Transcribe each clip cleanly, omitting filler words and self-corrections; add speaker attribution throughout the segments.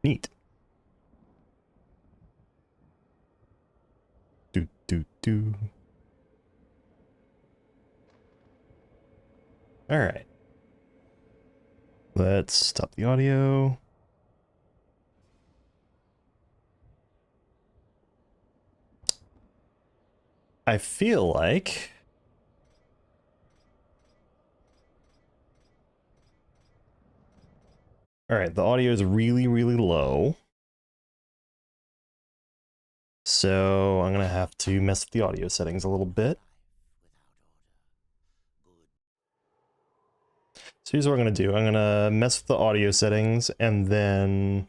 Speaker 1: Neat. Do. All right. Let's stop the audio. I feel like all right, the audio is really, really low. So I'm gonna have to mess with the audio settings a little bit. So here's what I'm gonna do. I'm gonna mess with the audio settings and then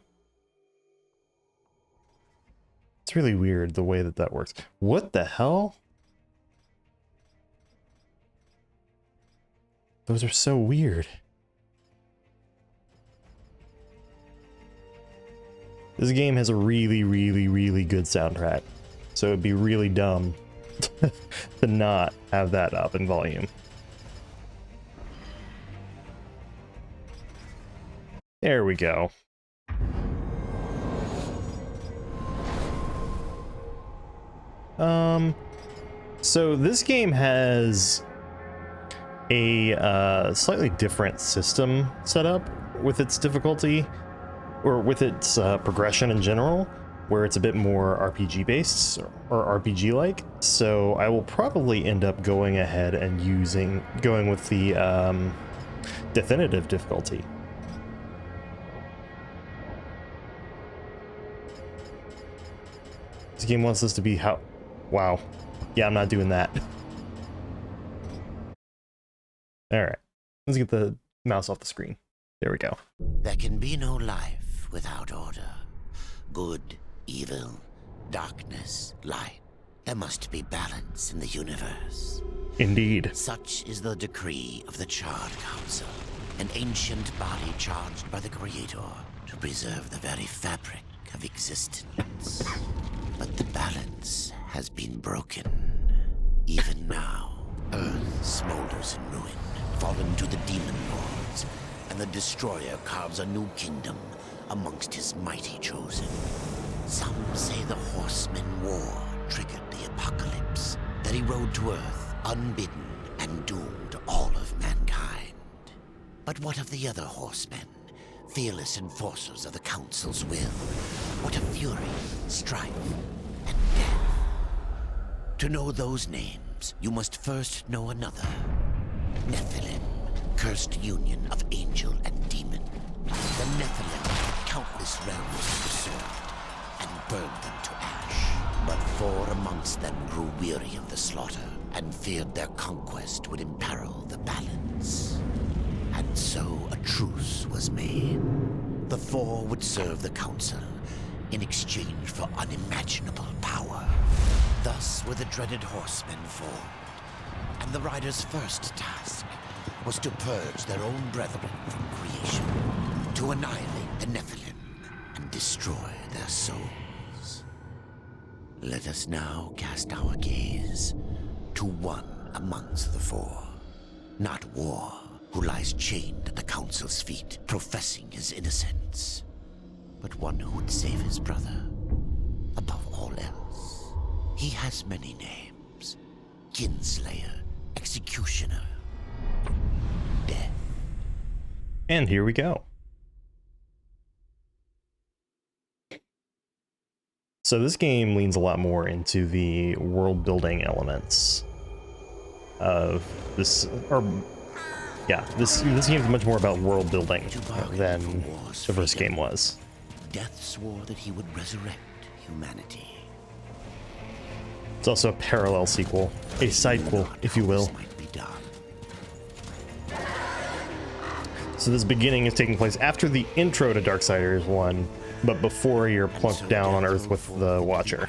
Speaker 1: it's really weird the way that works. What the hell? Those are so weird. This game has a really, really, really good soundtrack. So it'd be really dumb to not have that up in volume. There we go. So this game has a slightly different system set up with its difficulty, or with its progression in general, where it's a bit more RPG based or RPG like. So I will probably end up going ahead and going with the Deathinitive Difficulty. This game wants us to be how... Wow. Yeah, I'm not doing that. Alright. Let's get the mouse off the screen. There we go.
Speaker 2: There can be no life without order. Good, evil, darkness, light. There must be balance in the universe.
Speaker 1: Indeed.
Speaker 2: Such is the decree of the Charred Council, an ancient body charged by the Creator to preserve the very fabric of existence. But the balance has been broken. Even now, Earth smolders in ruin, fallen to the demon lords, and the Destroyer carves a new kingdom amongst his mighty chosen. Some say the Horseman War triggered the apocalypse, that he rode to Earth unbidden and doomed all of mankind. But what of the other horsemen, fearless enforcers of the Council's will? What of fury, strife, and death? To know those names, you must first know another. Nephilim, cursed union of angel and demon. The Nephilim had countless realms to serve and burned them to ash. But 4 amongst them grew weary of the slaughter and feared their conquest would imperil the balance. And so a truce was made. The 4 would serve the Council in exchange for unimaginable power. Thus were the dreaded horsemen formed, and the riders' first task was to purge their own brethren from creation, to annihilate the Nephilim and destroy their souls. Let us now cast our gaze to one amongst the 4, not War, who lies chained at the Council's feet, professing his innocence, but one who would save his brother above all else. He has many names: Kinslayer, Executioner, Death.
Speaker 1: And here we go. So this game leans a lot more into the world building elements of this, or yeah, this game is much more about world building than the first game was.
Speaker 2: Death swore that he would resurrect humanity.
Speaker 1: It's also a parallel sequel, a sidequel, if you will. So this beginning is taking place after the intro to Darksiders 1, but before you're plunked down on Earth with the Watcher.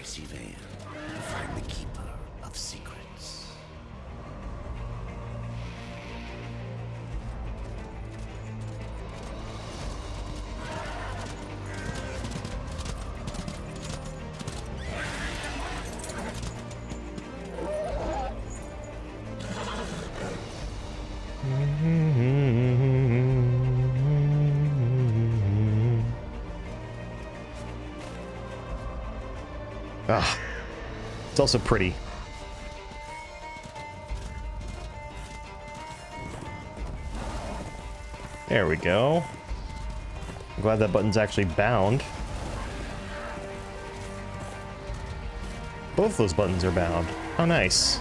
Speaker 1: Ah, it's also pretty. There we go. I'm glad that button's actually bound. Both those buttons are bound. How nice.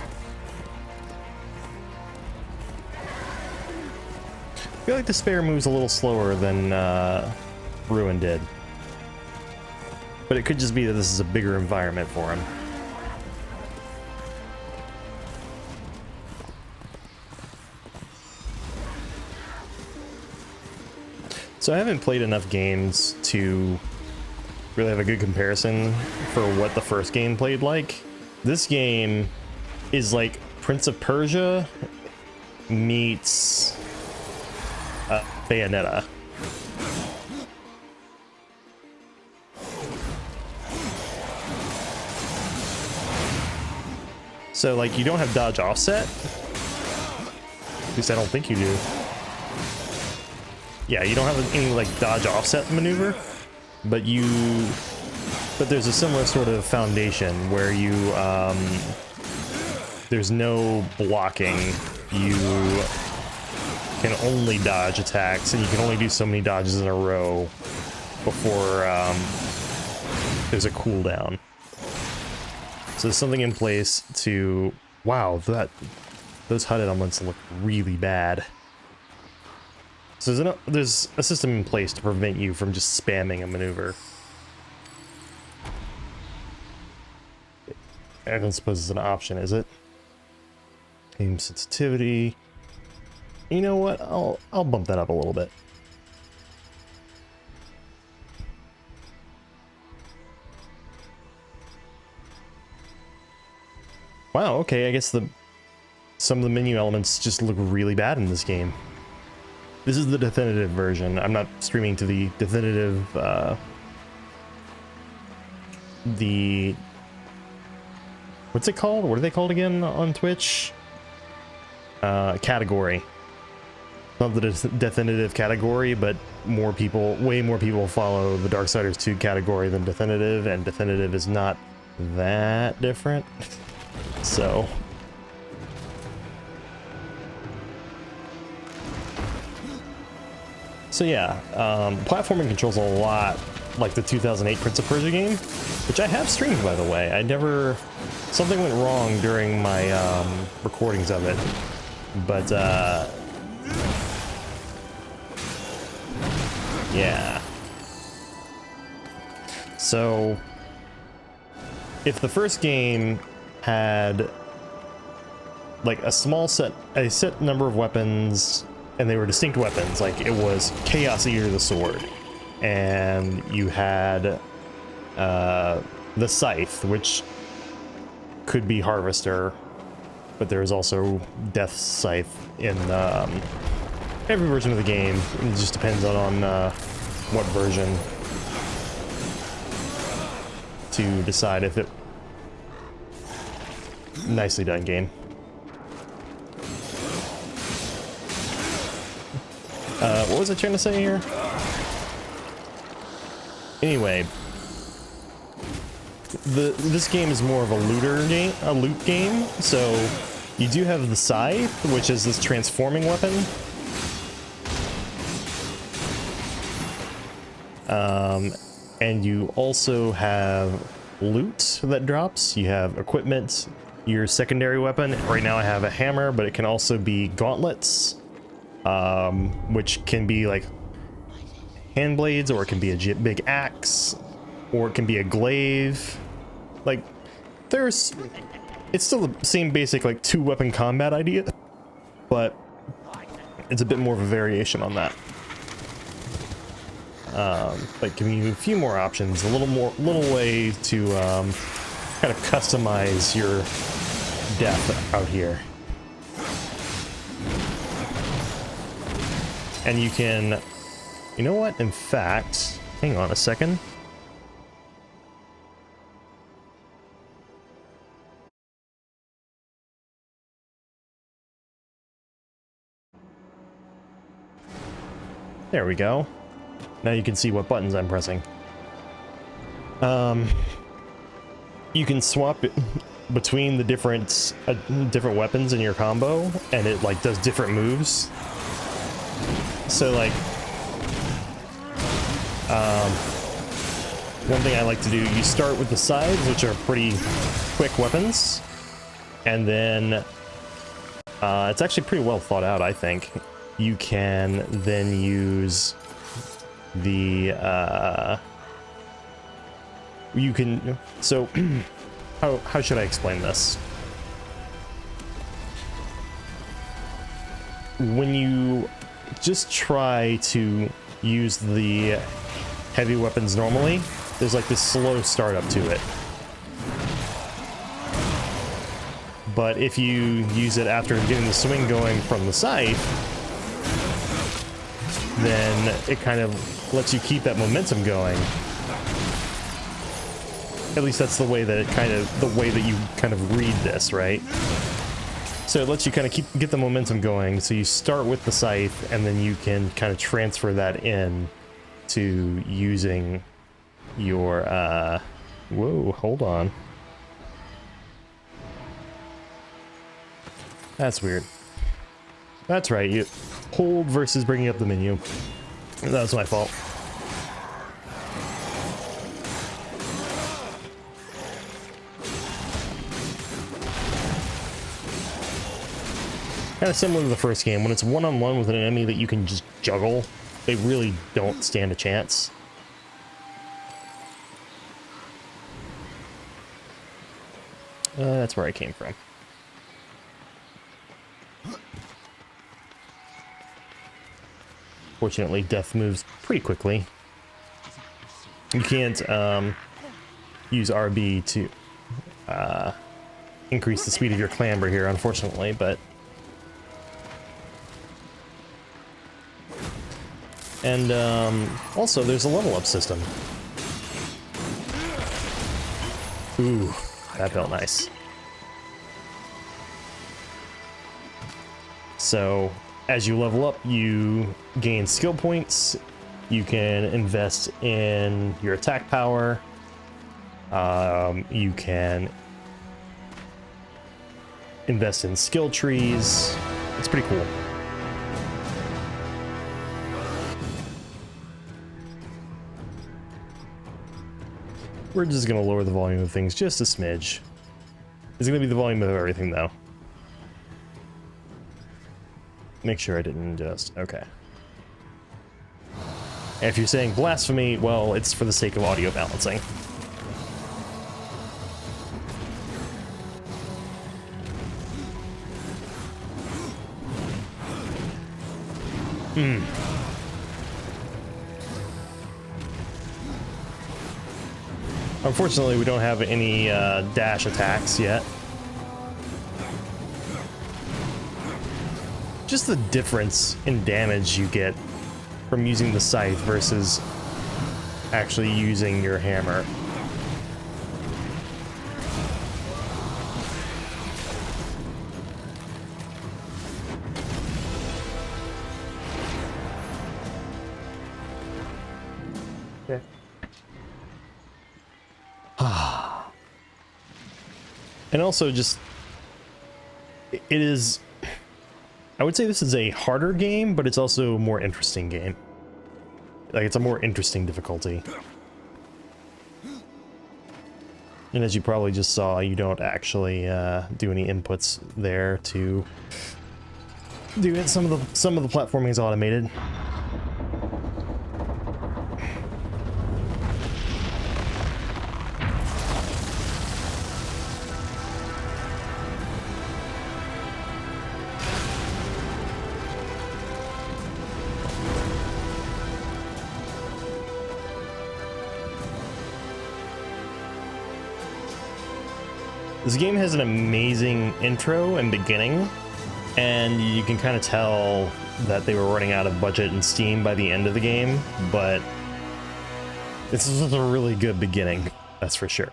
Speaker 1: I feel like the spare moves a little slower than Ruin did. But it could just be that this is a bigger environment for him. So I haven't played enough games to really have a good comparison for what the first game played like. This game is like Prince of Persia meets Bayonetta. So, like, you don't have dodge offset. At least I don't think you do. Yeah, you don't have any, like, dodge offset maneuver. But there's a similar sort of foundation where you, there's no blocking. You can only dodge attacks, and you can only do so many dodges in a row. before there's a cooldown. So there's something in place to... Wow, those HUD elements look really bad. So there's a system in place to prevent you from just spamming a maneuver. I don't suppose it's an option, is it? Aim sensitivity. You know what? I'll bump that up a little bit. Wow, okay, I guess some of the menu elements just look really bad in this game. This is the definitive version. I'm not streaming to the definitive, what's it called? What are they called again on Twitch? Category. Not the definitive category, but way more people follow the Darksiders 2 category than definitive, and definitive is not that different. So yeah, platforming controls a lot like the 2008 Prince of Persia game, which I have streamed, by the way. Something went wrong during my recordings of it, but yeah. So if the first game had like a set number of weapons, and they were distinct weapons, like it was Chaos Eater the sword, and you had the scythe, which could be Harvester, but there is also Death Scythe in every version of the game. It just depends on what version to decide if it... Nicely done, game. What was I trying to say here? Anyway, this game is more of a loot game. So you do have the scythe, which is this transforming weapon. And you also have loot that drops. You have equipment, your secondary weapon. Right now I have a hammer, but it can also be gauntlets, which can be like hand blades, or it can be a big axe, or it can be a glaive. Like, it's still the same basic like 2-weapon combat idea, but it's a bit more of a variation on that. Like giving you a few more options, a little way to kind of customize your death out here. And you can, you know what? In fact, hang on a second. There we go. Now you can see what buttons I'm pressing. You can swap it between the different weapons in your combo, and it like does different moves. So like, one thing I like to do, you start with the scythes, which are pretty quick weapons, and then it's actually pretty well thought out, I think. You can then use the so how should I explain this? When you just try to use the heavy weapons normally, there's like this slow startup to it. But if you use it after getting the swing going from the scythe, then it kind of lets you keep that momentum going. At least that's the way that you kind of read this, right? So it lets you kind of get the momentum going. So you start with the scythe, and then you can kind of transfer that in to using your whoa, hold on. That's weird. That's right, you hold versus bringing up the menu. That was my fault. Kind of similar to the first game. When it's one-on-one with an enemy that you can just juggle, they really don't stand a chance. That's where I came from. Fortunately, death moves pretty quickly. You can't use RB to increase the speed of your clamber here, unfortunately, but... And also, there's a level up system. Ooh, that felt nice. So, as you level up, you gain skill points. You can invest in your attack power. You can invest in skill trees. It's pretty cool. We're just going to lower the volume of things just a smidge. It's going to be the volume of everything, though. Make sure I didn't just... Okay. And if you're saying blasphemy, well, it's for the sake of audio balancing. Unfortunately, we don't have any dash attacks yet. Just the difference in damage you get from using the scythe versus actually using your hammer. Okay. And also just, it is, I would say this is a harder game, but it's also a more interesting game. Like, it's a more interesting difficulty. And as you probably just saw, you don't actually do any inputs there to do it. Some of the platforming is automated. This game has an amazing intro and beginning, and you can kind of tell that they were running out of budget and steam by the end of the game, but this is a really good beginning, that's for sure.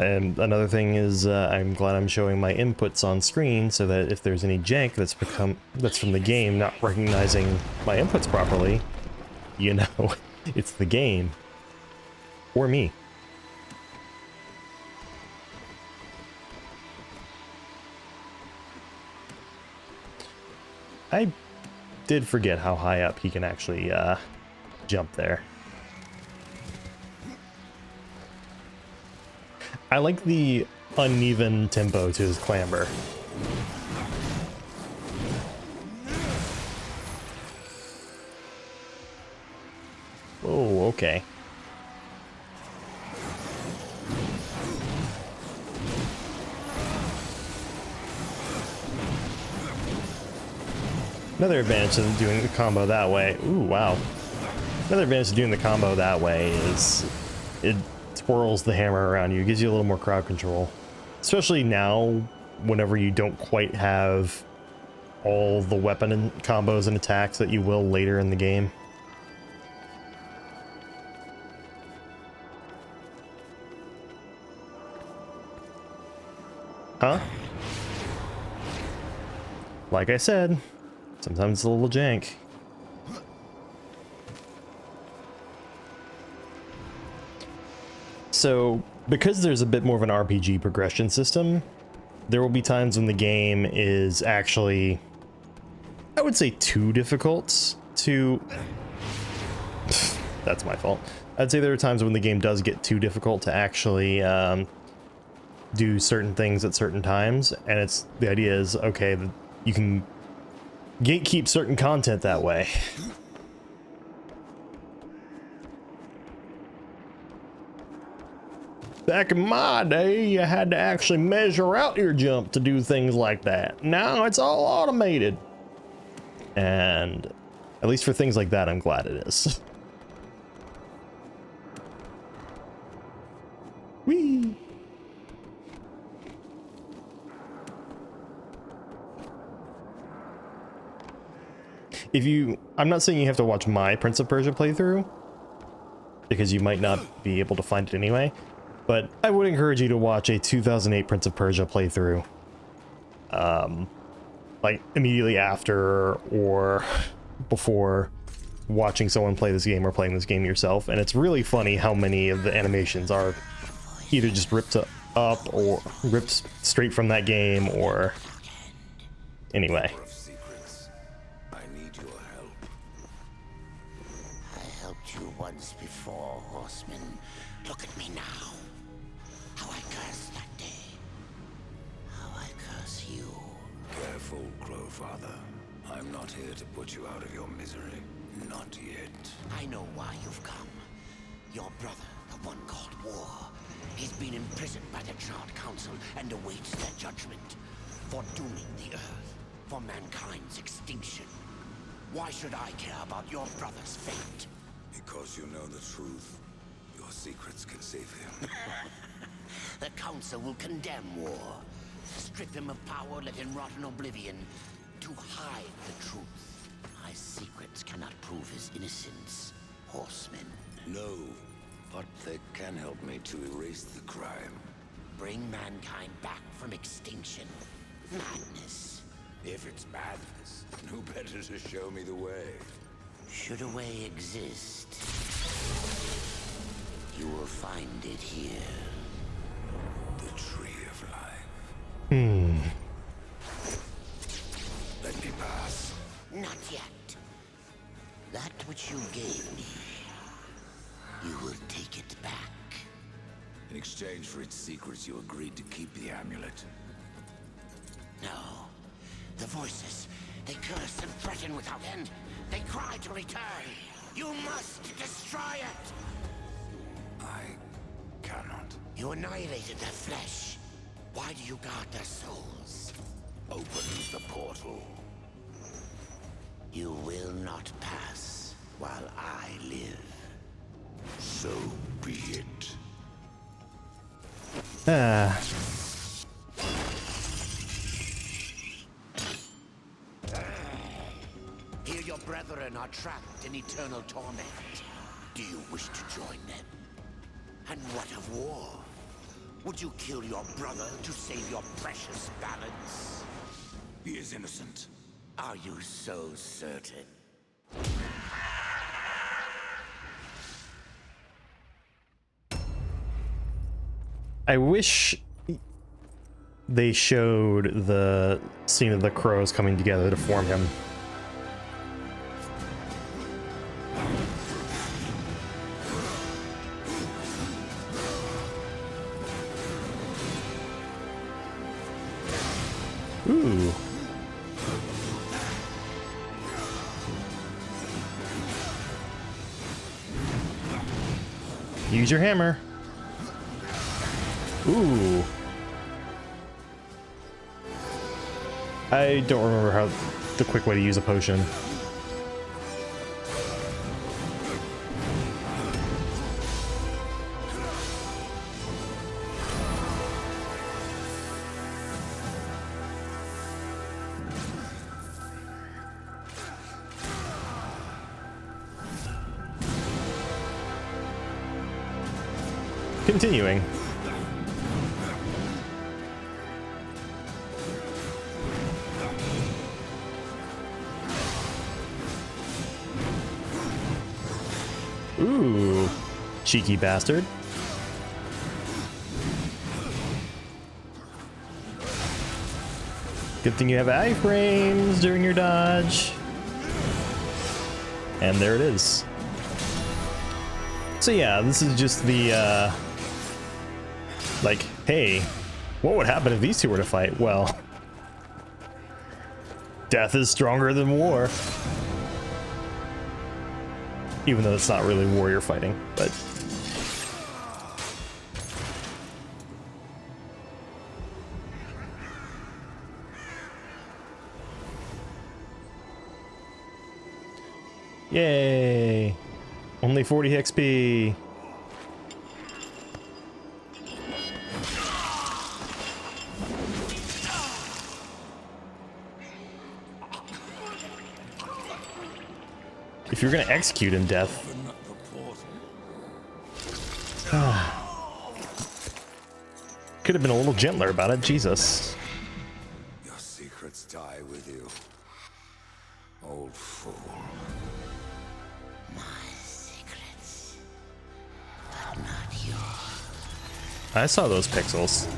Speaker 1: And another thing is, I'm glad I'm showing my inputs on screen so that if there's any jank that's from the game not recognizing my inputs properly, you know, it's the game or me. I did forget how high up he can actually jump there. I like the uneven tempo to his clamber. Oh, okay. Another advantage of doing the combo that way. Ooh, wow. Another advantage of doing the combo that way is it swirls the hammer around you. It gives you a little more crowd control. Especially now, whenever you don't quite have all the weapon and combos and attacks that you will later in the game. Huh? Like I said, sometimes it's a little jank. So, because there's a bit more of an RPG progression system, there will be times when the game is actually I would say too difficult to... That's my fault. I'd say there are times when the game does get too difficult to actually do certain things at certain times, and it's the idea is, okay, you can gatekeep certain content that way. Back in my day, you had to actually measure out your jump to do things like that. Now it's all automated. And at least for things like that, I'm glad it is. Whee! I'm not saying you have to watch my Prince of Persia playthrough, because you might not be able to find it anyway, but I would encourage you to watch a 2008 Prince of Persia playthrough. Like immediately after or before watching someone play this game or playing this game yourself, and it's really funny how many of the animations are either just ripped up or ripped straight from that game, or anyway.
Speaker 2: Once before, horseman. Look at me now. How I cursed that day. How I curse you.
Speaker 3: Careful, Crowfather. I'm not here to put you out of your misery. Not yet.
Speaker 2: I know why you've come. Your brother, the one called War, he's been imprisoned by the Charred Council and awaits their judgment for dooming the Earth, for mankind's extinction. Why should I care about your brother's fate?
Speaker 3: Because you know the truth. Your secrets can save him.
Speaker 2: The Council will condemn War. Strip him of power, let him rot in oblivion. To hide the truth. My secrets cannot prove his innocence, horseman.
Speaker 3: No, but they can help me to erase the crime.
Speaker 2: Bring mankind back from extinction. Madness.
Speaker 3: If it's madness, who better to show me the way?
Speaker 2: Should a way exist, you will find it here.
Speaker 3: The Tree of Life. Let me pass.
Speaker 2: Not yet. That which you gave me, you will take it back.
Speaker 3: In exchange for its secrets, you agreed to keep the amulet.
Speaker 2: No. The voices, they curse and threaten without end. They cry to return. You must destroy it.
Speaker 3: I cannot.
Speaker 2: You annihilated their flesh. Why do you guard their souls?
Speaker 3: Open the portal.
Speaker 2: You will not pass while I live.
Speaker 3: So be it. Here your brethren are trapped in eternal torment. Do you wish to join them? And what of War? Would you kill your brother to save your precious balance? He is innocent.
Speaker 2: Are you so certain?
Speaker 1: I wish they showed the scene of the crows coming together to form him. Ooh. Use your hammer. Ooh. I don't remember how the quick way to use a potion. Continuing. Ooh, cheeky bastard. Good thing you have iframes during your dodge. And there it is. So yeah, this is just the, like, hey, what would happen if these two were to fight? Well, death is stronger than war. Even though it's not really war you're fighting, but... Yay! Only 40 XP. If you're gonna execute in death, could have been a little gentler about it. Jesus.
Speaker 4: Your secrets die with you, old fool.
Speaker 2: My secrets, but not yours.
Speaker 1: I saw those pixels.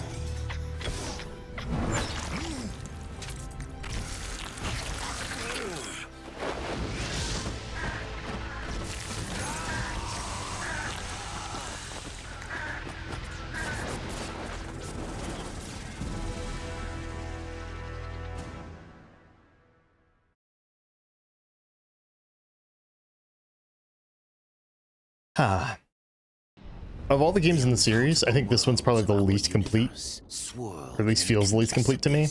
Speaker 1: Of all the games in the series, I think this one's probably the least complete, or at least feels the least complete to me,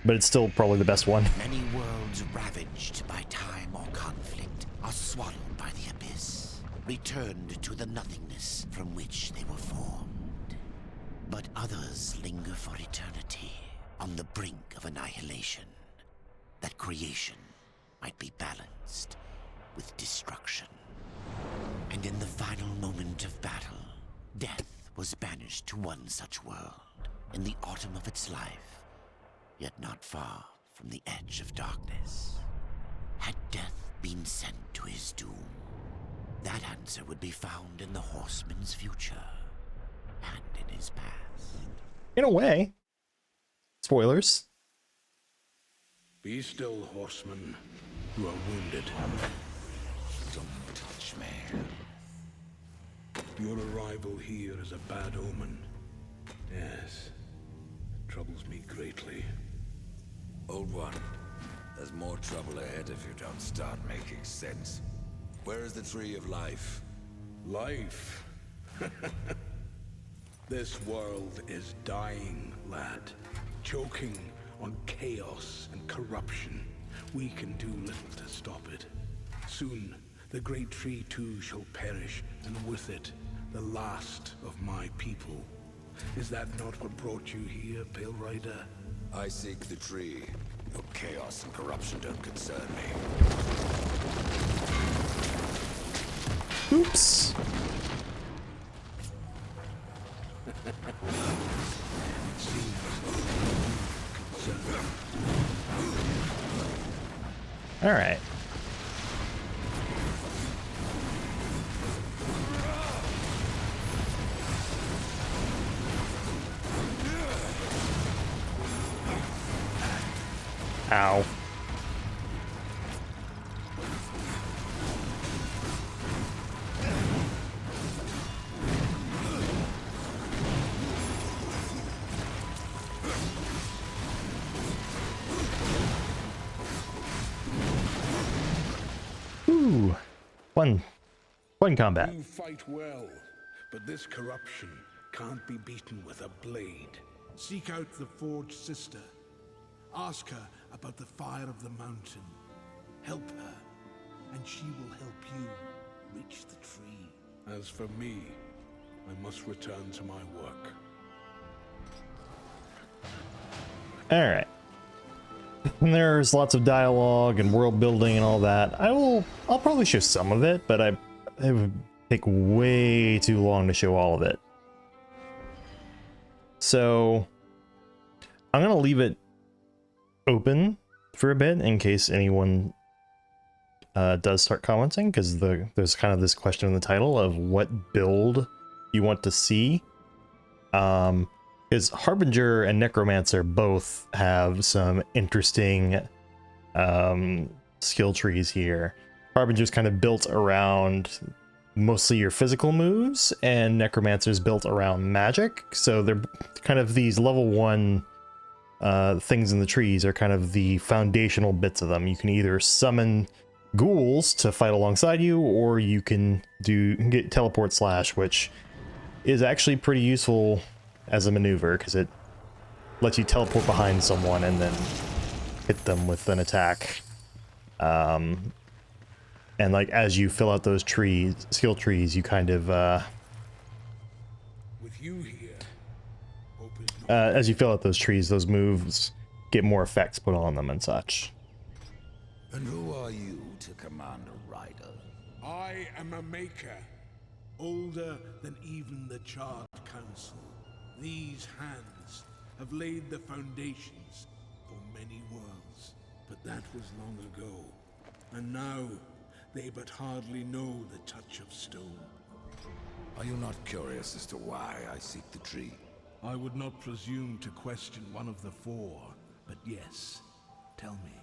Speaker 1: but it's still probably the best one.
Speaker 2: Many worlds ravaged by time or conflict are swallowed by the abyss, returned to the nothingness from which they were formed. But others linger for eternity on the brink of annihilation, that creation might be balanced with destruction. And in the final moment of battle, death was banished to one such world in the autumn of its life, yet not far from the edge of darkness. Had death been sent to his doom, that answer would be found in the horseman's future and in his past.
Speaker 1: In a way. Spoilers.
Speaker 5: Be still, horseman. You are wounded.
Speaker 4: Don't touch me.
Speaker 5: Your arrival here is a bad omen. Yes, it troubles me greatly.
Speaker 4: Old one, there's more trouble ahead if you don't start making sense. Where is the tree of life?
Speaker 5: Life? This world is dying, lad. Choking on chaos and corruption. We can do little to stop it. Soon, the great tree too shall perish, and with it, the last of my people. Is that not what brought you here, Pale Rider?
Speaker 4: I seek the tree. Your chaos and corruption don't concern me.
Speaker 1: Oops. All right. Ow. Ooh. Fun combat.
Speaker 5: You fight well, but this corruption can't be beaten with a blade. Seek out the Forged Sister. Ask her about the fire of the mountain. Help her, and she will help you reach the tree. As for me, I must return to my work.
Speaker 1: All right. There's lots of dialogue and world building and all that. I'll probably show some of it, but it would take way too long to show all of it. So I'm gonna leave it open for a bit in case anyone does start commenting, because there's kind of this question in the title of what build you want to see. Because Harbinger and Necromancer both have some interesting skill trees here. Harbinger's kind of built around mostly your physical moves, and Necromancer's built around magic. So they're kind of these level 1 things in the trees are kind of the foundational bits of them. You can either summon ghouls to fight alongside you, or you can get teleport slash, which is actually pretty useful as a maneuver because it lets you teleport behind someone and then hit them with an attack. And like as you fill out those skill trees, you kind of
Speaker 5: With you here, hope is not
Speaker 1: as you fill out those trees, those moves get more effects put on them and such.
Speaker 4: And who are you to command a rider?
Speaker 5: I am a maker, older than even the Charred Council. These hands have laid the foundations for many worlds, but that was long ago. And now, they but hardly know the touch of stone.
Speaker 4: Are you not curious as to why I seek the tree?
Speaker 5: I would not presume to question one of the four, but yes, tell me.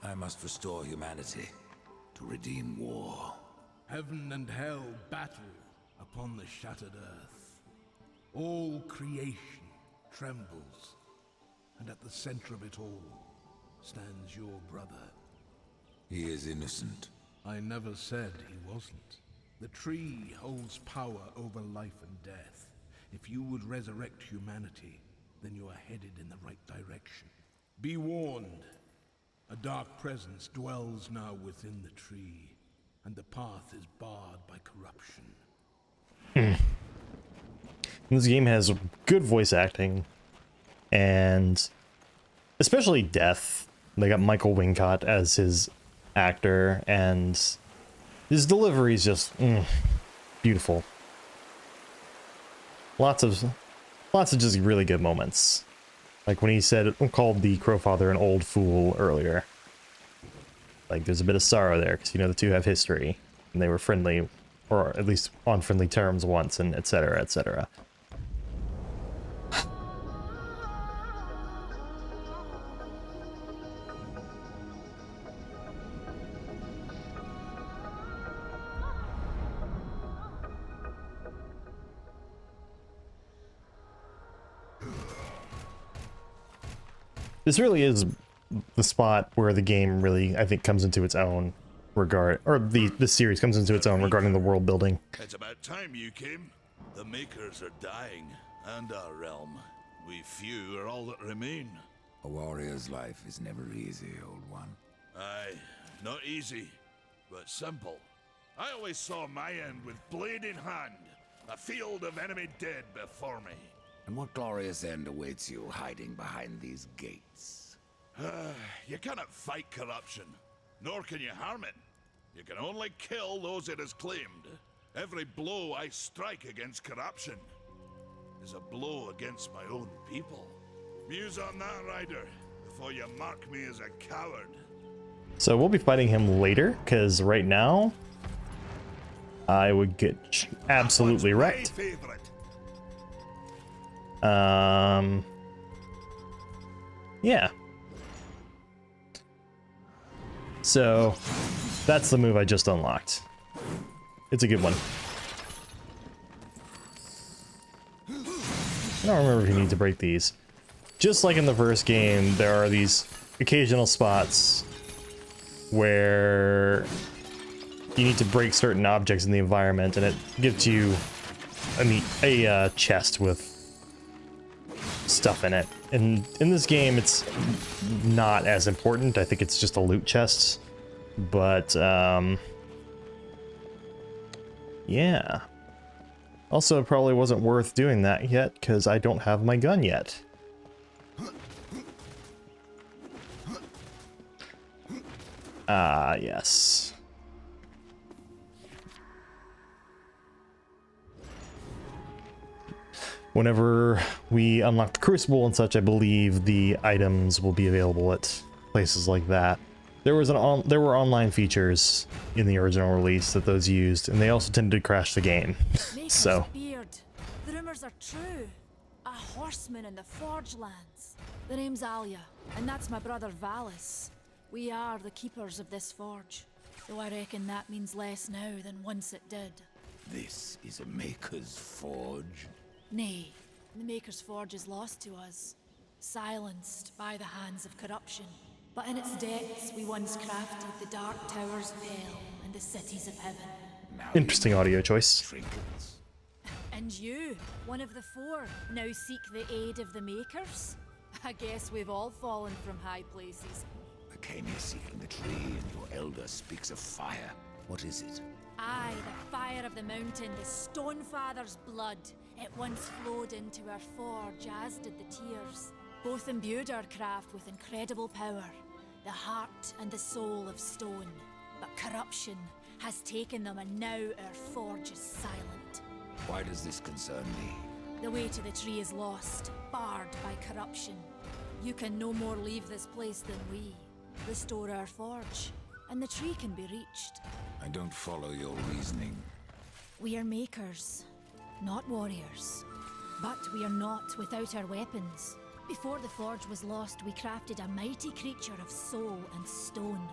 Speaker 4: I must restore humanity to redeem war.
Speaker 5: Heaven and hell battle upon the shattered earth. All creation trembles, and at the center of it all stands your brother.
Speaker 4: He is innocent.
Speaker 5: I never said he wasn't. The tree holds power over life and death. If you would resurrect humanity, then you are headed in the right direction. Be warned. A dark presence dwells now within the tree, and the path is barred by corruption.
Speaker 1: This game has good voice acting, and especially Death. They got Michael Wincott as his actor, and his delivery is just beautiful. Lots of just really good moments. Like when he called the Crowfather an old fool earlier. Like there's a bit of sorrow there because the two have history and they were friendly, or at least on friendly terms once, and etc. etc. This really is the spot where the game really, I think, comes into its own regard, or the series comes into its own regarding the world building.
Speaker 6: It's about time you came. The Makers are dying, and our realm. We few are all that remain.
Speaker 4: A warrior's life is never easy, old one.
Speaker 6: Aye, not easy, but simple. I always saw my end with blade in hand, a field of enemy dead before me.
Speaker 4: And what glorious end awaits you hiding behind these gates?
Speaker 6: You cannot fight corruption, nor can you harm it. You can only kill those it has claimed. Every blow I strike against corruption is a blow against my own people. Muse on that, Ryder, before you mark me as a coward.
Speaker 1: So we'll be fighting him later, because right now I would get absolutely wrecked.
Speaker 6: My favorite.
Speaker 1: Yeah. So that's the move I just unlocked. It's a good one. I don't remember if you need to break these. Just like in the first game, there are these occasional spots where you need to break certain objects in the environment, and it gives you a chest with stuff in it. And in this game, it's not as important. I think it's just a loot chest. But, yeah. Also, it probably wasn't worth doing that yet, because I don't have my gun yet. Ah, yes. Whenever we unlock the Crucible and such, I believe the items will be available at places like that. There were online features in the original release that those used, and they also tended to crash the game. So
Speaker 7: Beard. The rumors are true. A horseman in the Forge lands. The name's Alia, and that's my brother Valis. We are the keepers of this forge, though I reckon that means less now than once it did.
Speaker 4: This is a Maker's Forge.
Speaker 7: Nay, the Maker's Forge is lost to us, silenced by the hands of corruption. But in its depths we once crafted the dark towers of hell and the cities of heaven.
Speaker 4: Now
Speaker 1: Interesting
Speaker 4: you make
Speaker 1: audio choice.
Speaker 4: trinkets.
Speaker 7: And you, one of the four, now seek the aid of the Makers? I guess we've all fallen from high places.
Speaker 4: I came here seeking the tree, and your elder speaks of fire. What is it?
Speaker 7: Aye, the fire of the mountain, the Stonefather's blood. It once flowed into our forge, as did the tears. Both imbued our craft with incredible power, the heart and the soul of stone. But corruption has taken them, and now our forge is silent.
Speaker 4: Why does this concern me?
Speaker 7: The way to the tree is lost, barred by corruption. You can no more leave this place than we. Restore our forge, and the tree can be reached.
Speaker 4: I don't follow your reasoning.
Speaker 7: We are makers, not warriors. But we are not without our weapons. Before the forge was lost, we crafted a mighty creature of soul and stone.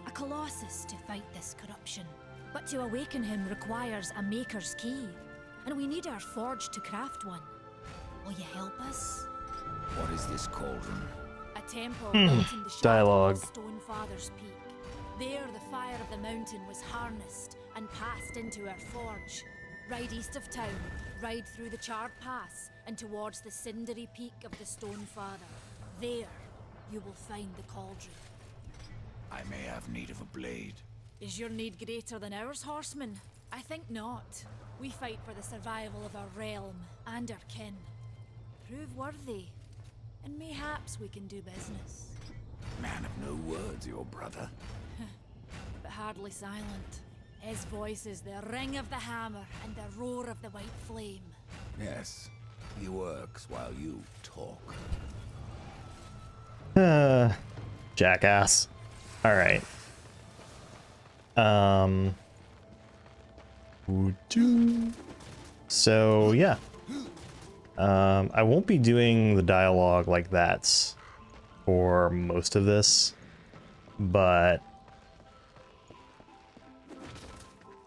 Speaker 7: A colossus to fight this corruption. But to awaken him requires a maker's key. And we need our forge to craft one. Will you help us?
Speaker 4: What is this cauldron?
Speaker 7: A temple built in the shadow
Speaker 1: Dialogue.
Speaker 7: of Stonefather's Peak. There the fire of the mountain was harnessed and passed into our forge. Ride east of town, ride through the charred pass and towards the cindery peak of the Stonefather. There you will find the cauldron.
Speaker 4: I may have need of a blade.
Speaker 7: Is your need greater than ours, horseman? I think not. We fight for the survival of our realm and our kin. Prove worthy, and mayhaps we can do business.
Speaker 4: Man of no words, your brother.
Speaker 7: But hardly silent. His voice is the ring of the hammer and the roar of the white flame.
Speaker 4: Yes, he works while you talk.
Speaker 1: Jackass. All right. So yeah. I won't be doing the dialogue like that for most of this, but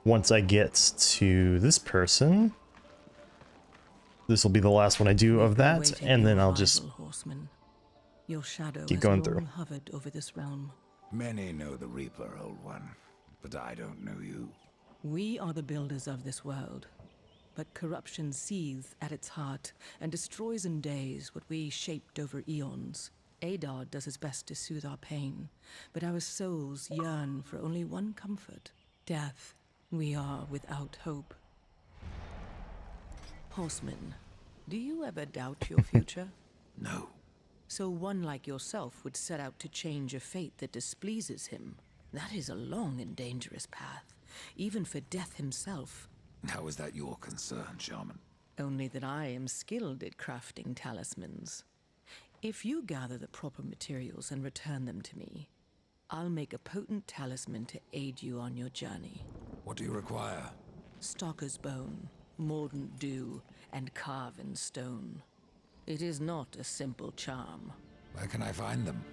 Speaker 1: once I get to this person, this will be the last one I do of that, and then I'll just
Speaker 8: Horseman. Your shadow
Speaker 1: keep
Speaker 8: has
Speaker 1: going
Speaker 8: long
Speaker 1: through.
Speaker 8: hovered over this realm.
Speaker 4: Many know the Reaper, Old One, but I don't know you.
Speaker 8: We are the builders of this world, but corruption seethes at its heart and destroys in days what we shaped over eons. Adar does his best to soothe our pain, but our souls yearn for only one comfort: death. We are without hope. Horseman, do you ever doubt your future?
Speaker 4: No.
Speaker 8: So one like yourself would set out to change a fate that displeases him. That is a long and dangerous path, even for death himself.
Speaker 4: How is that your concern, Shaman?
Speaker 8: Only that I am skilled at crafting talismans. If you gather the proper materials and return them to me, I'll make a potent talisman to aid you on your journey.
Speaker 4: What do you require?
Speaker 8: Stalker's bone, mordant dew, and carven stone. It is not a simple charm.
Speaker 4: Where can I find them?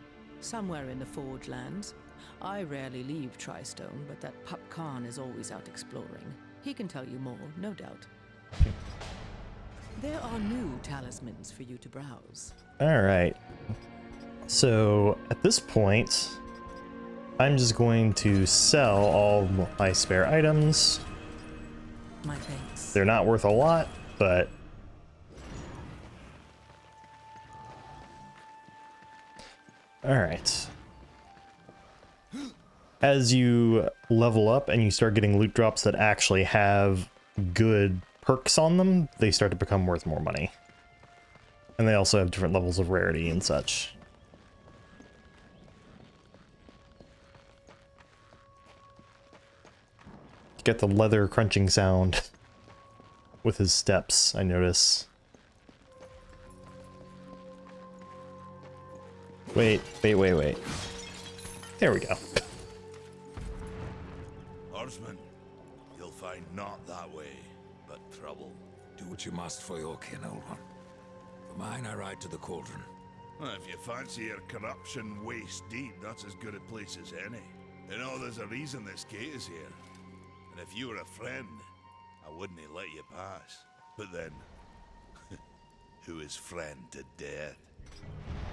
Speaker 8: Somewhere in the Forge lands. I rarely leave Tristone, but that Pup Khan is always out exploring. He can tell you more, no doubt. There are new talismans for you to browse.
Speaker 1: All right. So at this point, I'm just going to sell all my spare items.
Speaker 8: My thanks.
Speaker 1: They're not worth a lot, but all right. As you level up and you start getting loot drops that actually have good perks on them, they start to become worth more money. And they also have different levels of rarity and such. Get the leather crunching sound with his steps, I notice. Wait. There we go.
Speaker 6: Horseman, you'll find not that way, but trouble.
Speaker 4: Do what you must for your kin, Old One. For mine, I ride to the cauldron.
Speaker 6: Well, if you fancy your corruption waist deep, that's as good a place as any. You know, there's a reason this gate is here. And if you were a friend, I wouldn't have let you pass. But then, who is friend to death?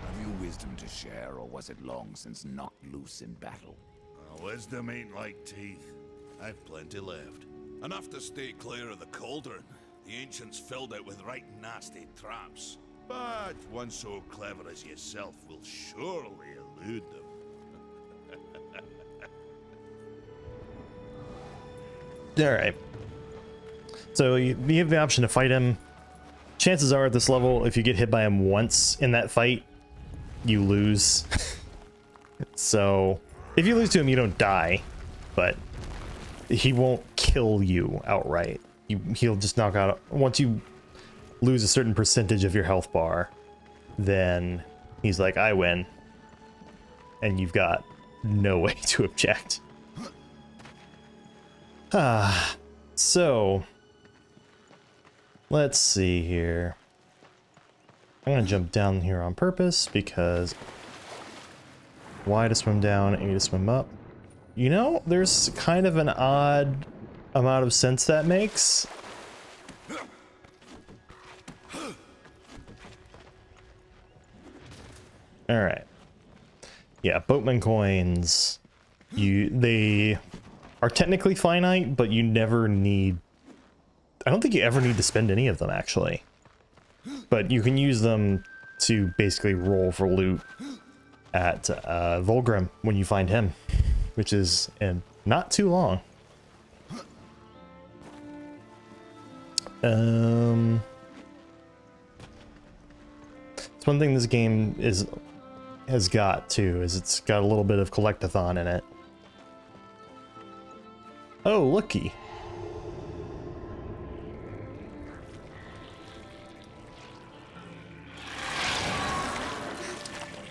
Speaker 9: Have you wisdom to share, or was it long since knocked loose in battle?
Speaker 6: Wisdom ain't like teeth. I've plenty left. Enough to stay clear of the cauldron. The ancients filled it with right nasty traps. But one so clever as yourself will surely elude them.
Speaker 1: Alright. So you have the option to fight him. Chances are at this level, if you get hit by him once in that fight, you lose. So if you lose to him, you don't die, but he won't kill you outright. He'll just knock out. Once you lose a certain percentage of your health bar, then he's like, I win. And you've got no way to object. So let's see here. I'm gonna jump down here on purpose because Y to swim down, A to swim up. You know, there's kind of an odd amount of sense that makes. All right. Yeah, boatman coins. They are technically finite, but you never need. I don't think you ever need to spend any of them actually. But you can use them to basically roll for loot at Volgrim when you find him, which is in not too long. It's one thing this game has got too, is it's got a little bit of collectathon in it. Oh, looky.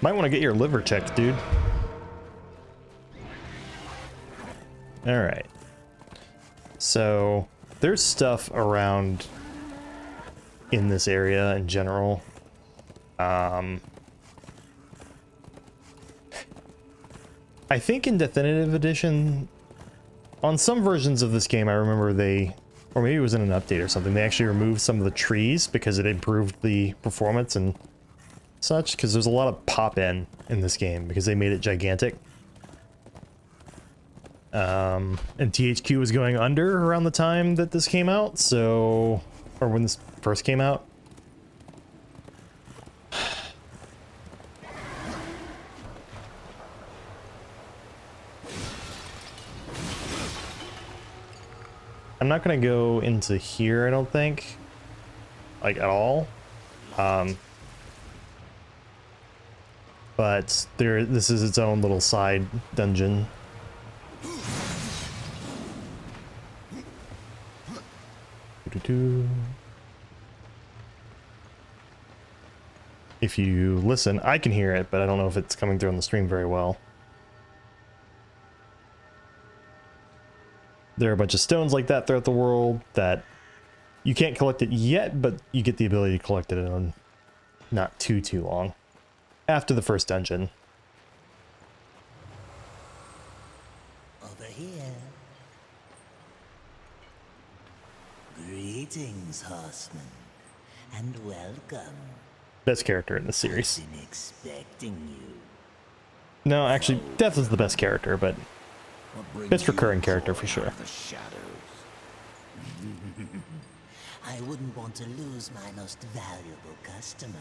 Speaker 1: Might want to get your liver checked, dude. Alright. So, there's stuff around in this area in general. I think in Deathinitive Edition, on some versions of this game, I remember they, or maybe it was in an update or something, they actually removed some of the trees because it improved the performance and such, because there's a lot of pop-in this game because they made it gigantic. And THQ was going under around the time that this came out, so, or when this first came out. I'm not gonna go into here, I don't think, like at all. But this is its own little side dungeon. If you listen, I can hear it, but I don't know if it's coming through on the stream very well. There are a bunch of stones like that throughout the world that you can't collect it yet, but you get the ability to collect it in not too long. After the first dungeon.
Speaker 2: Over here. Greetings, horseman, and welcome.
Speaker 1: Best character in the series.
Speaker 2: I've been expecting you.
Speaker 1: No, actually, Death is the best character, but best recurring character for sure.
Speaker 2: The shadows. I wouldn't want to lose my most valuable customer.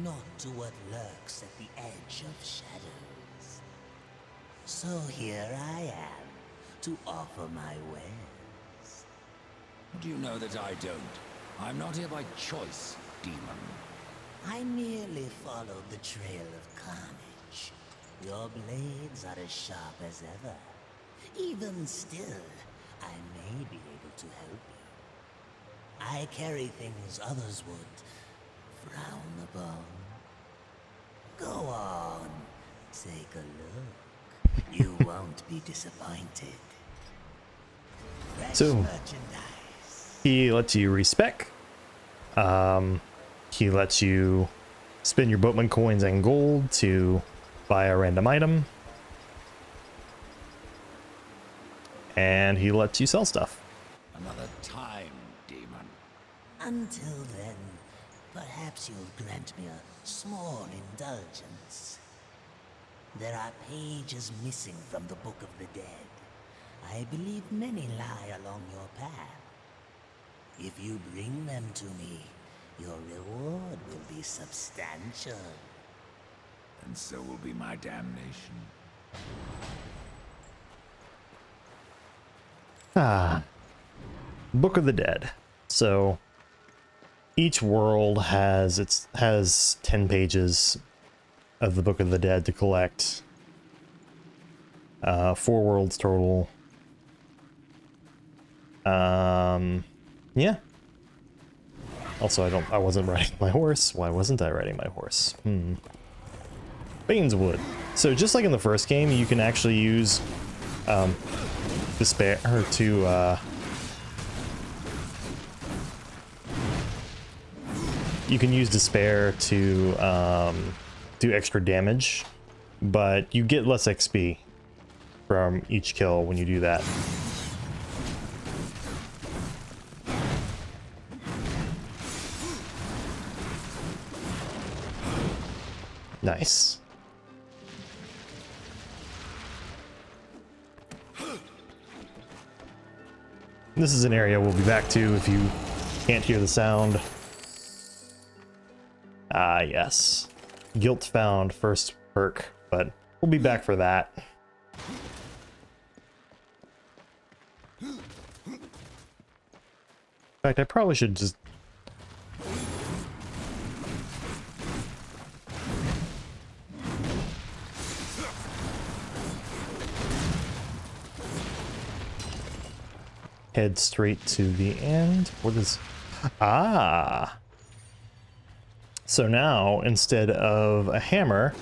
Speaker 2: Not to what lurks at the edge of shadows. So here I am, to offer my wares.
Speaker 4: Do you know that I don't? I'm not here by choice, demon.
Speaker 2: I merely followed the trail of carnage. Your blades are as sharp as ever. Even still, I may be able to help you. I carry things others would frown upon. Go on, take a look. You won't be disappointed. Fresh
Speaker 1: So,
Speaker 2: merchandise.
Speaker 1: he lets you respec. He lets you spend your boatman coins and gold to buy a random item. And he lets you sell stuff.
Speaker 9: Another time, demon.
Speaker 10: Until then, perhaps you'll grant me a small indulgence. There are pages missing from the Book of the Dead. I believe many lie along your path. If you bring them to me, your reward will be substantial.
Speaker 9: And so will be my damnation.
Speaker 1: Book of the Dead. So each world has 10 pages of the Book of the Dead to collect. 4 worlds total. Yeah. Also, I wasn't riding my horse. Why wasn't I riding my horse? Baneswood. So just like in the first game, you can actually use despair to you can use despair to do extra damage, but you get less XP from each kill when you do that. Nice. This is an area we'll be back to if you can't hear the sound. Ah, yes. Guilt found, first perk, but we'll be back for that. In fact, I probably should just... head straight to the end. What is... Ah! So now, instead of a hammer,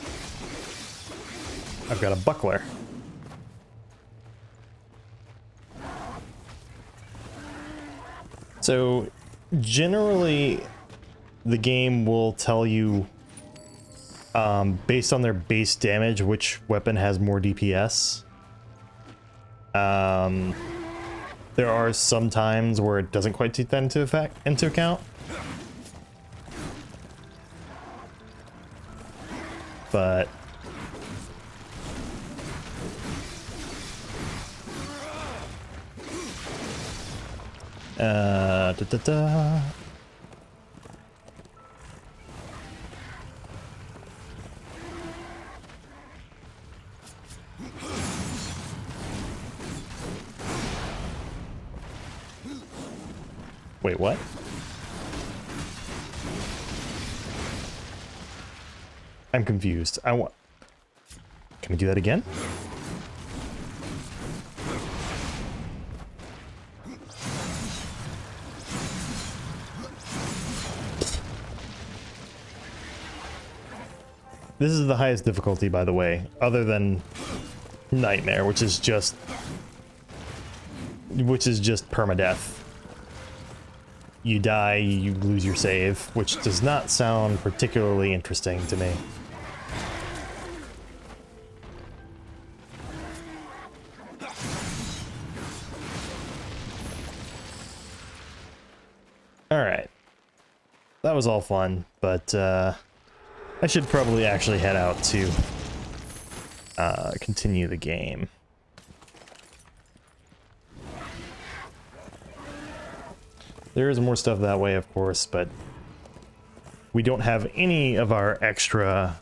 Speaker 1: I've got a buckler. So, generally, the game will tell you, based on their base damage, which weapon has more DPS. There are some times where it doesn't quite take that into account. But wait, what? I'm confused. Can we do that again? This is the highest difficulty, by the way, other than Nightmare, which is just permadeath. You die, you lose your save, which does not sound particularly interesting to me. Alright. That was all fun, but I should probably actually head out to continue the game. There is more stuff that way, of course, but we don't have any of our extra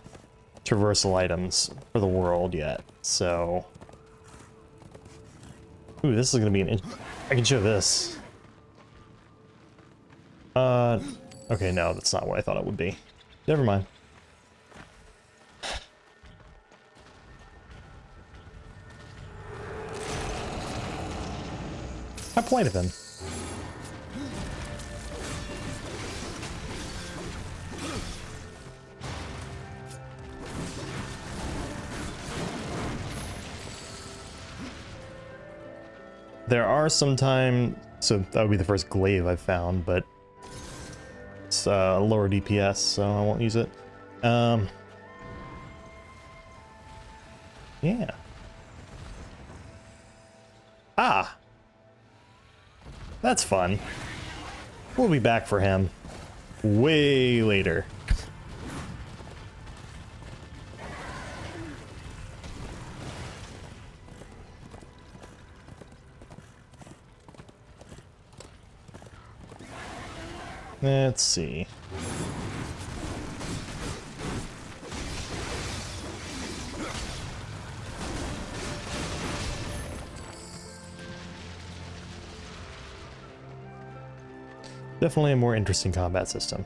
Speaker 1: traversal items for the world yet, so... Ooh, this is gonna be I can show this. Okay, no, that's not what I thought it would be. Never mind. How polite of him. There are some time, so that would be the first glaive I've found, but It's lower DPS, so I won't use it. Yeah. Ah! That's fun. We'll be back for him way later. Let's see. Definitely a more interesting combat system.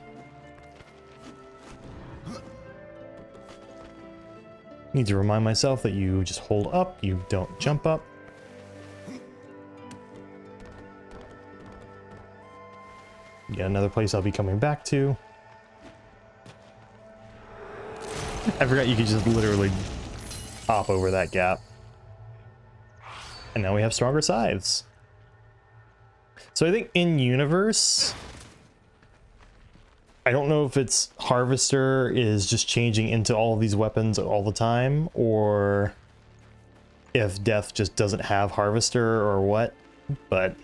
Speaker 1: Need to remind myself that you just hold up, you don't jump up. Got another place I'll be coming back to. I forgot you could just literally hop over that gap. And now we have stronger scythes. So I think in universe, I don't know if it's Harvester is just changing into all of these weapons all the time, or if Death just doesn't have Harvester or what, but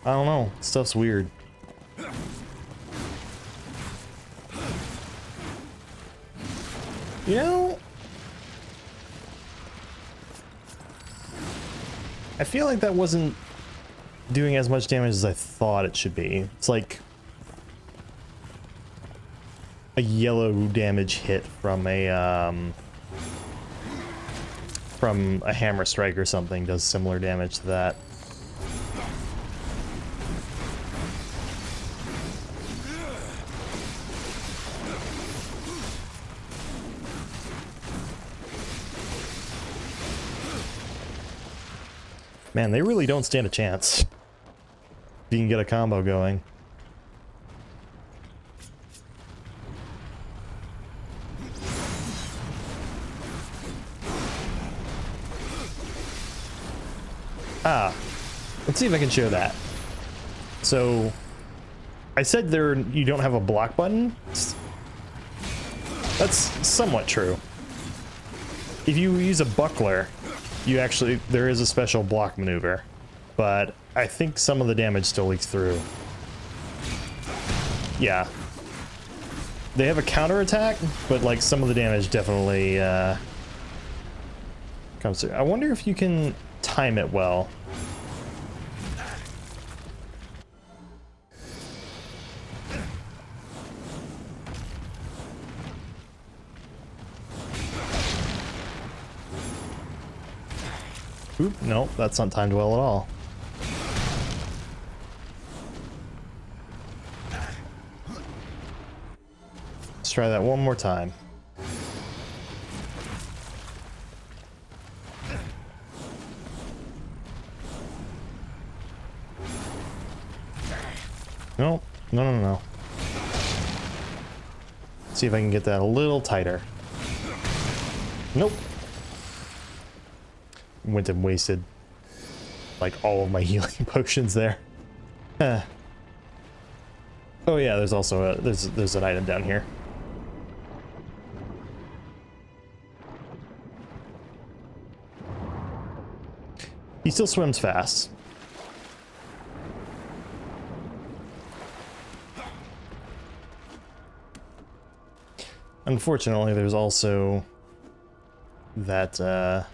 Speaker 1: I don't know. Stuff's weird. You know, I feel like that wasn't doing as much damage as I thought it should be. It's like a yellow damage hit from a hammer strike or something does similar damage to that. Man, they really don't stand a chance. If you can get a combo going. Ah, let's see if I can show that. So, I said there you don't have a block button. That's somewhat true. If you use a buckler, there is a special block maneuver, but I think some of the damage still leaks through. Yeah. They have a counterattack, but like some of the damage definitely comes through. I wonder if you can time it well. Oop, nope, that's not timed well at all. Let's try that one more time. No, no. See if I can get that a little tighter. Nope. Went and wasted like all of my healing potions there. Oh yeah, there's also there's an item down here. He still swims fast. Unfortunately, there's also that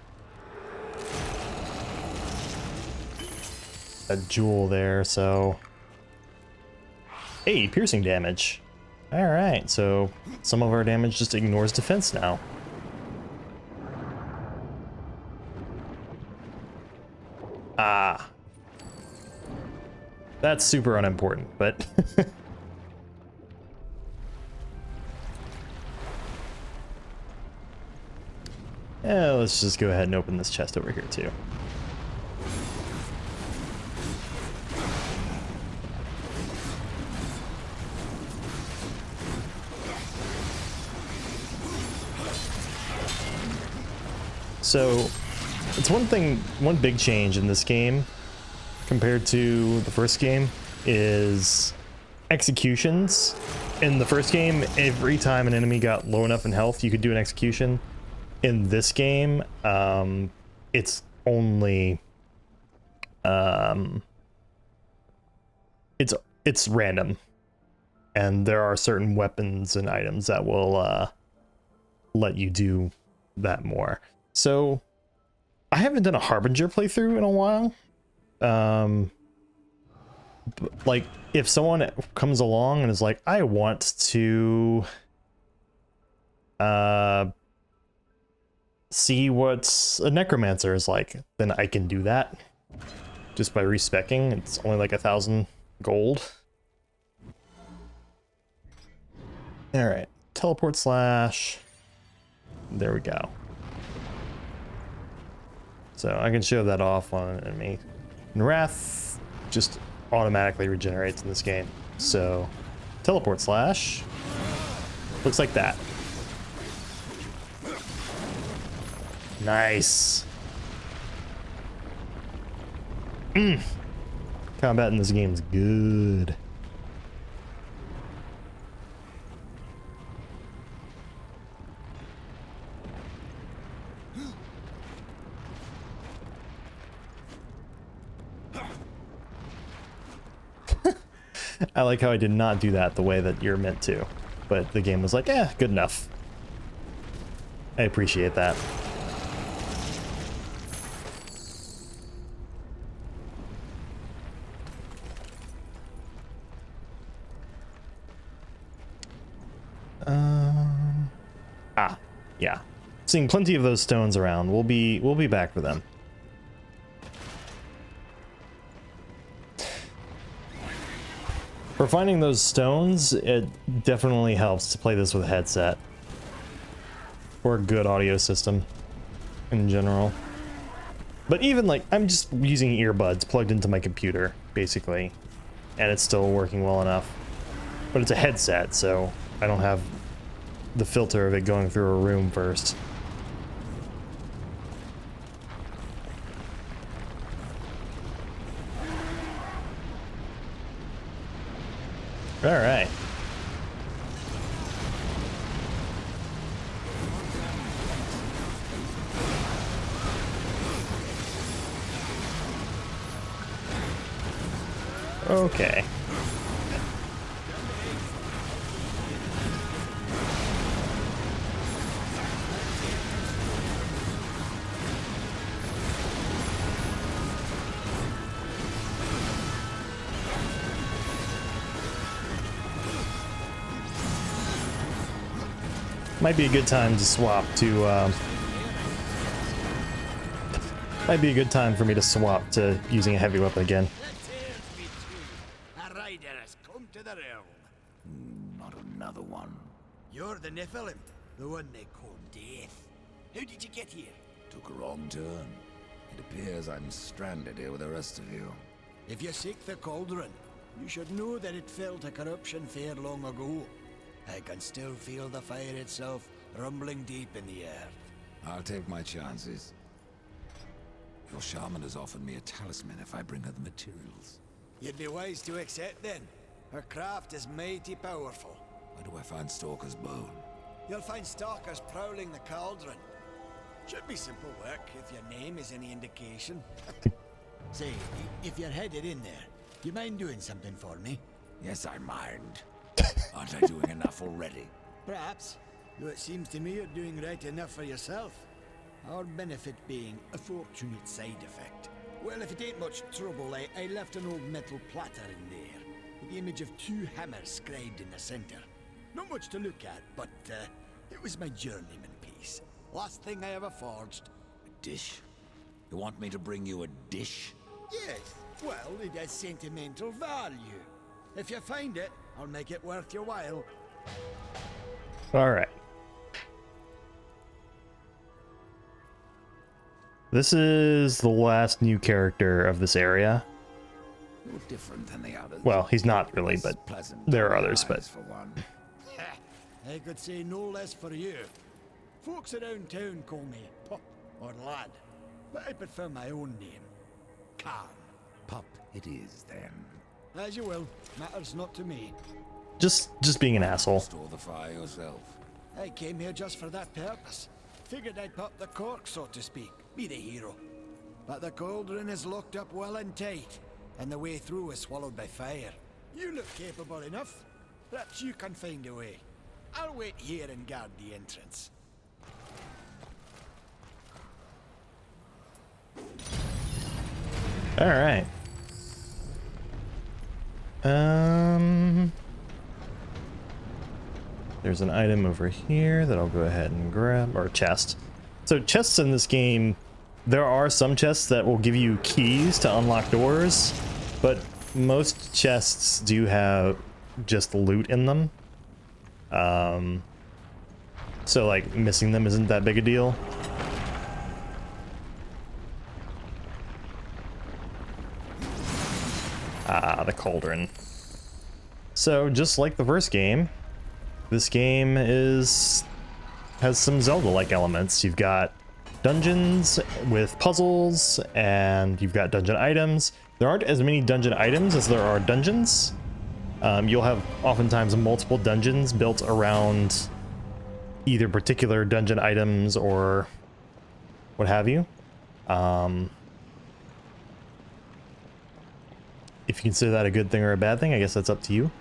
Speaker 1: jewel there, so hey, piercing damage. All right, so some of our damage just ignores defense now. Ah, that's super unimportant, but yeah, let's just go ahead and open this chest over here too. So, it's one big change in this game compared to the first game is executions. In the first game, every time an enemy got low enough in health, you could do an execution. In this game, it's only it's random, and there are certain weapons and items that will let you do that more. So I haven't done a Harbinger playthrough in a while. Like, if someone comes along and is like, I want to see what a necromancer is like, then I can do that just by respecking. It's only like 1,000 gold. All right, teleport slash. There we go. So I can show that off on an enemy. And Wrath just automatically regenerates in this game. So teleport slash looks like that. Nice. Combat in this game is good. I like how I did not do that the way that you're meant to, but the game was like, eh, good enough. I appreciate that. Yeah. Seeing plenty of those stones around. We'll be back for them. For finding those stones, it definitely helps to play this with a headset. Or a good audio system in general. But even like, I'm just using earbuds plugged into my computer, basically. And it's still working well enough. But it's a headset, so I don't have the filter of it going through a room first. All right. Okay. Might be a good time to swap to, might be a good time for me to swap to using a heavy weapon again.
Speaker 3: A rider has come to the realm.
Speaker 9: Not another one.
Speaker 3: You're the Nephilim, the one they call Death. How did you get here?
Speaker 9: Took a wrong turn. It appears I'm stranded here with the rest of you.
Speaker 3: If you seek the cauldron, you should know that it fell to corruption fair long ago. I can still feel the fire itself rumbling deep in the earth.
Speaker 9: I'll take my chances. Your shaman has offered me a talisman if I bring her the materials.
Speaker 3: You'd be wise to accept then. Her craft is mighty powerful.
Speaker 9: Where do I find Stalker's bone?
Speaker 3: You'll find stalkers prowling the cauldron. Should be simple work if your name is any indication. Say, if you're headed in there, you mind doing something for me?
Speaker 9: Yes, I mind. Aren't I doing enough already?
Speaker 3: Perhaps, though it seems to me you're doing right enough for yourself. Our benefit being a fortunate side effect. Well, if it ain't much trouble, I left an old metal platter in there, with the image of 2 hammers scribed in the center. Not much to look at, but it was my journeyman piece. Last thing I ever forged.
Speaker 9: A dish? You want me to bring you a dish?
Speaker 3: Yes, well, it has sentimental value. If you find it, I'll make it worth your while.
Speaker 1: All right. This is the last new character of this area.
Speaker 9: You're different than the others.
Speaker 1: Well, he's not really, but there are others, but...
Speaker 9: For one.
Speaker 3: I could say no less for you. Folks around town call me Pup or Lad, but I prefer my own name, Calm.
Speaker 9: pup it is, then.
Speaker 11: As you will. Matters not to me.
Speaker 1: Just being an asshole.
Speaker 9: Store the fire yourself.
Speaker 11: I came here just for that purpose. Figured I'd pop the cork, so to speak. Be the hero. But the cauldron is locked up well and tight, and the way through is swallowed by fire. You look capable enough. Perhaps you can find a way. I'll wait here and guard the entrance.
Speaker 1: All right. There's an item over here that I'll go ahead and grab, or a chest. So chests in this game, there are some chests that will give you keys to unlock doors, but most chests do have just loot in them. So like missing them isn't that big a deal. Ah, the cauldron. So just like the first game, this game has some Zelda-like elements. You've got dungeons with puzzles, and you've got dungeon items. There aren't as many dungeon items as there are dungeons. You'll have oftentimes multiple dungeons built around either particular dungeon items or what have you. If you consider that a good thing or a bad thing, I guess that's up to you.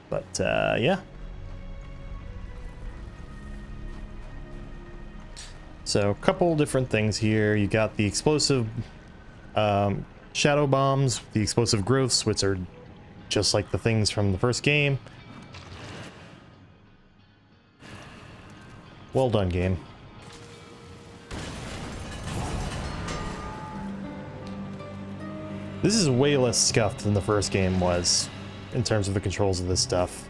Speaker 1: But yeah. So a couple different things here. You got the explosive shadow bombs, the explosive growths, which are just like the things from the first game. Well done, game. This is way less scuffed than the first game was in terms of the controls of this stuff.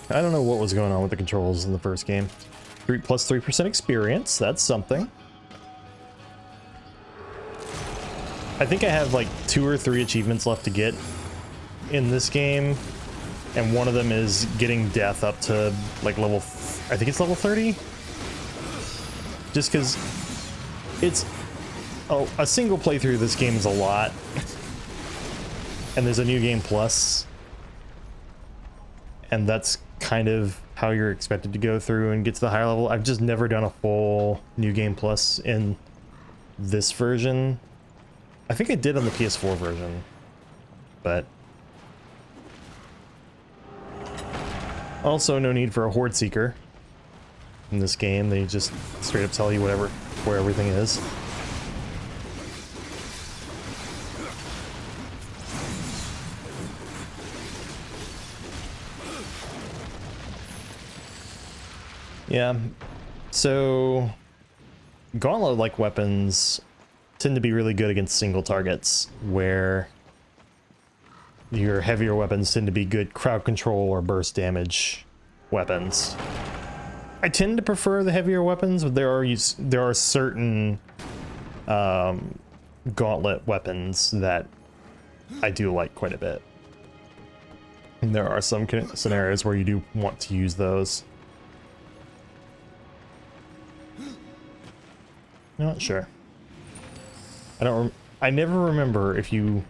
Speaker 1: I don't know what was going on with the controls in the first game. Plus 3% experience, that's something. I think I have like 2 or 3 achievements left to get in this game, and one of them is getting death up to like level, I think it's level 30. Just because it's a single playthrough of this game is a lot, and there's a new game plus, and that's kind of how you're expected to go through and get to the higher level. I've just never done a full new game plus in this version. I think I did on the PS4 version, but also no need for a Horde Seeker in this game. They just straight up tell you where everything is. Yeah, so gauntlet-like weapons tend to be really good against single targets, where your heavier weapons tend to be good crowd control or burst damage weapons. I tend to prefer the heavier weapons, but there are certain gauntlet weapons that I do like quite a bit. And there are some scenarios where you do want to use those. Not sure. I never remember if you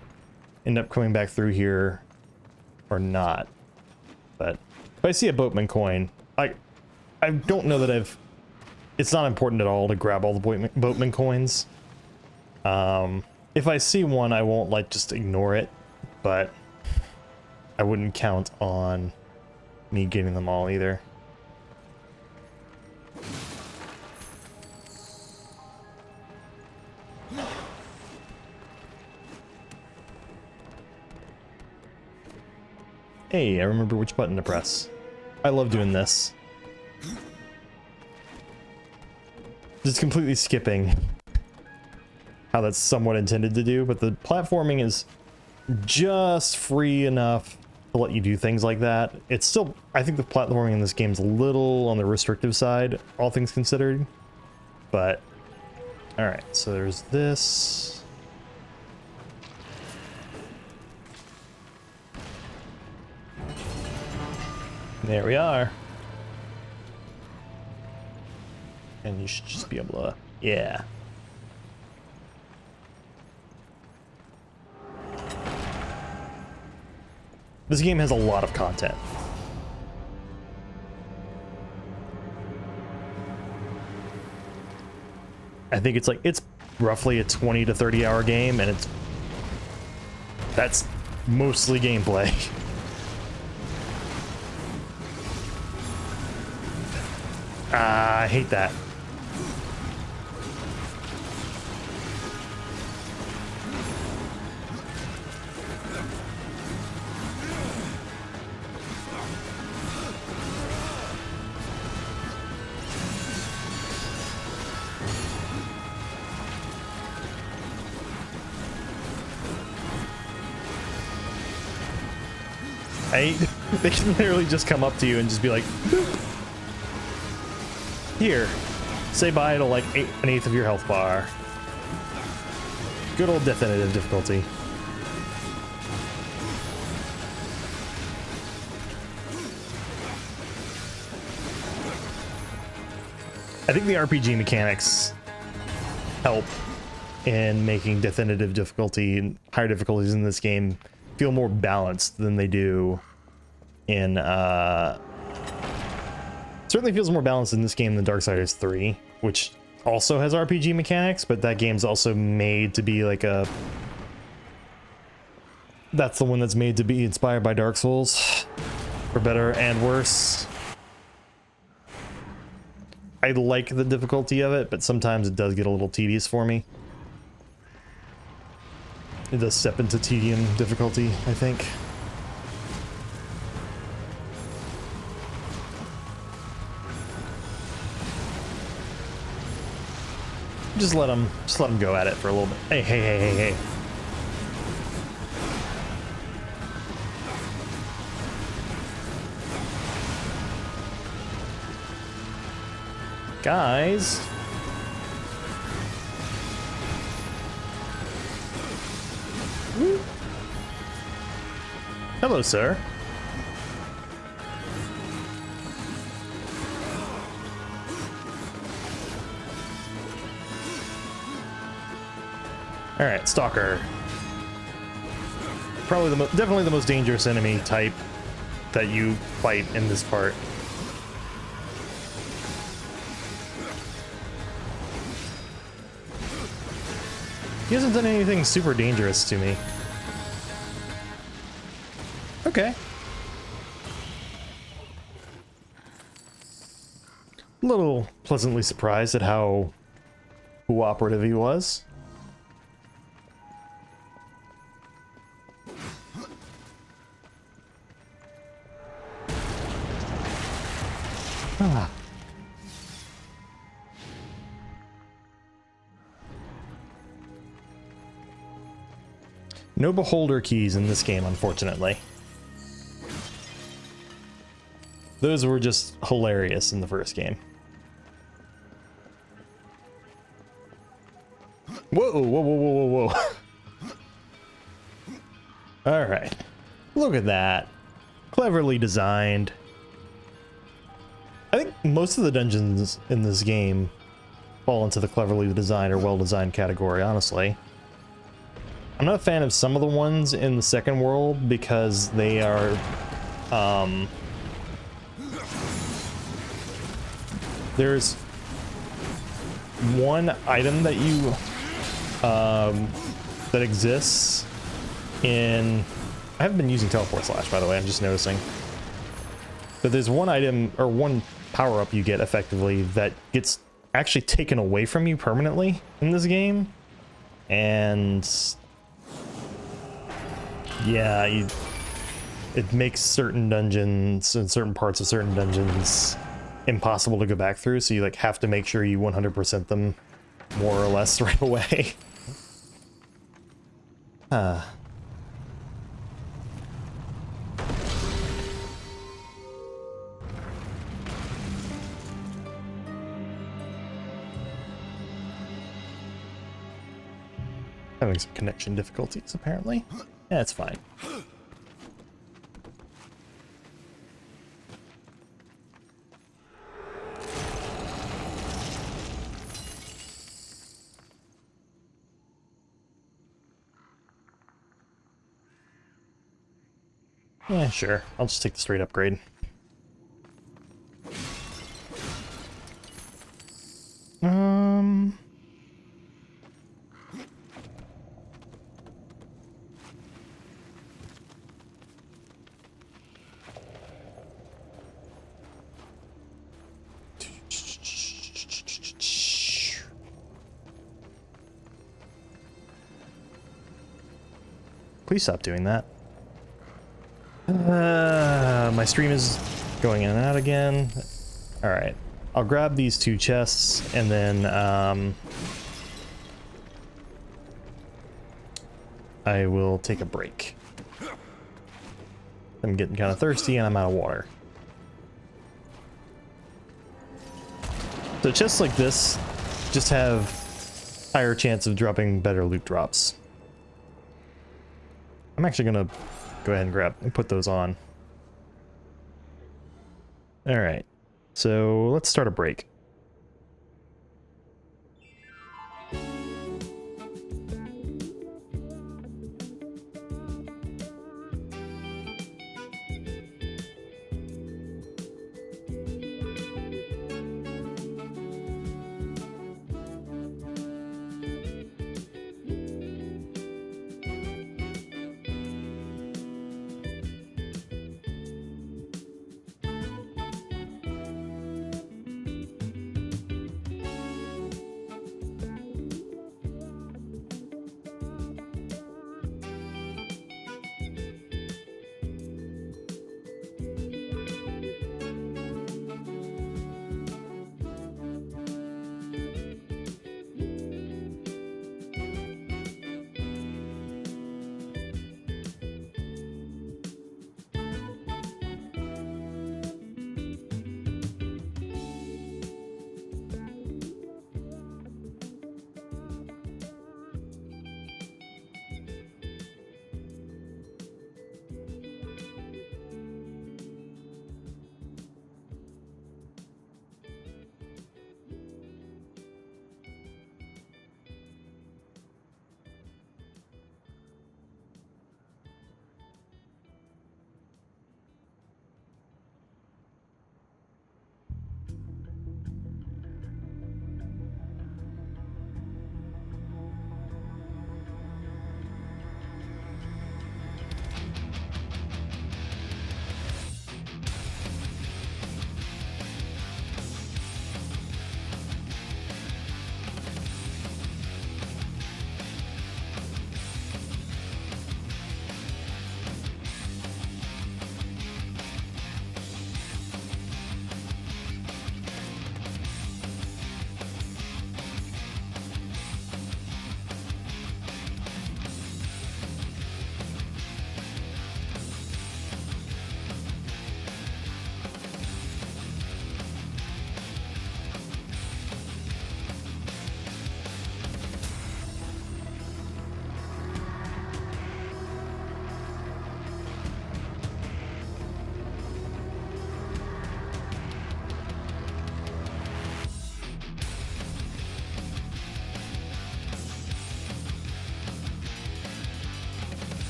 Speaker 1: end up coming back through here or not. But if I see a boatman coin, I don't know that it's not important at all to grab all the boatman coins. If I see one, I won't like just ignore it, but I wouldn't count on me getting them all either. Hey, I remember which button to press. I love doing this. Just completely skipping how that's somewhat intended to do, but the platforming is just free enough to let you do things like that. It's still, I think the platforming in this game is a little on the restrictive side, all things considered. But, alright, so there's this. There we are. And you should just be able to, yeah. This game has a lot of content. I think it's roughly a 20 to 30 hour game, and that's mostly gameplay. I hate that. They can literally just come up to you and just be like, boop. Here, say bye to like an eighth of your health bar. Good old Deathinitive Difficulty. I think the RPG mechanics help in making Deathinitive Difficulty and higher difficulties in this game feel more balanced than they do in certainly feels more balanced in this game than Darksiders 3, which also has RPG mechanics, but that game's also made to be like a, that's the one that's made to be inspired by Dark Souls, for better and worse. I like the difficulty of it, but sometimes it does get a little tedious for me. It does step into tedium difficulty, I think. Just let them go at it for a little bit. Hey, hey, hey, hey, hey. Guys. Woo. Hello, sir. All right, Stalker. Probably definitely the most dangerous enemy type that you fight in this part. He hasn't done anything super dangerous to me. Okay. A little pleasantly surprised at how cooperative he was. Ah. No beholder keys in this game, unfortunately. Those were just hilarious in the first game. Whoa, whoa, whoa, whoa, whoa, whoa. All right. Look at that. Cleverly designed. I think most of the dungeons in this game fall into the cleverly designed or well-designed category, honestly. I'm not a fan of some of the ones in the second world because they are, there's one item that you, that exists in, I haven't been using Teleport Slash, by the way, I'm just noticing. But there's one item, or one power-up you get, effectively, that gets actually taken away from you permanently in this game. And yeah, it makes certain dungeons and certain parts of certain dungeons impossible to go back through, so you like have to make sure you 100% them more or less right away. Having some connection difficulties, apparently. Yeah, it's fine. Yeah, sure. I'll just take the straight upgrade. Please stop doing that. My stream is going in and out again. Alright. I'll grab these 2 chests and then I will take a break. I'm getting kind of thirsty and I'm out of water. So chests like this just have higher chance of dropping better loot drops. I'm actually gonna go ahead and grab and put those on. Alright, so let's start a break.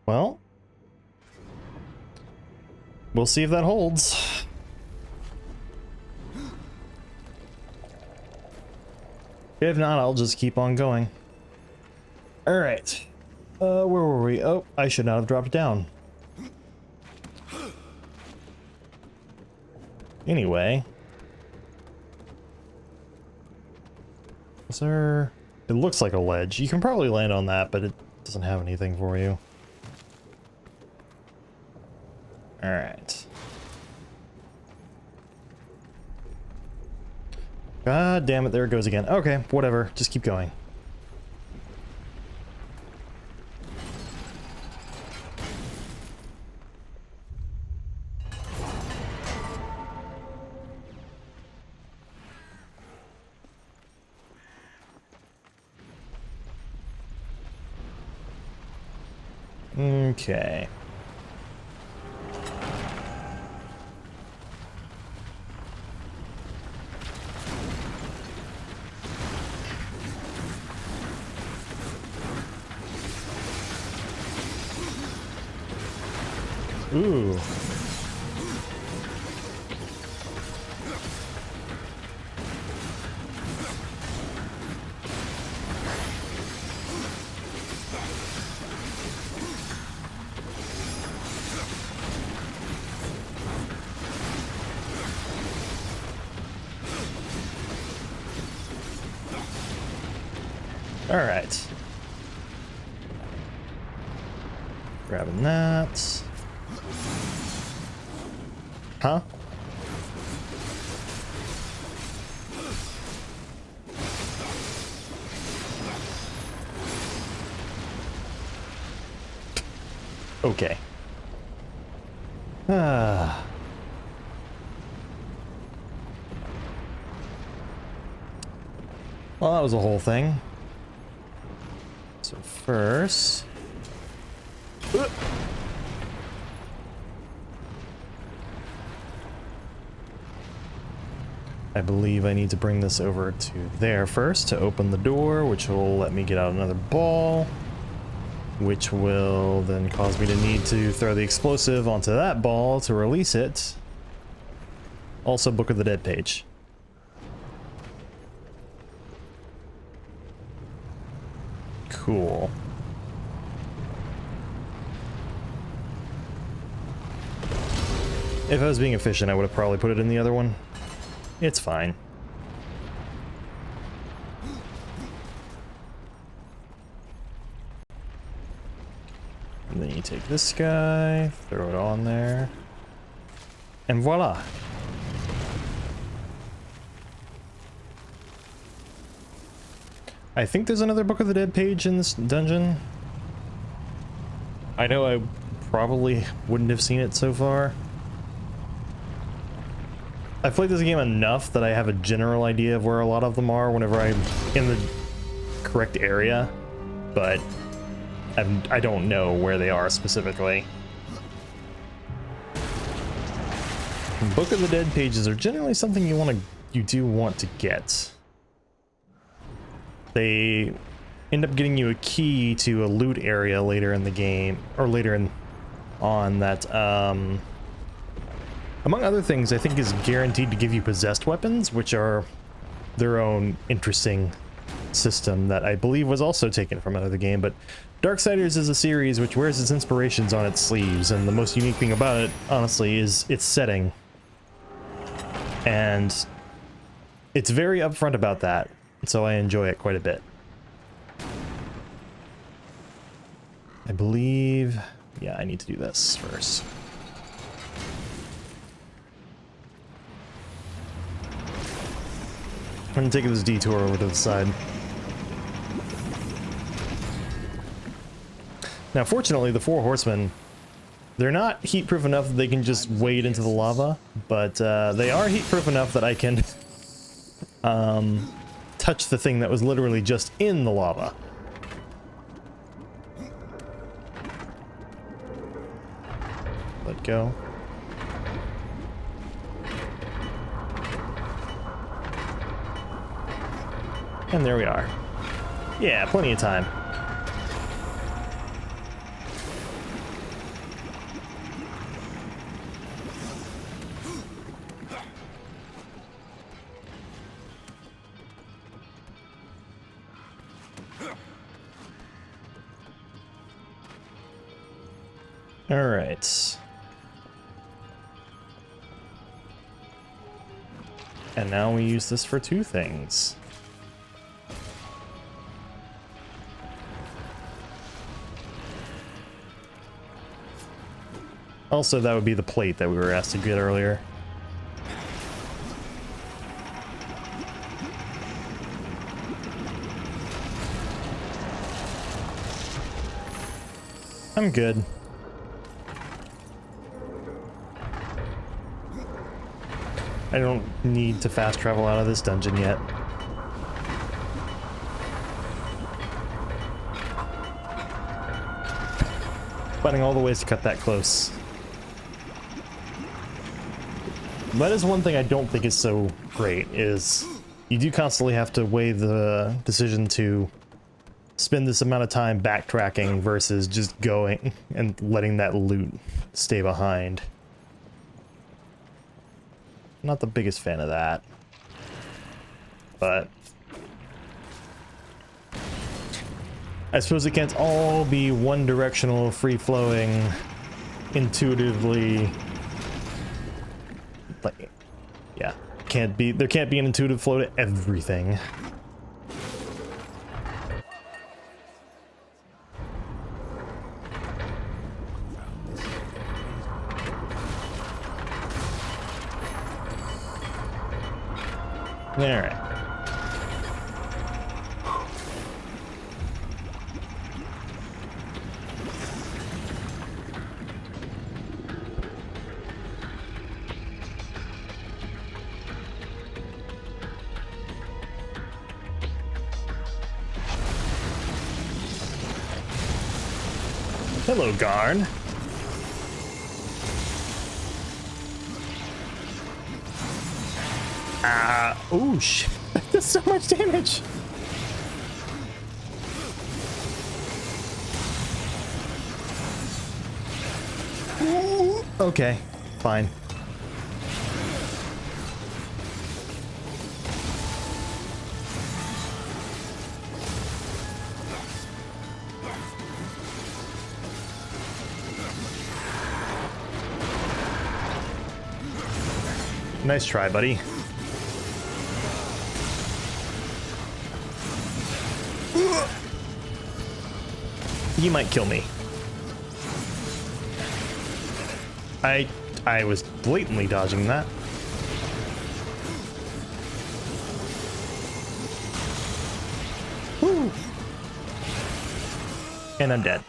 Speaker 1: Well, we'll see if that holds. If not, I'll just keep on going. Alright. Where were we? Oh, I should not have dropped it down. Anyway. Is there... It looks like a ledge. You can probably land on that, but it doesn't have anything for you. Alright. God damn it, there it goes again. Okay, whatever. Just keep going. Okay. Ooh. All right. Grabbing that. Huh? Okay. Ah. Well, that was a whole thing. So first... I believe I need to bring this over to there first to open the door, which will let me get out another ball, which will then cause me to need to throw the explosive onto that ball to release it. Also, Book of the Dead page. Cool. If I was being efficient, I would have probably put it in the other one. It's fine. And then you take this guy, throw it on there, and voila. I think there's another Book of the Dead page in this dungeon. I know I probably wouldn't have seen it so far. I've played this game enough that I have a general idea of where a lot of them are whenever I'm in the correct area, but I don't know where they are specifically. Book of the Dead pages are generally something you do want to get. They end up getting you a key to a loot area later in the game, or later on that, among other things, I think is guaranteed to give you possessed weapons, which are their own interesting system that I believe was also taken from another game. But Darksiders is a series which wears its inspirations on its sleeves, and the most unique thing about it, honestly, is its setting. And it's very upfront about that, so I enjoy it quite a bit. I believe... yeah, I need to do this first. I'm gonna take this detour over to the side. Now, fortunately, the Four Horsemen, they're not heat-proof enough that they can just wade into the lava, but they are heat-proof enough that I can touch the thing that was literally just in the lava. Let go. And there we are. Yeah, plenty of time. All right. And now we use this for two things. Also, that would be the plate that we were asked to get earlier. I'm good. I don't need to fast travel out of this dungeon yet. Finding all the ways to cut that close. That is one thing I don't think is so great, is you do constantly have to weigh the decision to spend this amount of time backtracking versus just going and letting that loot stay behind. Not the biggest fan of that, but I suppose it can't all be one-directional, free-flowing, intuitively. Like, yeah, there can't be an intuitive flow to everything. All right. Hello, Garn. Oh shit, that's so much damage. Okay, fine. Nice try, buddy. You might kill me. I was blatantly dodging that. Woo! And I'm dead.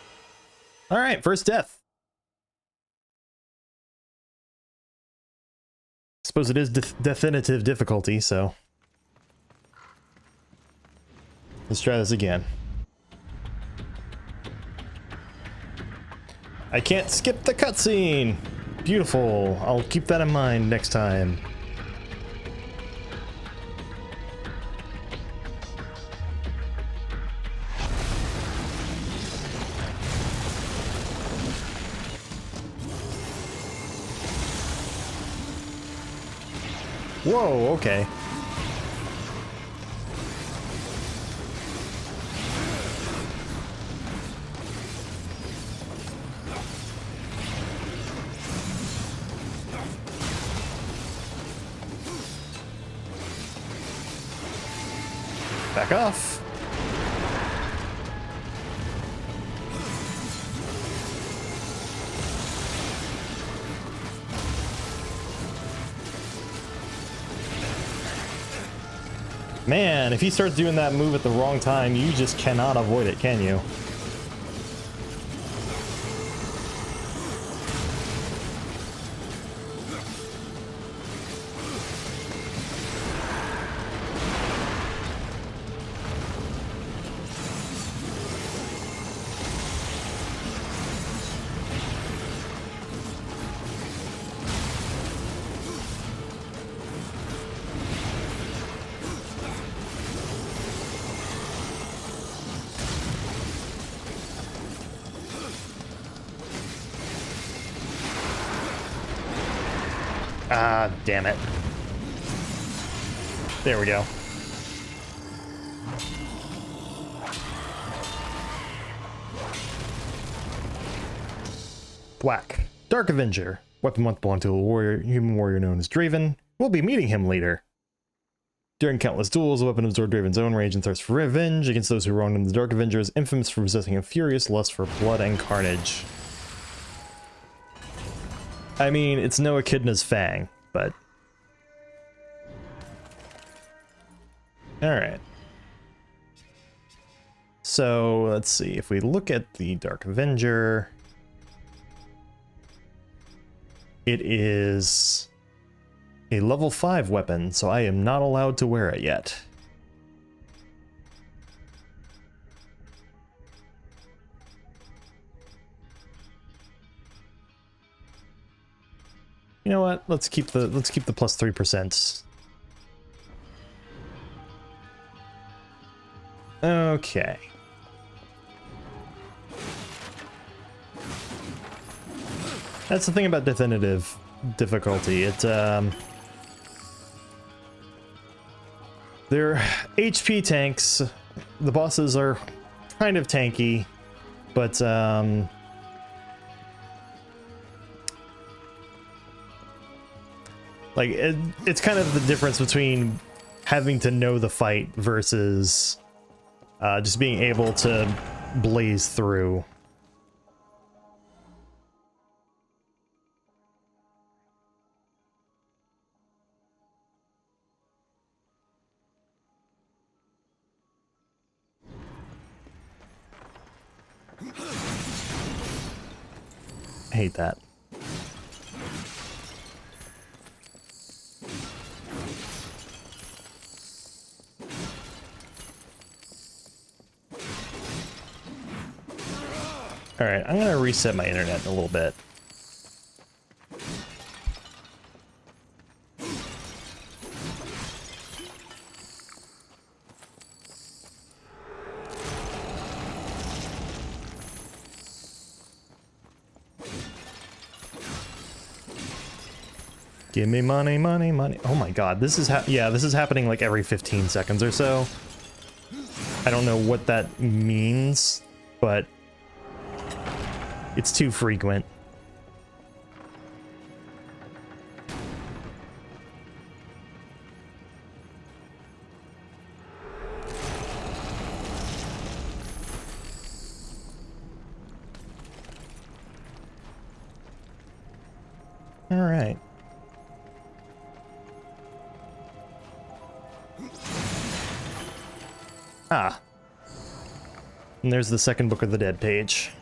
Speaker 1: All right, first death. Suppose it is definitive difficulty, so let's try this again. I can't skip the cutscene. Beautiful. I'll keep that in mind next time. Whoa, okay. Back off. Man, if he starts doing that move at the wrong time, you just cannot avoid it, can you? Ah, damn it. There we go. Thwack. Dark Avenger. Weapon once belonged to a human warrior known as Draven. We'll be meeting him later. During countless duels, the weapon absorbed Draven's own rage and thirst for revenge against those who wronged him. The Dark Avenger is infamous for possessing a furious lust for blood and carnage. I mean, it's no Echidna's Fang, but... Alright. So, let's see. If we look at the Dark Avenger... It is a level 5 weapon, so I am not allowed to wear it yet. You know what? Let's keep the plus 3%. Okay. That's the thing about Deathinitive Difficulty. They're HP tanks. The bosses are kind of tanky, but like it's kind of the difference between having to know the fight versus just being able to blaze through. I hate that. All right, I'm gonna reset my internet a little bit. Give me money, money, money. Oh my god, this is this is happening like every 15 seconds or so. I don't know what that means, but it's too frequent. All right. Ah. And there's the second Book of the Dead page.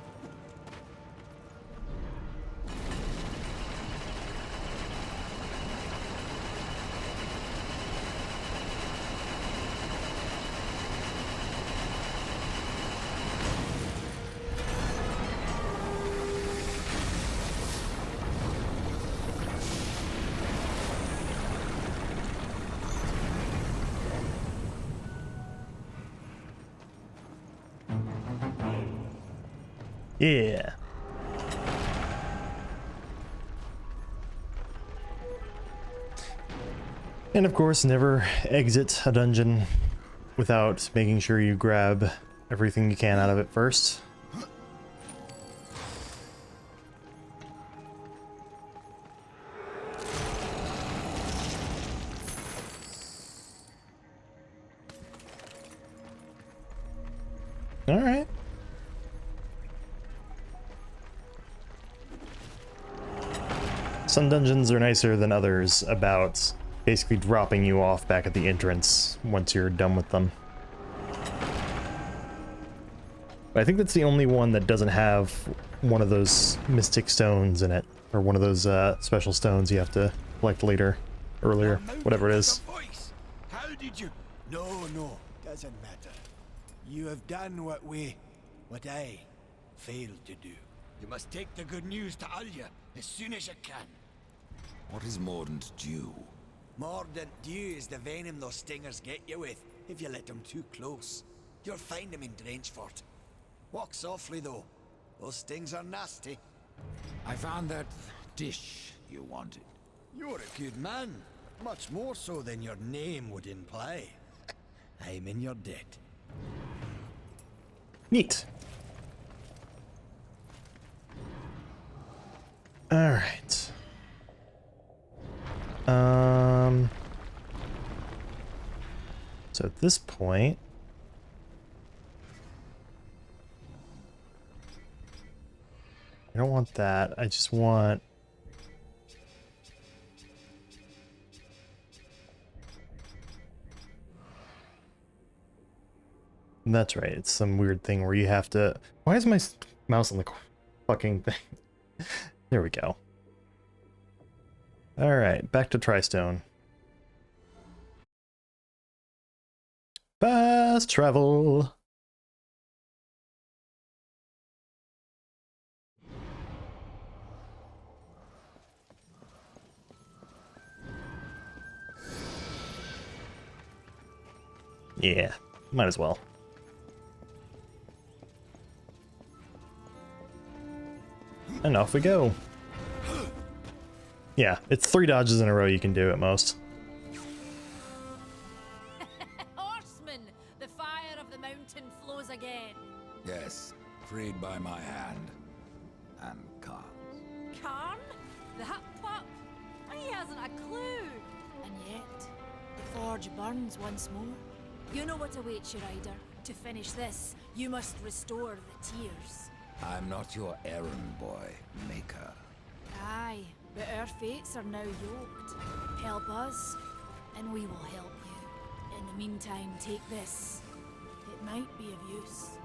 Speaker 1: Yeah. And of course, never exit a dungeon without making sure you grab everything you can out of it first. All right. Some dungeons are nicer than others about basically dropping you off back at the entrance once you're done with them. But I think that's the only one that doesn't have one of those mystic stones in it, or one of those special stones you have to collect earlier, whatever it is.
Speaker 11: How did you? No, doesn't matter. You have done what I failed to do. You must take the good news to Alya as soon as you can.
Speaker 9: What is Mordant due?
Speaker 11: Mordant dew is the venom those stingers get you with, if you let them too close. You'll find them in Drenchfort. Walk softly, though. Those stings are nasty.
Speaker 9: I found that dish you wanted.
Speaker 11: You're a good man. Much more so than your name would imply. I'm in your debt.
Speaker 1: Neat. All right. So at this point, I don't want that. I just want... That's right. It's some weird thing where you have to... Why is my mouse on the fucking thing? There we go. All right, back to Tristone. Fast travel. Yeah, might as well. And off we go. Yeah, it's 3 dodges in a row you can do at most.
Speaker 7: Horsemen, the fire of the mountain flows again.
Speaker 9: Yes, freed by my hand. And Khan's.
Speaker 7: Karn? That pup? He hasn't a clue. And yet, the forge burns once more. You know what awaits you, Ryder. To finish this, you must restore the tears.
Speaker 9: I'm not your errand boy, Maker.
Speaker 7: Aye, but our fates are now yoked. Help us, and we will help you. In the meantime, take this. It might be of use.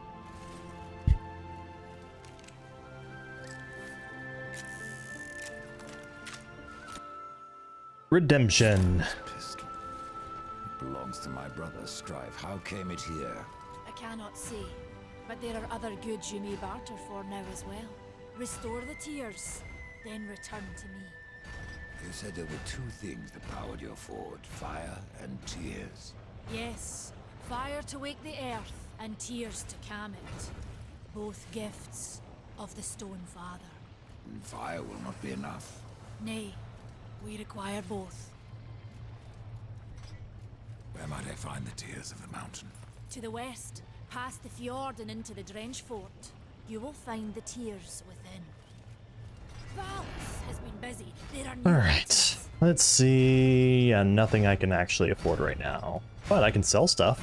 Speaker 1: Redemption.
Speaker 9: Pistol. It belongs to my brother, Strife. How came it here?
Speaker 7: I cannot say, but there are other goods you may barter for now as well. Restore the tears, then return to me.
Speaker 9: You said there were 2 things that powered your forge, fire and tears.
Speaker 7: Yes, fire to wake the earth, and tears to calm it. Both gifts of the Stone Father.
Speaker 9: And fire will not be enough.
Speaker 7: Nay, we require both.
Speaker 9: Where might I find the tears of the mountain?
Speaker 7: To the west, past the fjord and into the Drench Fort, you will find the tears within. Valus has been busy. There are new
Speaker 1: Alright,
Speaker 7: items.
Speaker 1: let's see. Yeah, nothing I can actually afford right now. But I can sell stuff.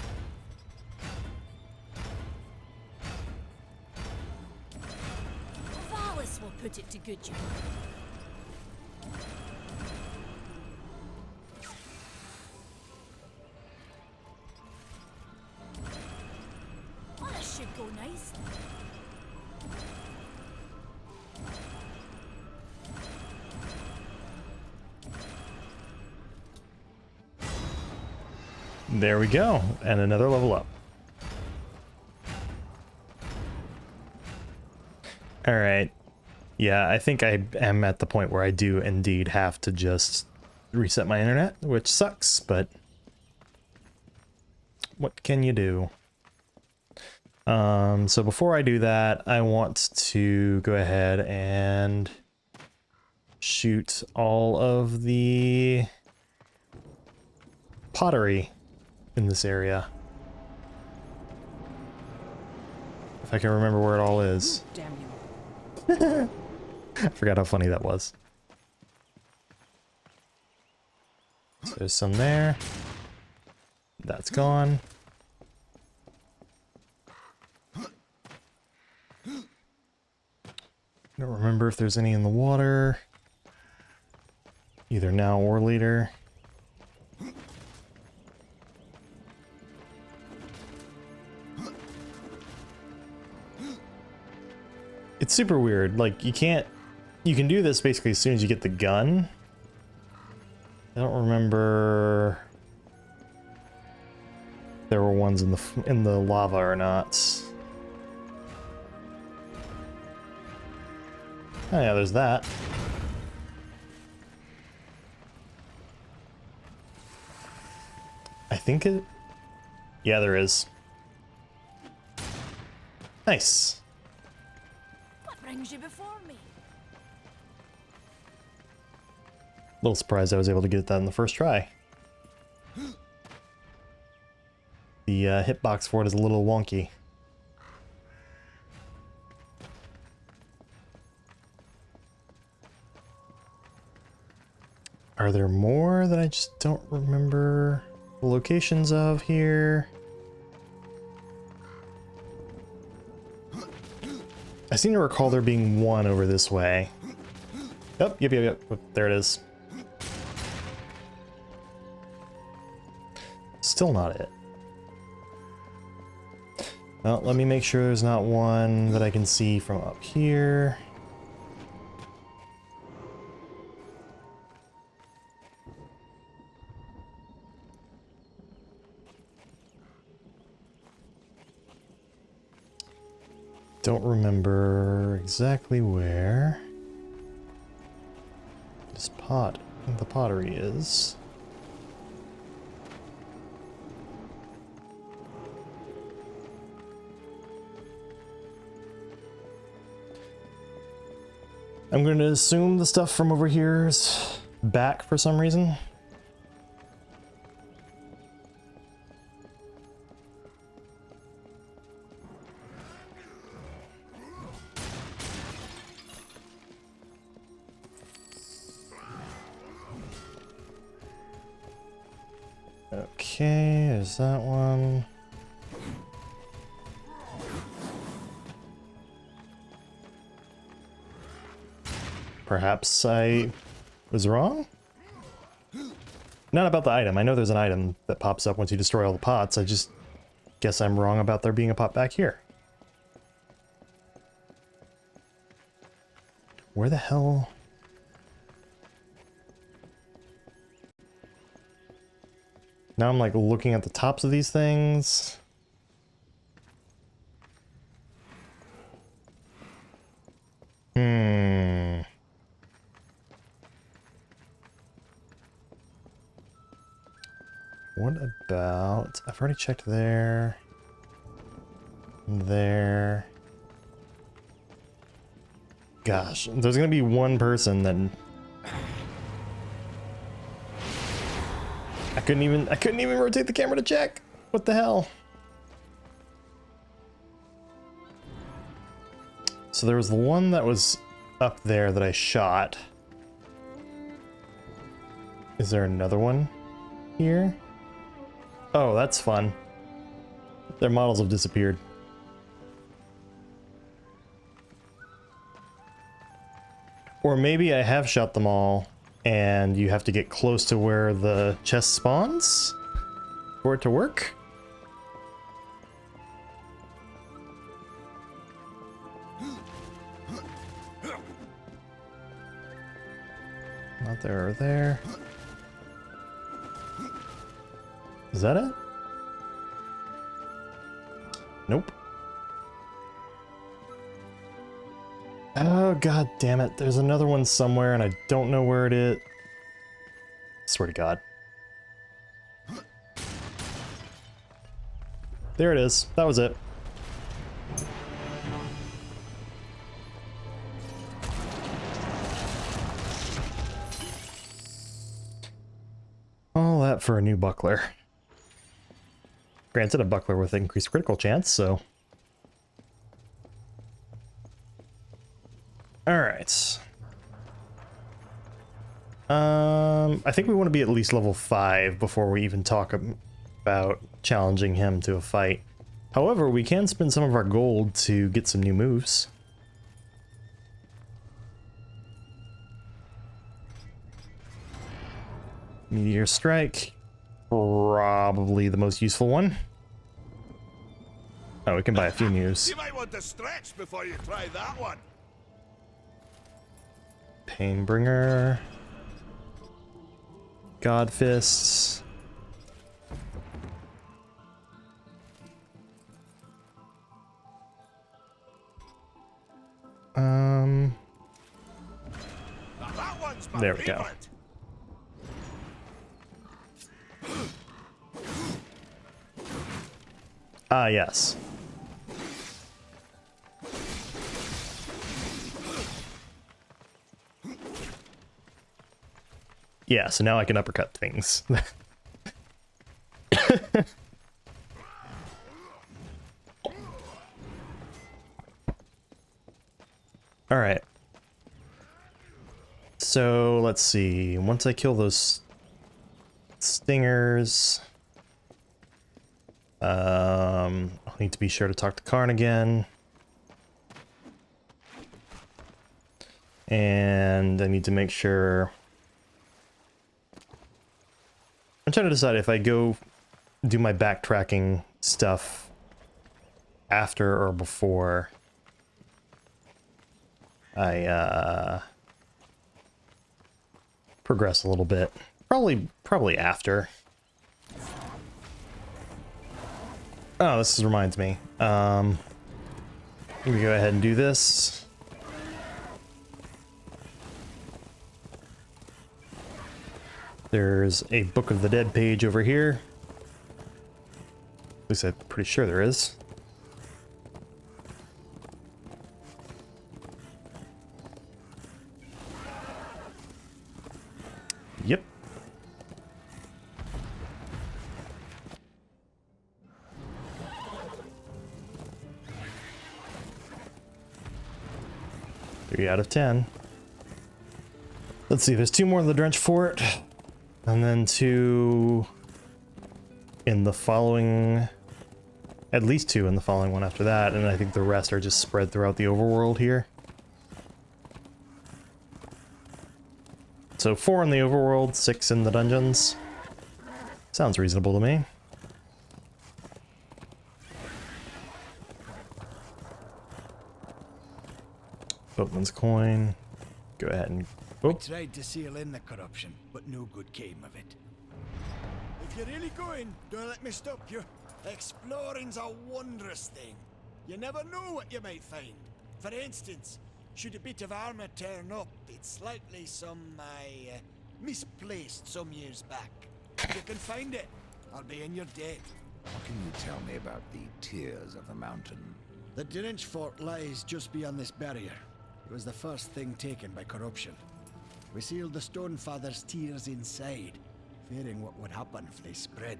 Speaker 7: Valus will put it to good use. Oh, this should go nice.
Speaker 1: There we go, and another level up. Alright. Yeah, I think I am at the point where I do indeed have to just reset my internet, which sucks, but what can you do? So before I do that, I want to go ahead and shoot all of the pottery in this area. If I can remember where it all is.
Speaker 8: Damn you.
Speaker 1: I forgot how funny that was. So there's some there. That's gone. Don't remember if there's any in the water. Either now or later. It's super weird. Like, you can't... You can do this basically as soon as you get the gun. I don't remember... if there were ones in the lava or not. Oh yeah, there's that. I think it... Yeah, there is. Nice.
Speaker 7: What brings you before me?
Speaker 1: Little surprised I was able to get that in the first try. The hitbox for it is a little wonky. Are there more that I just don't remember the locations of here? I seem to recall there being one over this way. Oh, yep. There it is. Still not it. Well, let me make sure there's not one that I can see from up here. Don't remember exactly where this the pottery is. I'm going to assume the stuff from over here is back for some reason. Okay, there's that one. Perhaps I was wrong? Not about the item. I know there's an item that pops up once you destroy all the pots. I just guess I'm wrong about there being a pot back here. Where the hell? Now I'm like looking at the tops of these things. What about... I've already checked there. There. Gosh, there's gonna be one person that... I couldn't even rotate the camera to check. What the hell? So there was the one that was up there that I shot. Is there another one here? Oh, that's fun. Their models have disappeared. Or maybe I have shot them all and you have to get close to where the chest spawns for it to work. Not there or there. Is that it? Nope. Oh, god damn it. There's another one somewhere and I don't know where it is. Swear to God. There it is. That was it. All that for a new buckler. Granted, a buckler with increased critical chance, so... Alright. I think we want to be at least level 5 before we even talk about challenging him to a fight. However, we can spend some of our gold to get some new moves. Meteor Strike. Probably the most useful one. Oh, we can buy a few moves.
Speaker 6: You might want to stretch before you try that one.
Speaker 1: Painbringer. God Fists. There we go. Ah, yes. Yeah, so now I can uppercut things. All right. So let's see. Once I kill those stingers, I'll need to be sure to talk to Karn again. And I need to make sure... I'm trying to decide if I go do my backtracking stuff after or before I progress a little bit. Probably after. Oh, this reminds me. Let me go ahead and do this. There's a Book of the Dead page over here. At least I'm pretty sure there is. Yep. Three out of 10. Let's see, there's 2 more in the Drench Fort. And then 2 in the following, at least 2 in the following one after that, and I think the rest are just spread throughout the overworld here. So 4 in the overworld, 6 in the dungeons. Sounds reasonable to me. Boatman's coin. Go ahead and...
Speaker 11: We tried to seal in the corruption, but no good came of it. If you're really going, don't let me stop you. Exploring's a wondrous thing. You never know what you might find. For instance, should a bit of armor turn up, it's likely some misplaced some years back. If you can find it, I'll be in your debt.
Speaker 9: What can you tell me about the Tears of the Mountain?
Speaker 11: The Drench Fort lies just beyond this barrier. It was the first thing taken by corruption. We sealed the Stonefather's tears inside, fearing what would happen if they spread.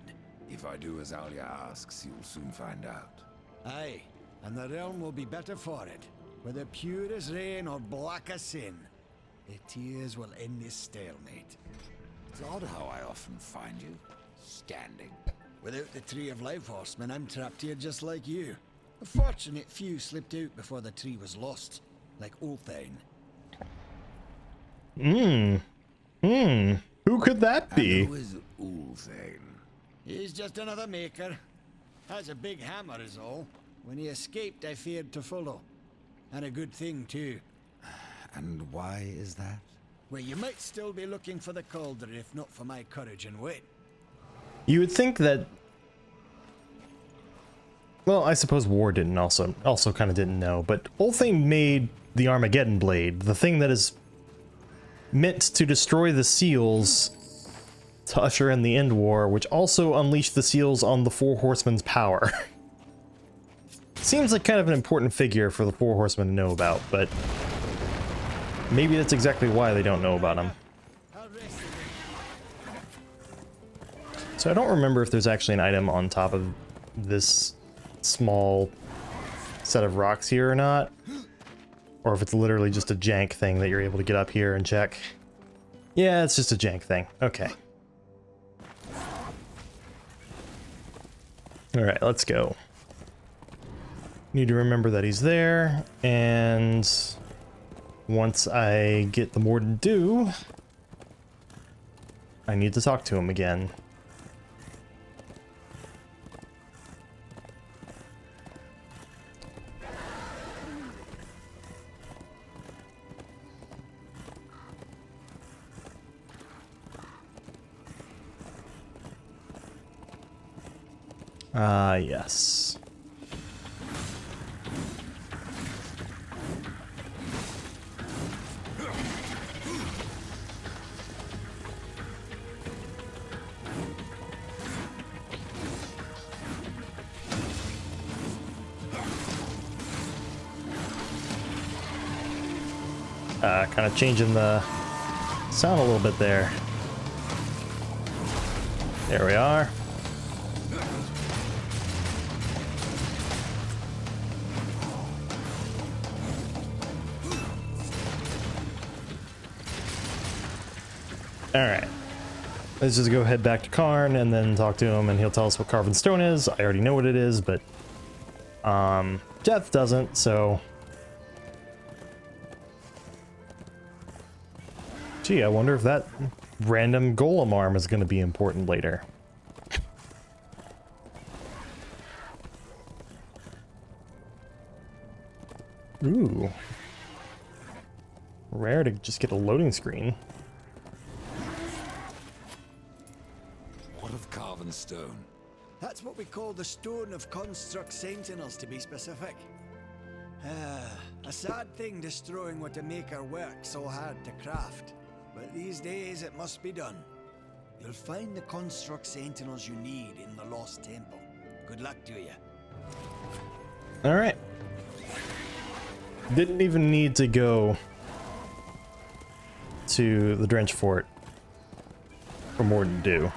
Speaker 9: If I do as Alia asks, you'll soon find out.
Speaker 11: Aye, and the realm will be better for it. Whether pure as rain or black as sin, the tears will end this stalemate.
Speaker 9: It's odd how I often find you standing.
Speaker 11: Without the Tree of Life Horseman, I'm trapped here just like you. A fortunate few slipped out before the tree was lost, like Ulthane.
Speaker 1: Who could that be?
Speaker 9: And who is Ulthane?
Speaker 11: He's just another maker. Has a big hammer is all. When he escaped, I feared to follow. And a good thing, too.
Speaker 9: And why is that?
Speaker 11: Well, you might still be looking for the cauldron if not for my courage and wit.
Speaker 1: You would think that... Well, I suppose War didn't also kind of didn't know, but Ulthane made the Armageddon Blade, the thing that is meant to destroy the seals to usher in the End War, which also unleashed the seals on the Four Horsemen's power. Seems like kind of an important figure for the Four Horsemen to know about, but maybe that's exactly why they don't know about him. So I don't remember if there's actually an item on top of this small set of rocks here or not, or if it's literally just a jank thing that you're able to get up here and check. Yeah, it's just a jank thing. Okay. Alright, let's go. Need to remember that he's there, and once I get the Morden Dew, I need to talk to him again. Yes. Kind of changing the sound a little bit there. There we are. Alright. Let's just go head back to Karn and then talk to him, and he'll tell us what carven stone is. I already know what it is, but Death doesn't, so gee, I wonder if that random golem arm is going to be important later. Ooh. Rare to just get a loading screen.
Speaker 9: What of carven stone?
Speaker 11: That's what we call the Stone of Construct Sentinels, to be specific. A sad thing destroying what a maker works so hard to craft. But these days it must be done. You'll find the Construct Sentinels you need in the Lost Temple. Good luck to you.
Speaker 1: Alright. Didn't even need to go to the Drench Fort for more to do.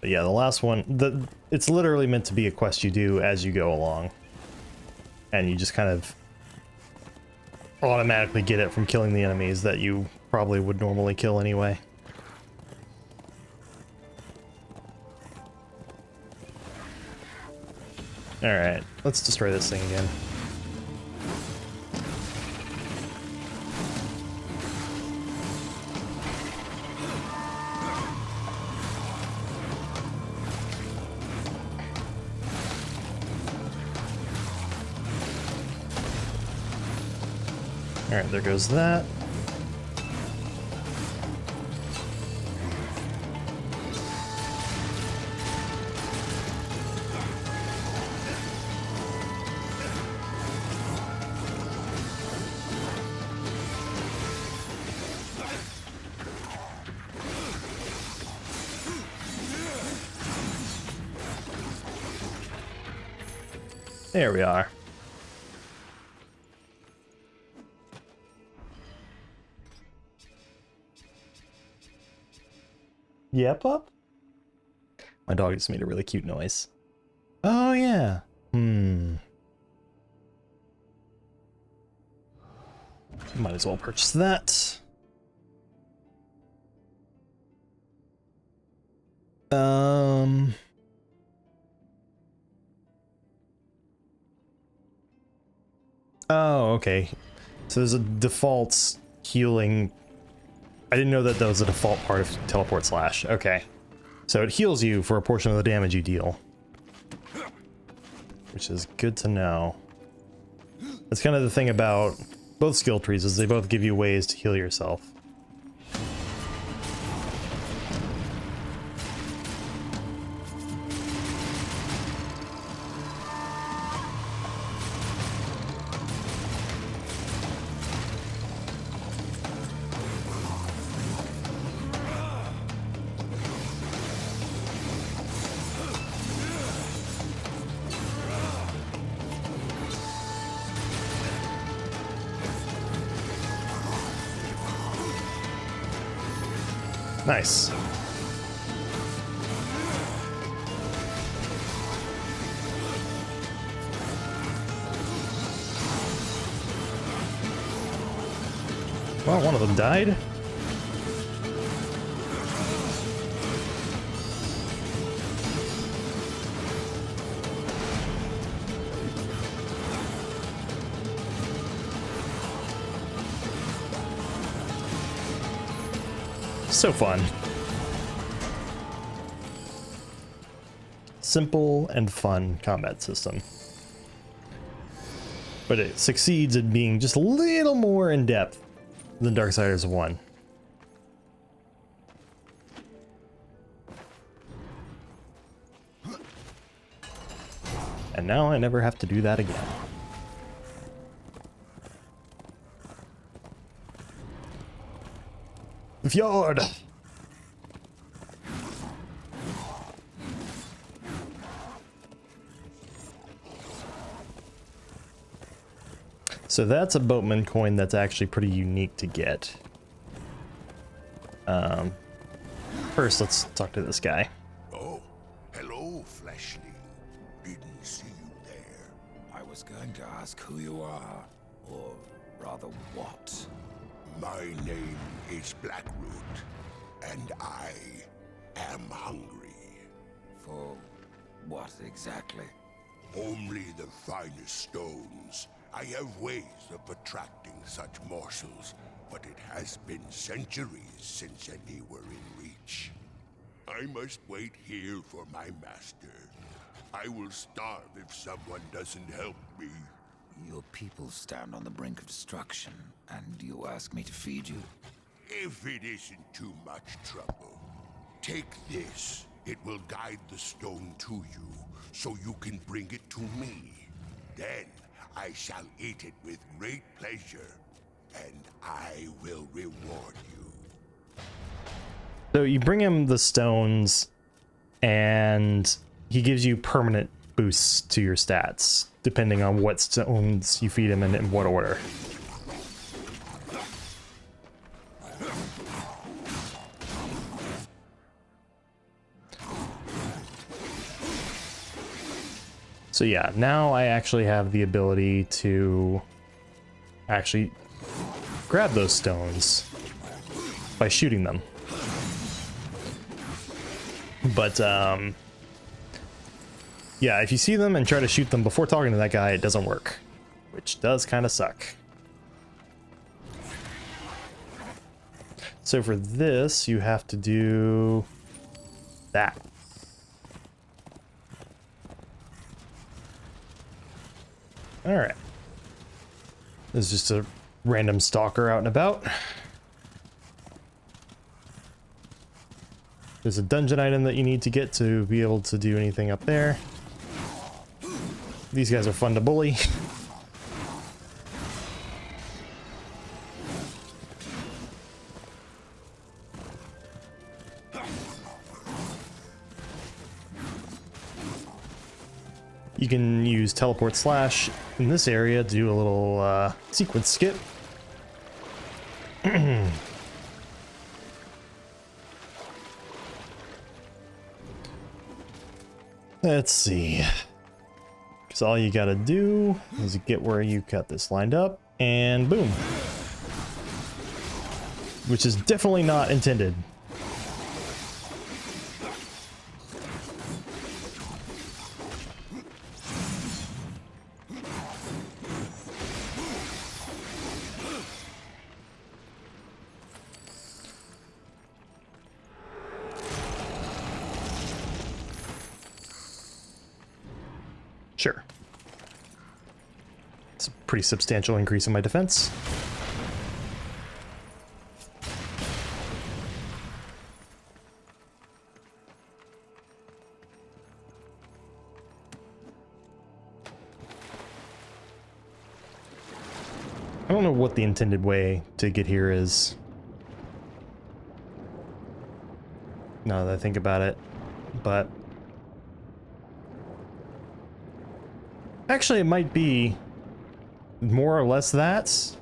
Speaker 1: But yeah, the last one, it's literally meant to be a quest you do as you go along. And you just kind of automatically get it from killing the enemies that you probably would normally kill anyway. Alright, let's destroy this thing again. Alright, there goes that. There we are. Yeah, pup? My dog just made a really cute noise. Oh, yeah. Might as well purchase that. Oh, okay. So there's a default healing. I didn't know that was a default part of Teleport Slash. Okay. So it heals you for a portion of the damage you deal. Which is good to know. That's kind of the thing about both skill trees, is they both give you ways to heal yourself. Nice. Well, one of them died. So fun. Simple and fun combat system. But it succeeds at being just a little more in depth than Darksiders 1. And now I never have to do that again. Fjord! So that's a boatman coin that's actually pretty unique to get. First, let's talk to this guy.
Speaker 4: Oh, hello, Fleshly. Didn't see you there.
Speaker 9: I was going to ask who you are, or rather what.
Speaker 12: My name is Blackroot, and I am hungry.
Speaker 9: For what exactly?
Speaker 12: Only the finest stones. I have ways of attracting such morsels, but it has been centuries since any were in reach. I must wait here for my master. I will starve if someone doesn't help me.
Speaker 9: Your people stand on the brink of destruction, and you ask me to feed you?
Speaker 12: If it isn't too much trouble, take this. It will guide the stone to you, so you can bring it to me. Then I shall eat it with great pleasure, and I will reward you.
Speaker 1: So you bring him the stones, and he gives you permanent boosts to your stats, depending on what stones you feed him and in what order. So yeah, now I actually have the ability to actually grab those stones by shooting them. But yeah, if you see them and try to shoot them before talking to that guy, it doesn't work, which does kind of suck. So for this, you have to do that. All right. This is just a random stalker out and about. There's a dungeon item that you need to get to be able to do anything up there. These guys are fun to bully. You can use teleport slash in this area to do a little sequence skip. Let's see. Because all you gotta do is get where you got this lined up, and boom. Which is definitely not intended. Sure. It's a pretty substantial increase in my defense. I don't know what the intended way to get here is. Now that I think about it, but actually, it might be more or less that.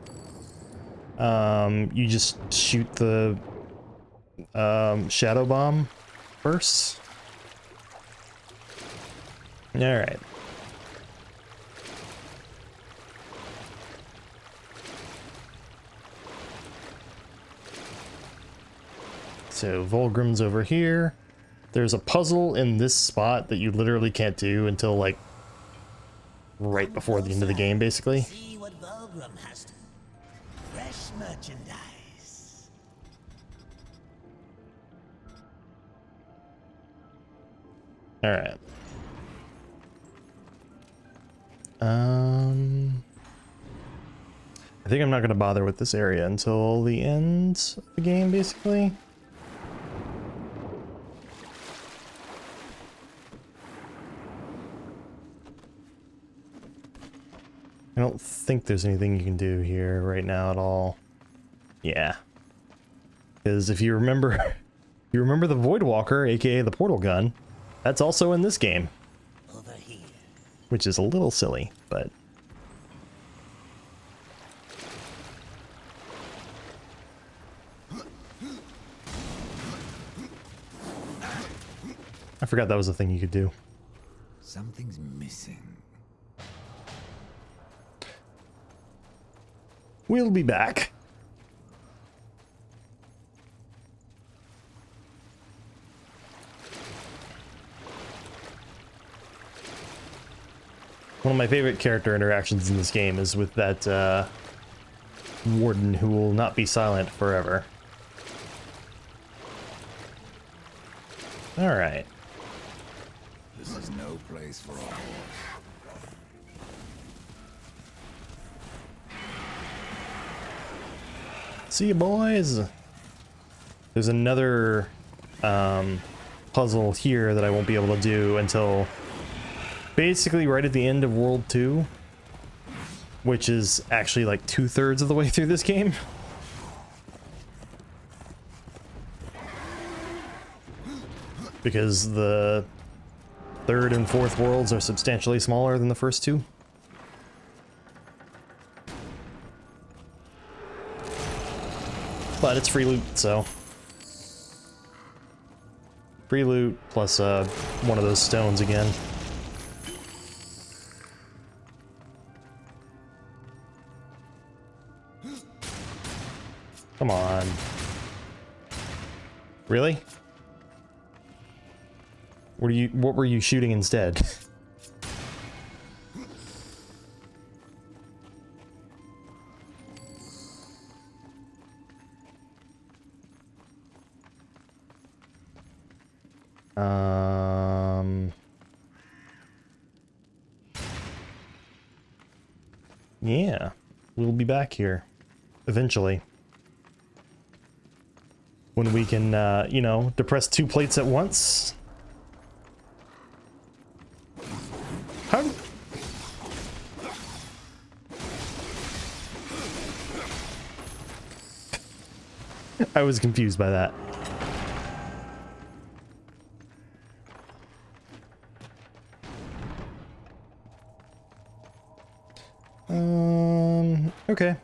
Speaker 1: You just shoot the shadow bomb first. All right. So Volgrim's over here. There's a puzzle in this spot that you literally can't do until like right before the end of the game, basically.
Speaker 10: See what Volgrim has to. Fresh merchandise.
Speaker 1: All right. I think I'm not going to bother with this area until the end of the game, basically. I don't think there's anything you can do here right now at all. Yeah. Because if you remember, the Voidwalker, aka the portal gun, that's also in this game.
Speaker 10: Over here.
Speaker 1: Which is a little silly, but I forgot that was a thing you could do.
Speaker 9: Something's missing.
Speaker 1: We'll be back. One of my favorite character interactions in this game is with that warden who will not be silent forever. Alright.
Speaker 9: This is no place for a horse.
Speaker 1: See you, boys! There's another puzzle here that I won't be able to do until basically right at the end of World 2, which is actually like 2/3 of the way through this game. Because the third and fourth worlds are substantially smaller than the first two. But it's free loot, so... Free loot plus one of those stones again. Come on. Really? What were you shooting instead? Yeah, we'll be back here eventually. When we can, you know, depress 2 plates at once. How? I was confused by that. Okay.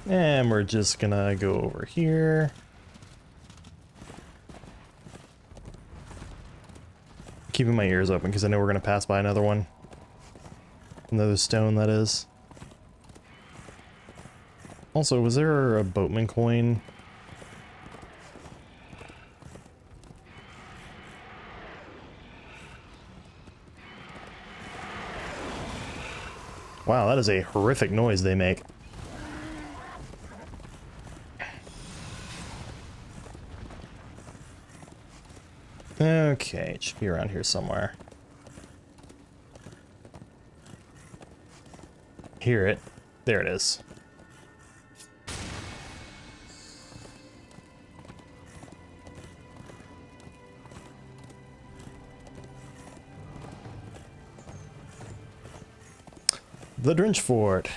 Speaker 1: And we're just gonna go over here. Keeping my ears open because I know we're gonna pass by another one. Another stone, that is. Also, was there a boatman coin? Wow, that is a horrific noise they make. Okay, it should be around here somewhere. Hear it. There it is. The Drench Fort.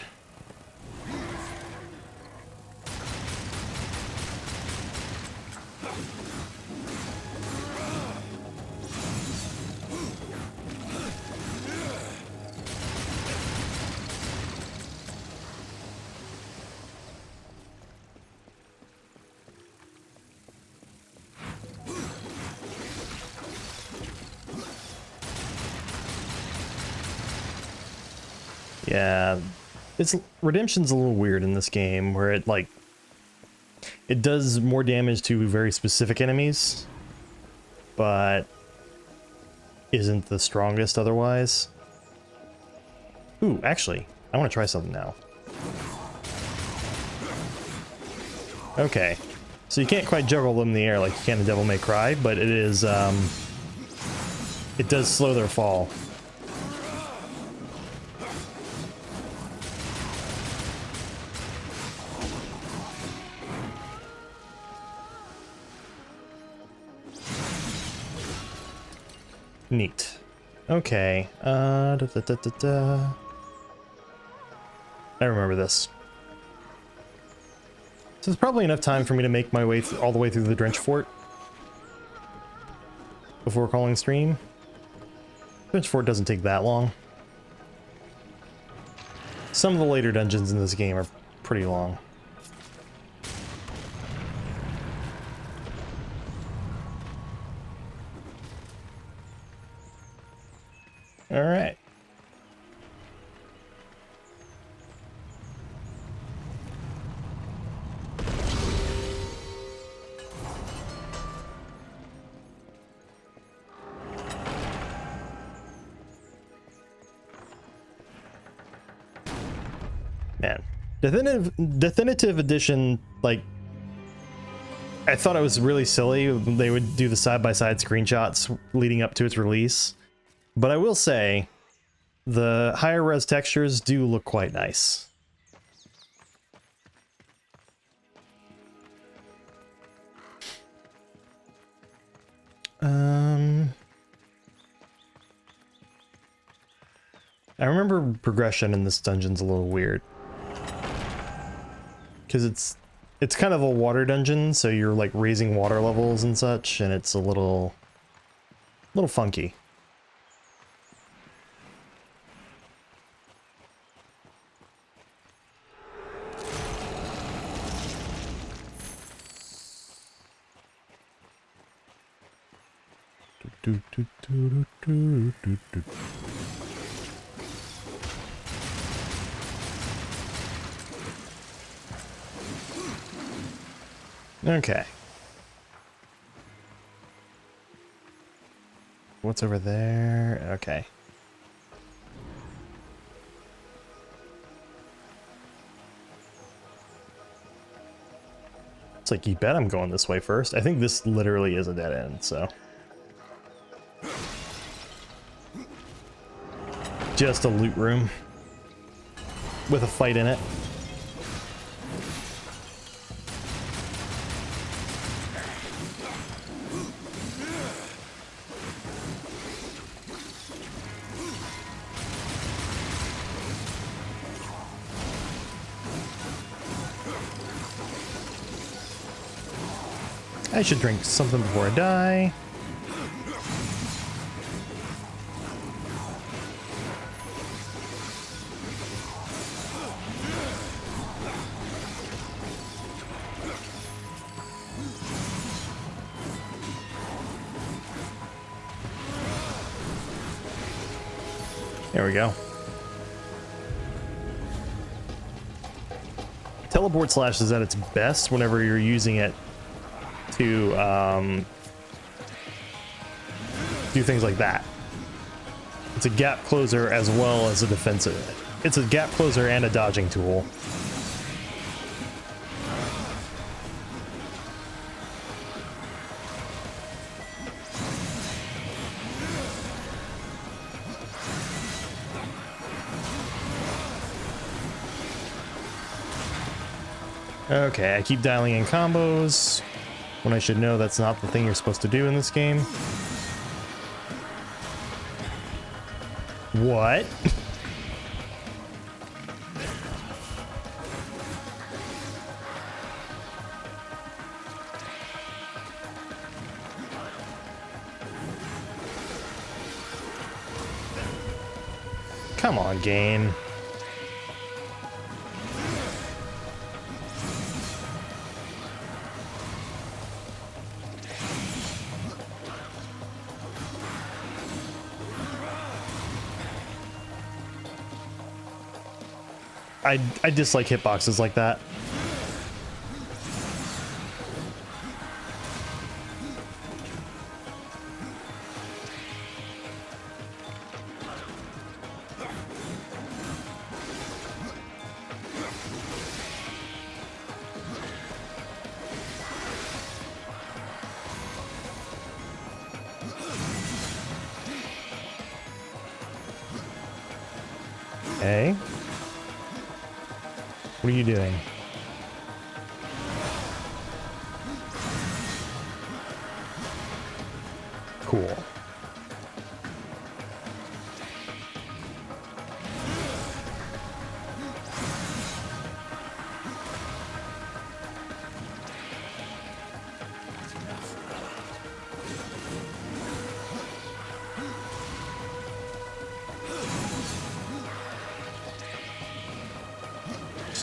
Speaker 1: Yeah, Redemption's a little weird in this game, where it does more damage to very specific enemies, but isn't the strongest otherwise. Ooh, actually, I want to try something now. Okay, so you can't quite juggle them in the air like you can in Devil May Cry, but it is, it does slow their fall. Neat. Okay. I remember this. So there's probably enough time for me to make my way all the way through the Drench Fort before calling stream. Drench Fort doesn't take that long. Some of the later dungeons in this game are pretty long. All right. Definitive Edition, like, I thought it was really silly. They would do the side-by-side screenshots leading up to its release. But I will say, the higher res textures do look quite nice. I remember progression in this dungeon's a little weird. Because it's kind of a water dungeon, so you're like raising water levels and such, and it's a little funky. Okay. What's over there? Okay. It's like, you bet I'm going this way first. I think this literally is a dead end, so. Just a loot room with a fight in it. I should drink something before I die. There we go. Teleport slash is at its best whenever you're using it to do things like that. It's a gap closer as well as a defensive. It's a gap closer and a dodging tool. Okay, I keep dialing in combos when I should know that's not the thing you're supposed to do in this game. What? Come on, game. I dislike hitboxes like that. Okay. What are you doing? Cool.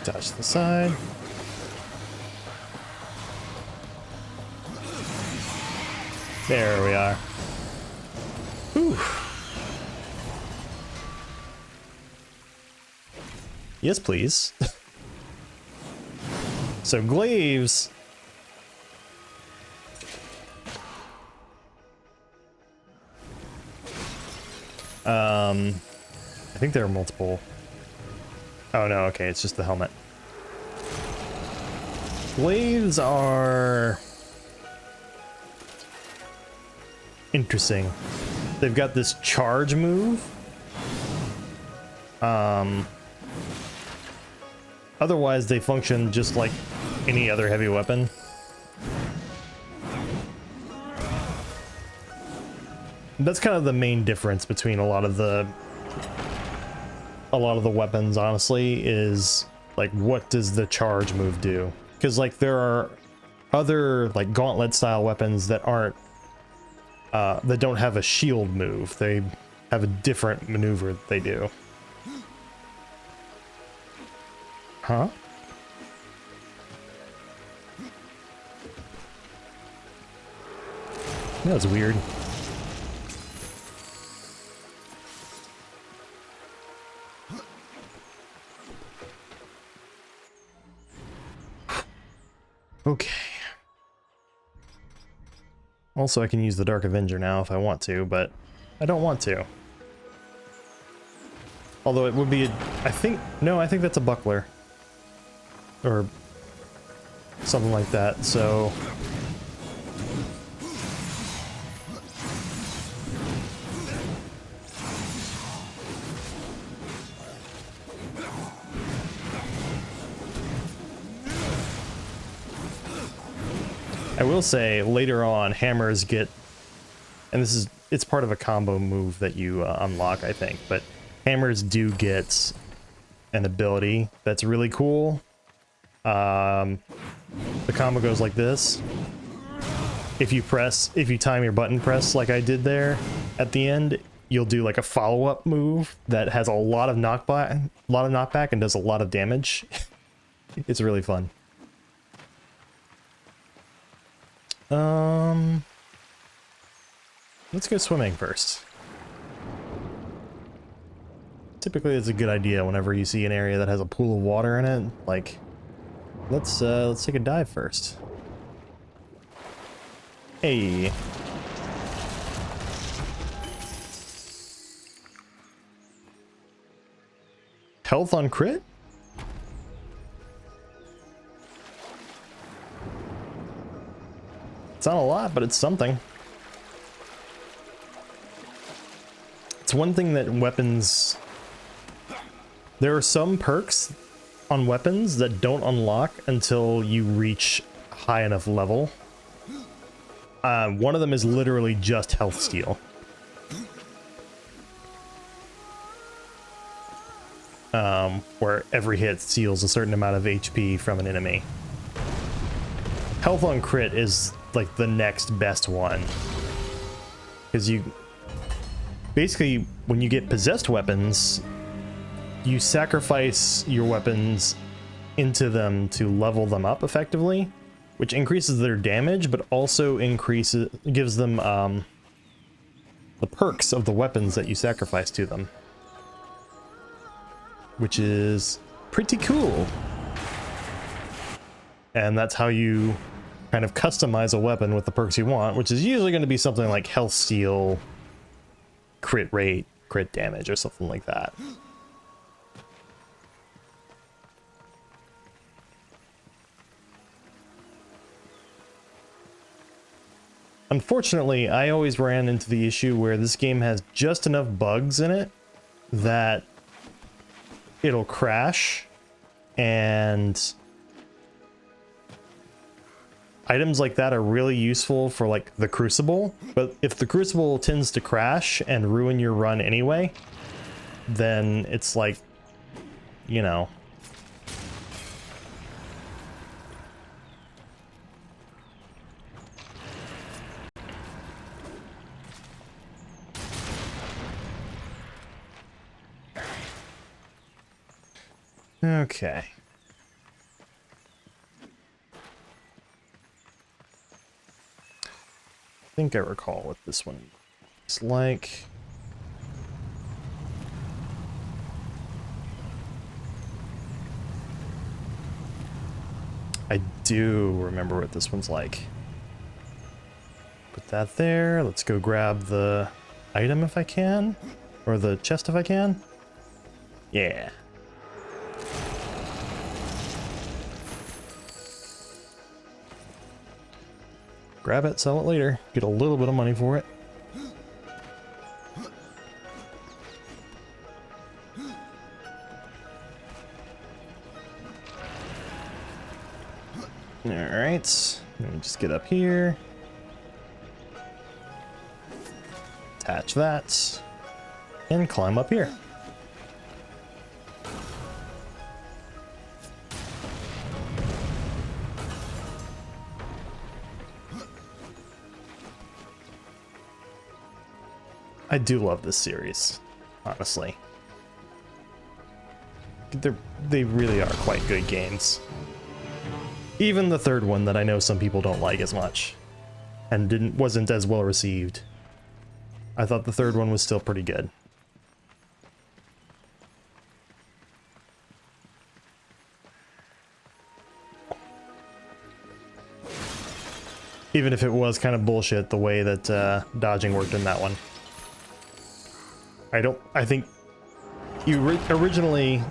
Speaker 1: Touch the side. There we are. Whew. Yes, please. So glaives. I think there are multiple. Oh no, okay, it's just the helmet. Glaives are interesting. They've got this charge move. Otherwise, they function just like any other heavy weapon. That's kind of the main difference between a lot of the weapons, honestly, is like, what does the charge move do? Because like there are other like gauntlet style weapons that aren't that don't have a shield move. They have a different maneuver that they do. Huh? That was weird. Okay. Also, I can use the Dark Avenger now if I want to, but I don't want to. Although it would be a, I think that's a buckler. Or something like that, so... I will say, later on, hammers get... And it's part of a combo move that you unlock, I think, but hammers do get an ability that's really cool. The combo goes like this. If you time your button press like I did there at the end, you'll do like a follow-up move that has a lot of knockback and does a lot of damage. It's really fun. Let's go swimming first. Typically it's a good idea whenever you see an area that has a pool of water in it, like, let's take a dive first. Hey. Health on crit? It's not a lot, but it's something. It's one thing that weapons... There are some perks on weapons that don't unlock until you reach a high enough level. One of them is literally just health steal. Where every hit steals a certain amount of HP from an enemy. Health on crit is like the next best one. Because you... Basically, when you get possessed weapons, you sacrifice your weapons into them to level them up effectively, which increases their damage, but also gives them the perks of the weapons that you sacrifice to them, which is pretty cool. And that's how you kind of customize a weapon with the perks you want, which is usually going to be something like health steal, crit rate, crit damage, or something like that. Unfortunately, I always ran into the issue where this game has just enough bugs in it that it'll crash, and items like that are really useful for like the Crucible, but if the Crucible tends to crash and ruin your run anyway, then it's like, you know. Okay. I think I recall what this one is like. I do remember what this one's like. Put that there. Let's go grab the item if I can. Or the chest if I can. Yeah. Grab it, sell it later. Get a little bit of money for it. Alright. Let me just get up here. Attach that. And climb up here. I do love this series, honestly. They really are quite good games. Even the third one that I know some people don't like as much and wasn't as well received. I thought the third one was still pretty good. Even if it was kind of bullshit the way that dodging worked in that one. I think you originally,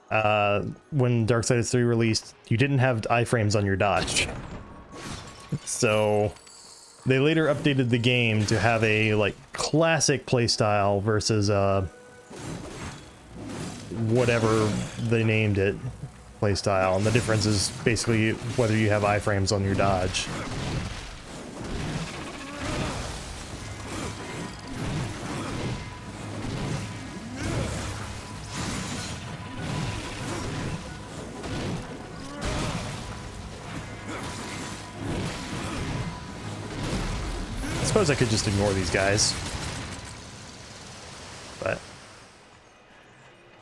Speaker 1: when Darksiders 3 released, you didn't have iframes on your dodge. So they later updated the game to have a like classic playstyle versus whatever they named it playstyle, and the difference is basically whether you have iframes on your dodge. I suppose I could just ignore these guys. But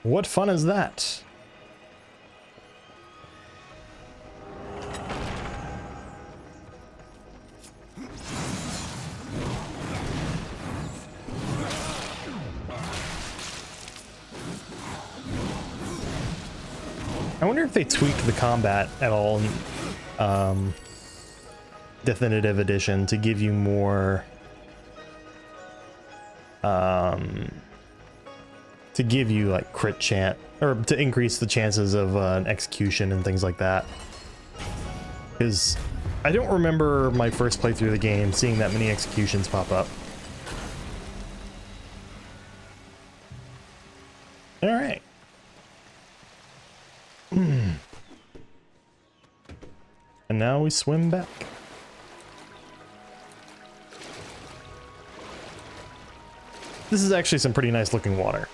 Speaker 1: what fun is that? I wonder if they tweaked the combat at all in Definitive Edition to give you more to give you like crit chance, or to increase the chances of an execution and things like that. Because I don't remember my first playthrough of the game seeing that many executions pop up. All right. And now we swim back. This is actually some pretty nice looking water.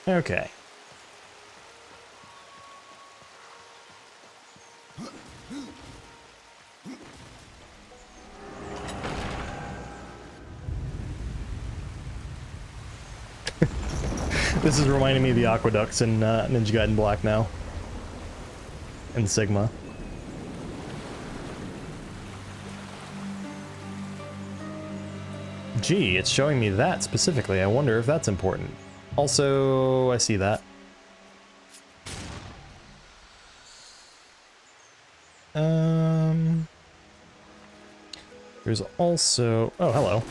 Speaker 1: Okay. This is reminding me of the aqueducts in Ninja Gaiden Black now. And Sigma. Gee, it's showing me that specifically. I wonder if that's important. Also, I see that. There's also... Oh, hello.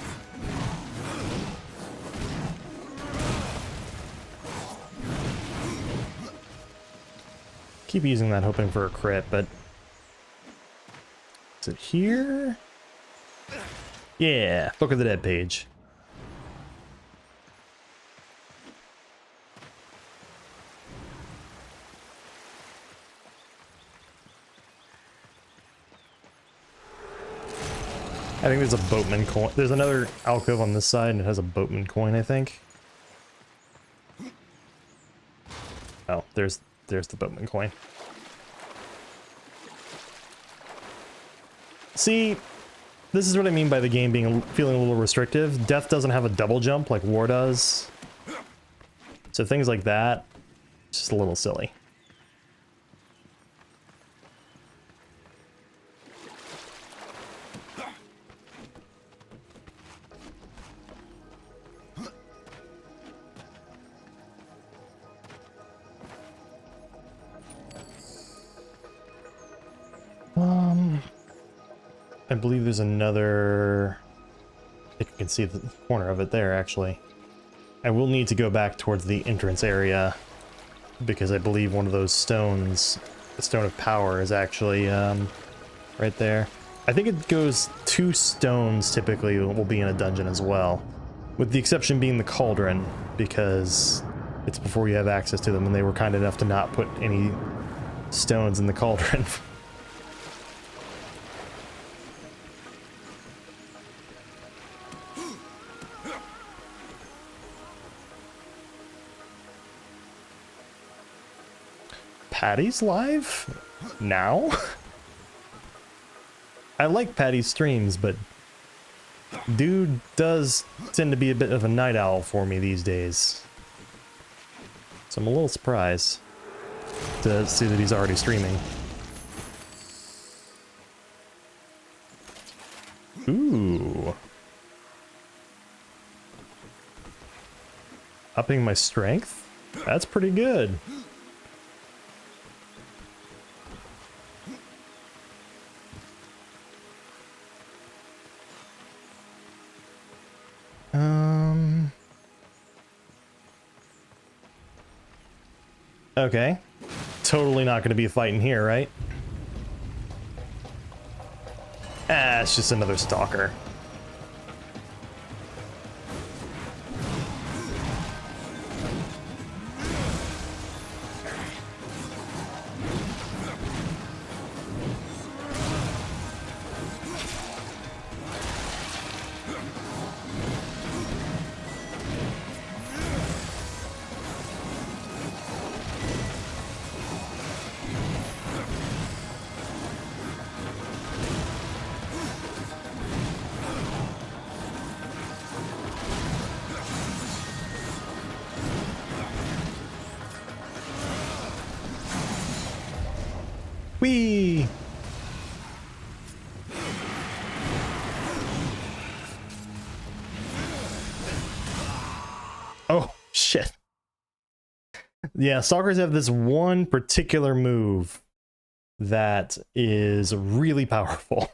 Speaker 1: Keep using that hoping for a crit, but... Is it here? Yeah, Book of the Dead page. I think there's a boatman coin. There's another alcove on this side and it has a boatman coin, I think. Oh, there's the boatman coin. See, this is what I mean by the game feeling a little restrictive. Death doesn't have a double jump like War does. So things like that, it's just a little silly. I believe there's another... I think you can see the corner of it there, actually. I will need to go back towards the entrance area, because I believe one of those stones, the Stone of Power, is actually right there. I think it goes 2 stones typically will be in a dungeon as well, with the exception being the Cauldron, because it's before you have access to them, and they were kind enough to not put any stones in the Cauldron. Patty's live? Now? I like Patty's streams, but dude does tend to be a bit of a night owl for me these days. So I'm a little surprised to see that he's already streaming. Ooh. Upping my strength? That's pretty good. Okay. Totally not going to be fighting here, right? Ah, it's just another stalker. Whee! Oh, shit. Yeah, stalkers have this one particular move that is really powerful.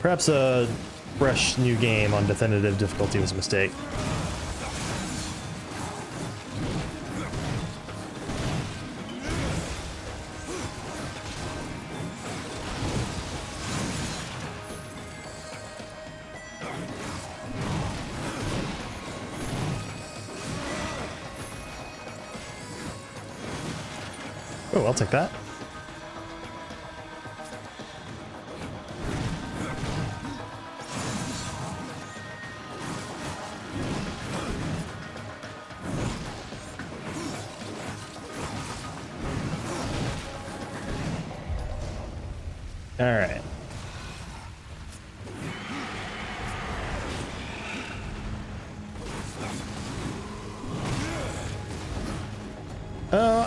Speaker 1: Perhaps a fresh new game on Deathinitive Difficulty was a mistake. Oh, I'll take that. All right.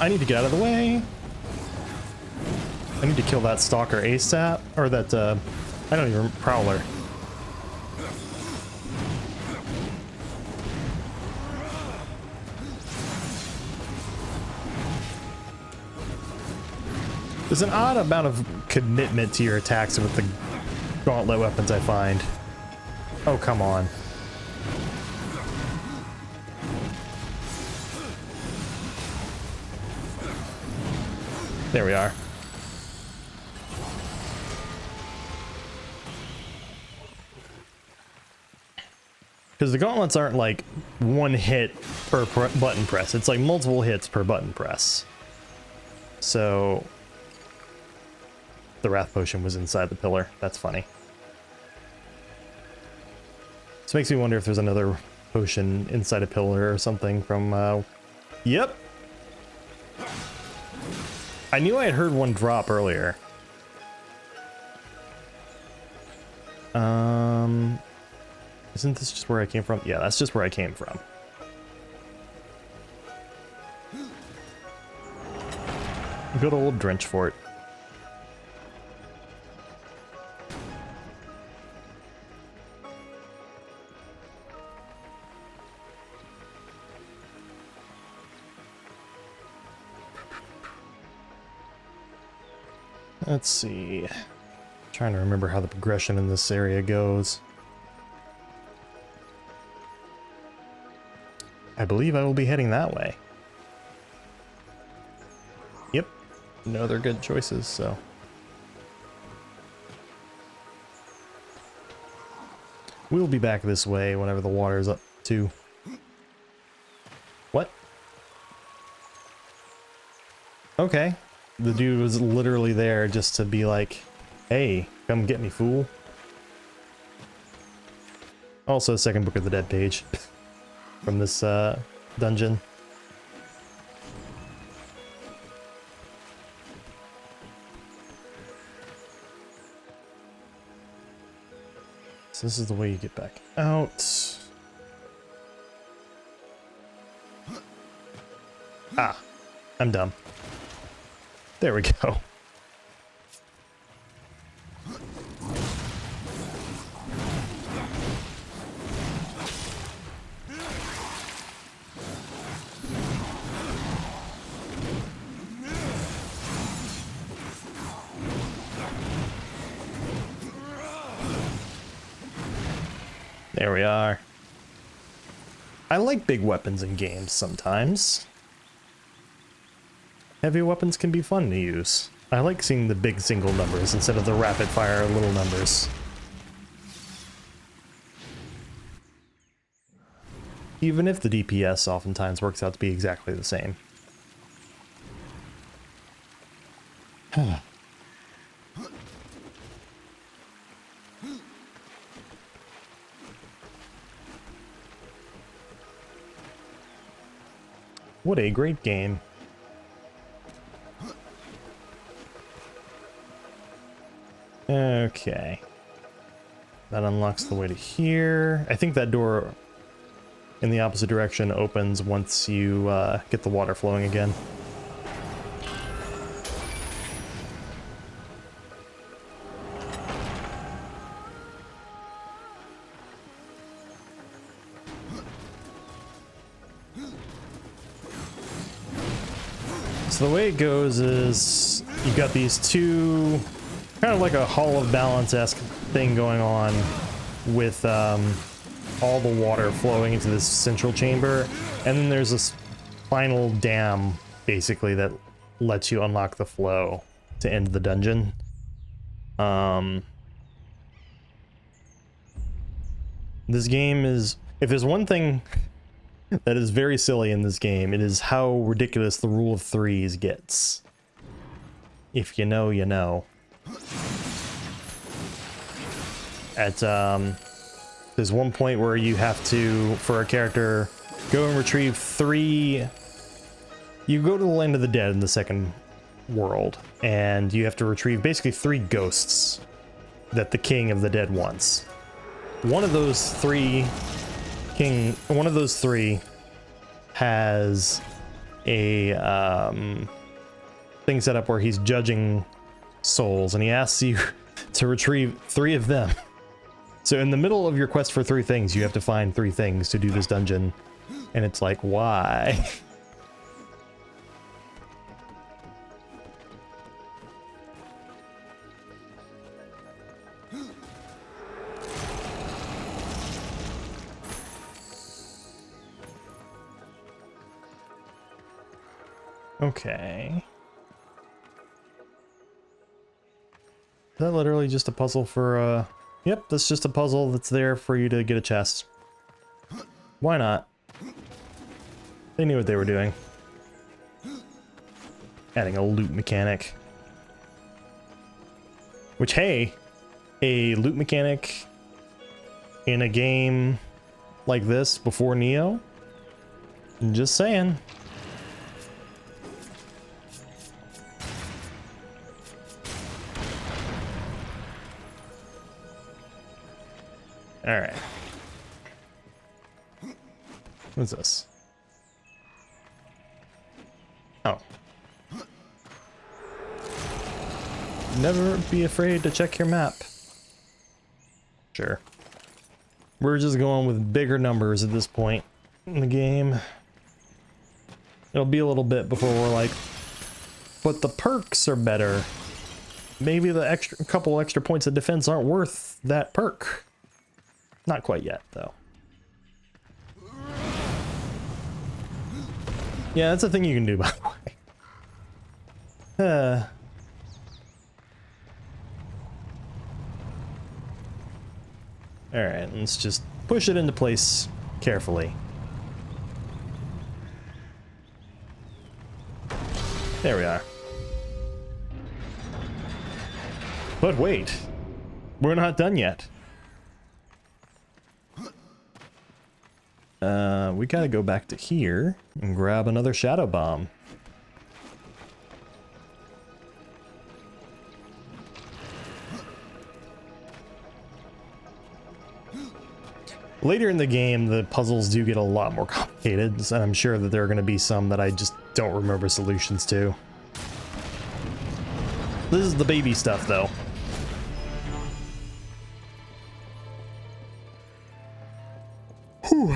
Speaker 1: I need to get out of the way. I need to kill that stalker ASAP, or that, I don't even, prowler. There's an odd amount of commitment to your attacks with the gauntlet weapons, I find. Oh, come on. There we are. Because the gauntlets aren't like one hit per button press. It's like multiple hits per button press. So the Wrath Potion was inside the pillar. That's funny. This makes me wonder if there's another potion inside a pillar or something from, Yep! I knew I had heard one drop earlier. Isn't this just where I came from? Yeah, that's just where I came from. Good old Drench Fort. Let's see. Trying to remember how the progression in this area goes. I believe I will be heading that way. Yep. No other good choices, so. We'll be back this way whenever the water's up too. What? Okay. The dude was literally there just to be like, hey, come get me, fool. Also, second Book of the Dead page from this dungeon. So this is the way you get back out. Ah, I'm dumb. There we go. There we are. I like big weapons in games sometimes. Heavy weapons can be fun to use. I like seeing the big single numbers instead of the rapid fire little numbers. Even if the DPS oftentimes works out to be exactly the same. What a great game. Okay. That unlocks the way to here. I think that door in the opposite direction opens once you get the water flowing again. So the way it goes is you've got these two, kind of like a Hall of Balance-esque thing going on with all the water flowing into this central chamber, and then there's this final dam basically that lets you unlock the flow to end the dungeon. This game is, if there's one thing that is very silly in this game, it is how ridiculous the rule of threes gets. If you know, you know. At there's one point where you have to, for a character, go and retrieve 3. You go to the land of the dead in the second world, and you have to retrieve basically 3 ghosts that the king of the dead wants. One of those 3 has a thing set up where he's judging souls, and he asks you to retrieve 3 of them. So in the middle of your quest for 3 things, you have to find 3 things to do this dungeon, and it's like, why? Okay. Is that literally just a puzzle for, Yep, that's just a puzzle that's there for you to get a chest. Why not? They knew what they were doing. Adding a loot mechanic. Which, hey, a loot mechanic in a game like this before Neo? Just saying. All right. What's this? Oh. Never be afraid to check your map. Sure. We're just going with bigger numbers at this point in the game. It'll be a little bit before we're like, but the perks are better. maybe the couple extra points of defense aren't worth that perk. Not quite yet, though. Yeah, that's a thing you can do, by the way. Alright, let's just push it into place carefully. There we are. But wait, we're not done yet. We gotta go back to here and grab another shadow bomb. Later in the game, the puzzles do get a lot more complicated, and I'm sure that there are going to be some that I just don't remember solutions to. This is the baby stuff, though. Whew.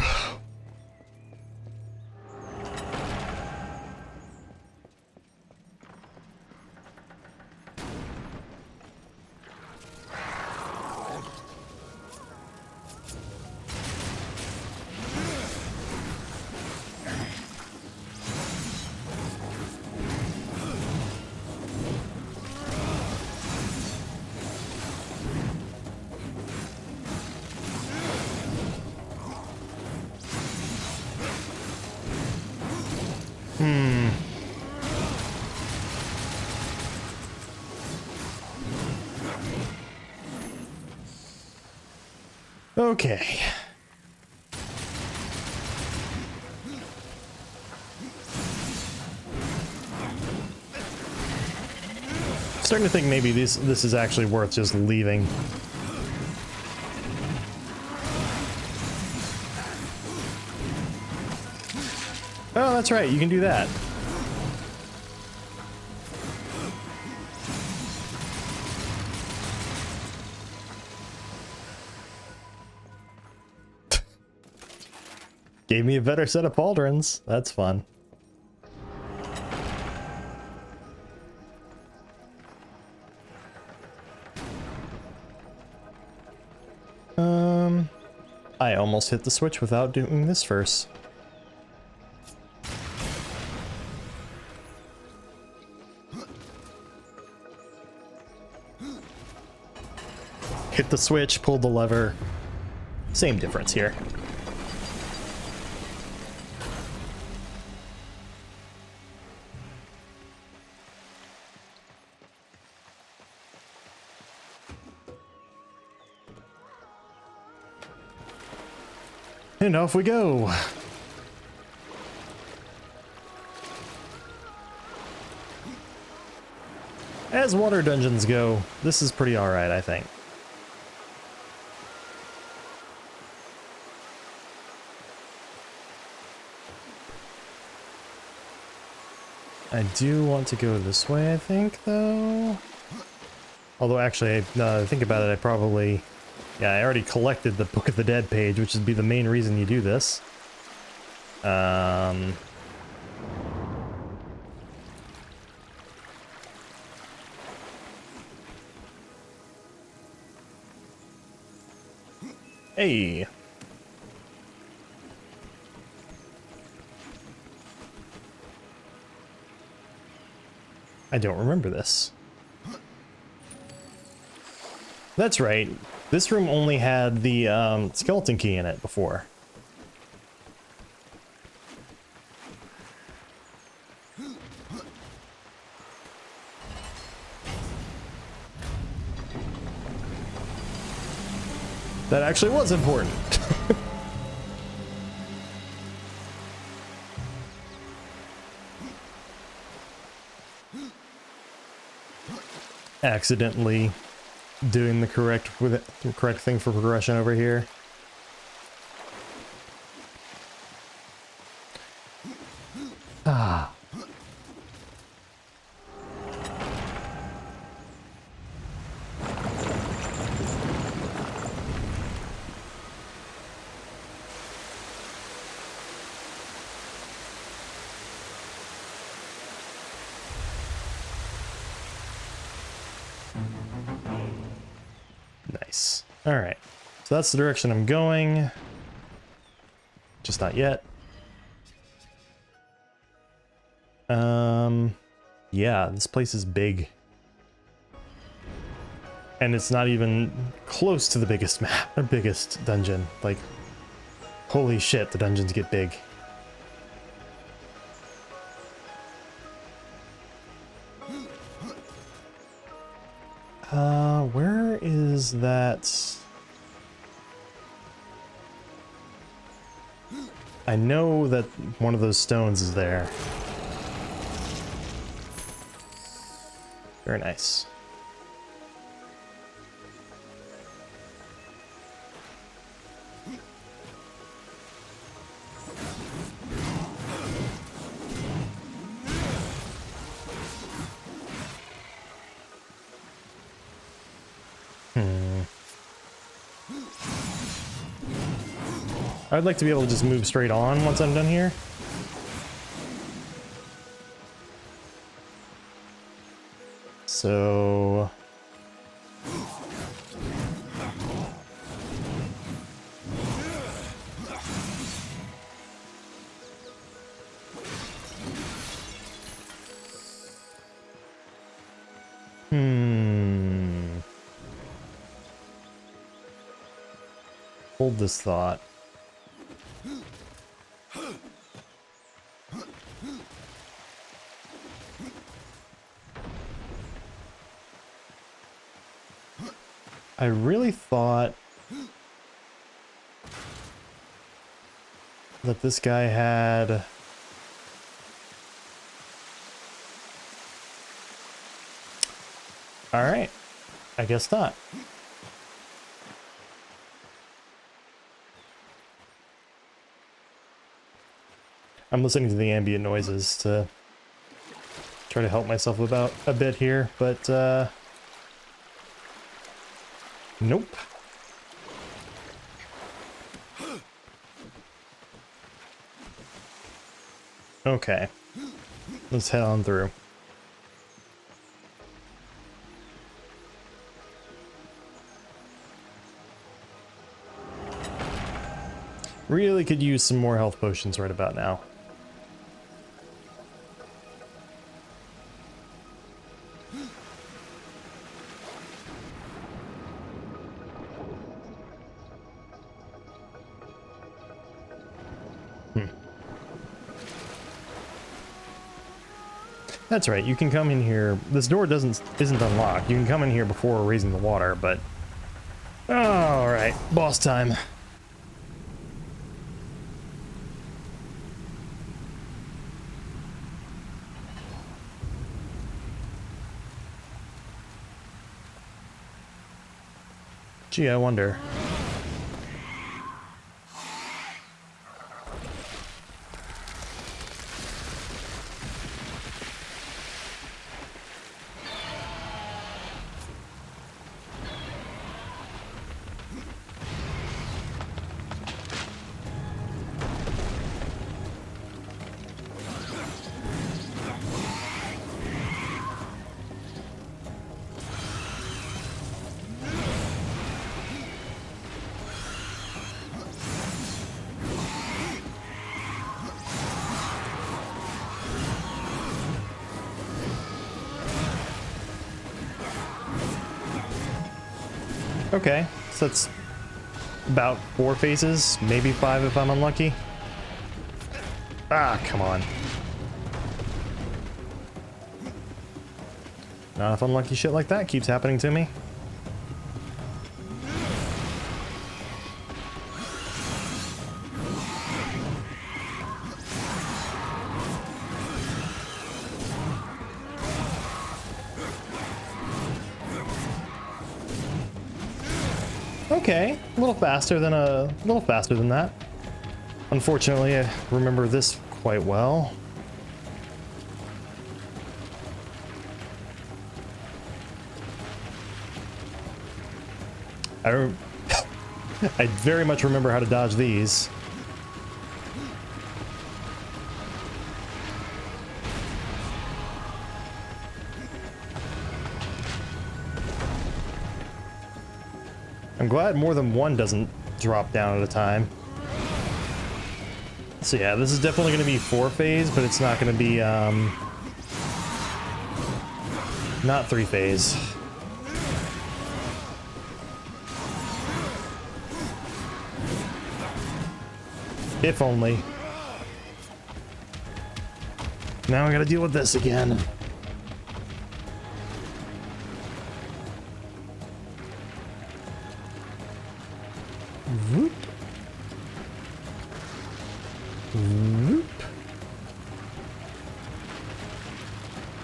Speaker 1: Okay. Starting to think maybe this is actually worth just leaving. Oh, that's right, you can do that. Gave me a better set of pauldrons. That's fun. I almost hit the switch without doing this first. Hit the switch, pulled the lever. Same difference here. And off we go. As water dungeons go, this is pretty alright, I think. I do want to go this way, I think, though. Although, actually, now that I think about it, I probably... Yeah, I already collected the Book of the Dead page, which would be the main reason you do this. Hey! I don't remember this. That's right. This room only had the skeleton key in it before. That actually was important. Accidentally doing the correct thing for progression over here. Ah. Alright, so that's the direction I'm going. Just not yet. Yeah, this place is big. And it's not even close to the biggest map, or biggest dungeon. Like, holy shit, the dungeons get big. Where is that? I know that one of those stones is there. Very nice. I'd like to be able to just move straight on once I'm done here. So... Hold this thought. I really thought that this guy had... Alright, I guess not. I'm listening to the ambient noises to try to help myself about a bit here, but nope. Okay, let's head on through. Really could use some more health potions right about now. That's right, you can come in here. This door isn't unlocked. You can come in here before raising the water, but... Alright, boss time. Gee, I wonder. Okay, so that's about 4 phases, maybe 5 if I'm unlucky. Ah, come on. Not if unlucky shit like that keeps happening to me. Okay, a little faster than that. Unfortunately, I remember this quite well. I very much remember how to dodge these. I'm glad more than one doesn't drop down at a time. So yeah, this is definitely going to be 4-phase, but it's not going to be, not 3-phase. If only. Now I gotta deal with this again. Whoop. Whoop.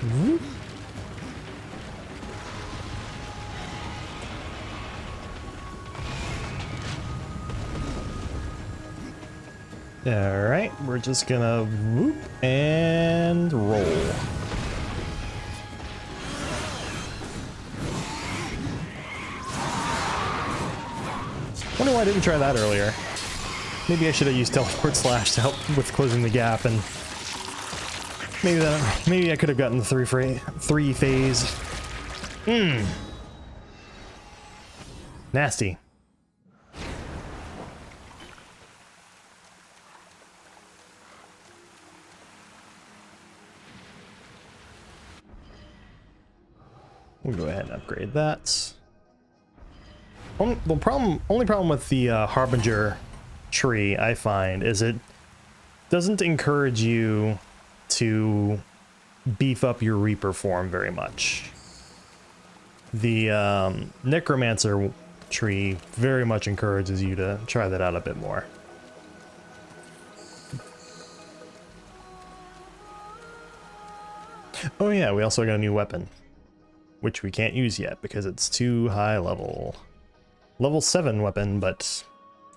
Speaker 1: Whoop. All right, we're just gonna whoop and roll. Wonder why I didn't try that earlier. Maybe I should have used teleport slash to help with closing the gap, and maybe I could have gotten the 3-phase. Nasty. We'll go ahead and upgrade that. Only problem with the Harbinger tree, I find, is it doesn't encourage you to beef up your Reaper form very much. The Necromancer tree very much encourages you to try that out a bit more. Oh yeah, we also got a new weapon, which we can't use yet because it's too high level. Level 7 weapon, but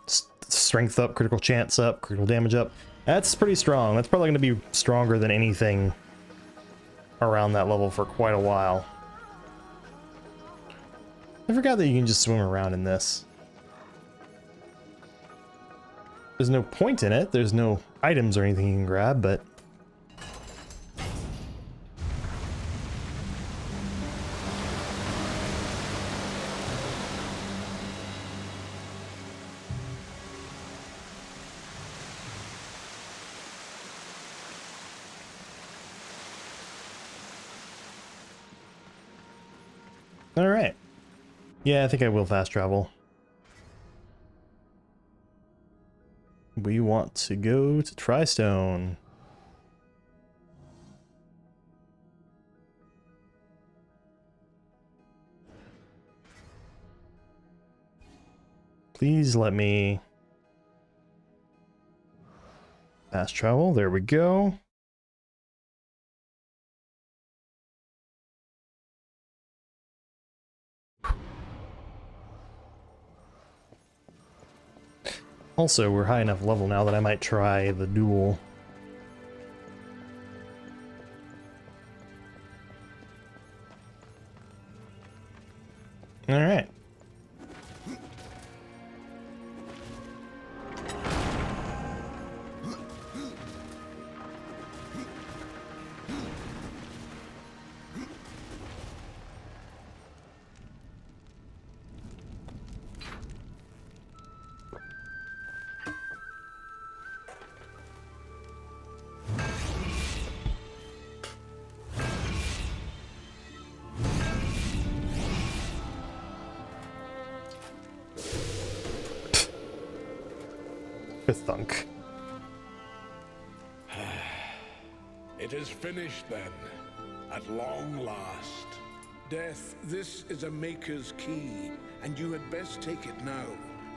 Speaker 1: strength up, critical chance up, critical damage up. That's pretty strong. That's probably going to be stronger than anything around that level for quite a while. I forgot that you can just swim around in this. There's no point in it. There's no items or anything you can grab, but... Alright. Yeah, I think I will fast travel. We want to go to Tristone. Please let me fast travel. There we go. Also, we're high enough level now that I might try the duel. All right. Thunk.
Speaker 5: It is finished then, at long last. Death, this is a Maker's key, and you had best take it now,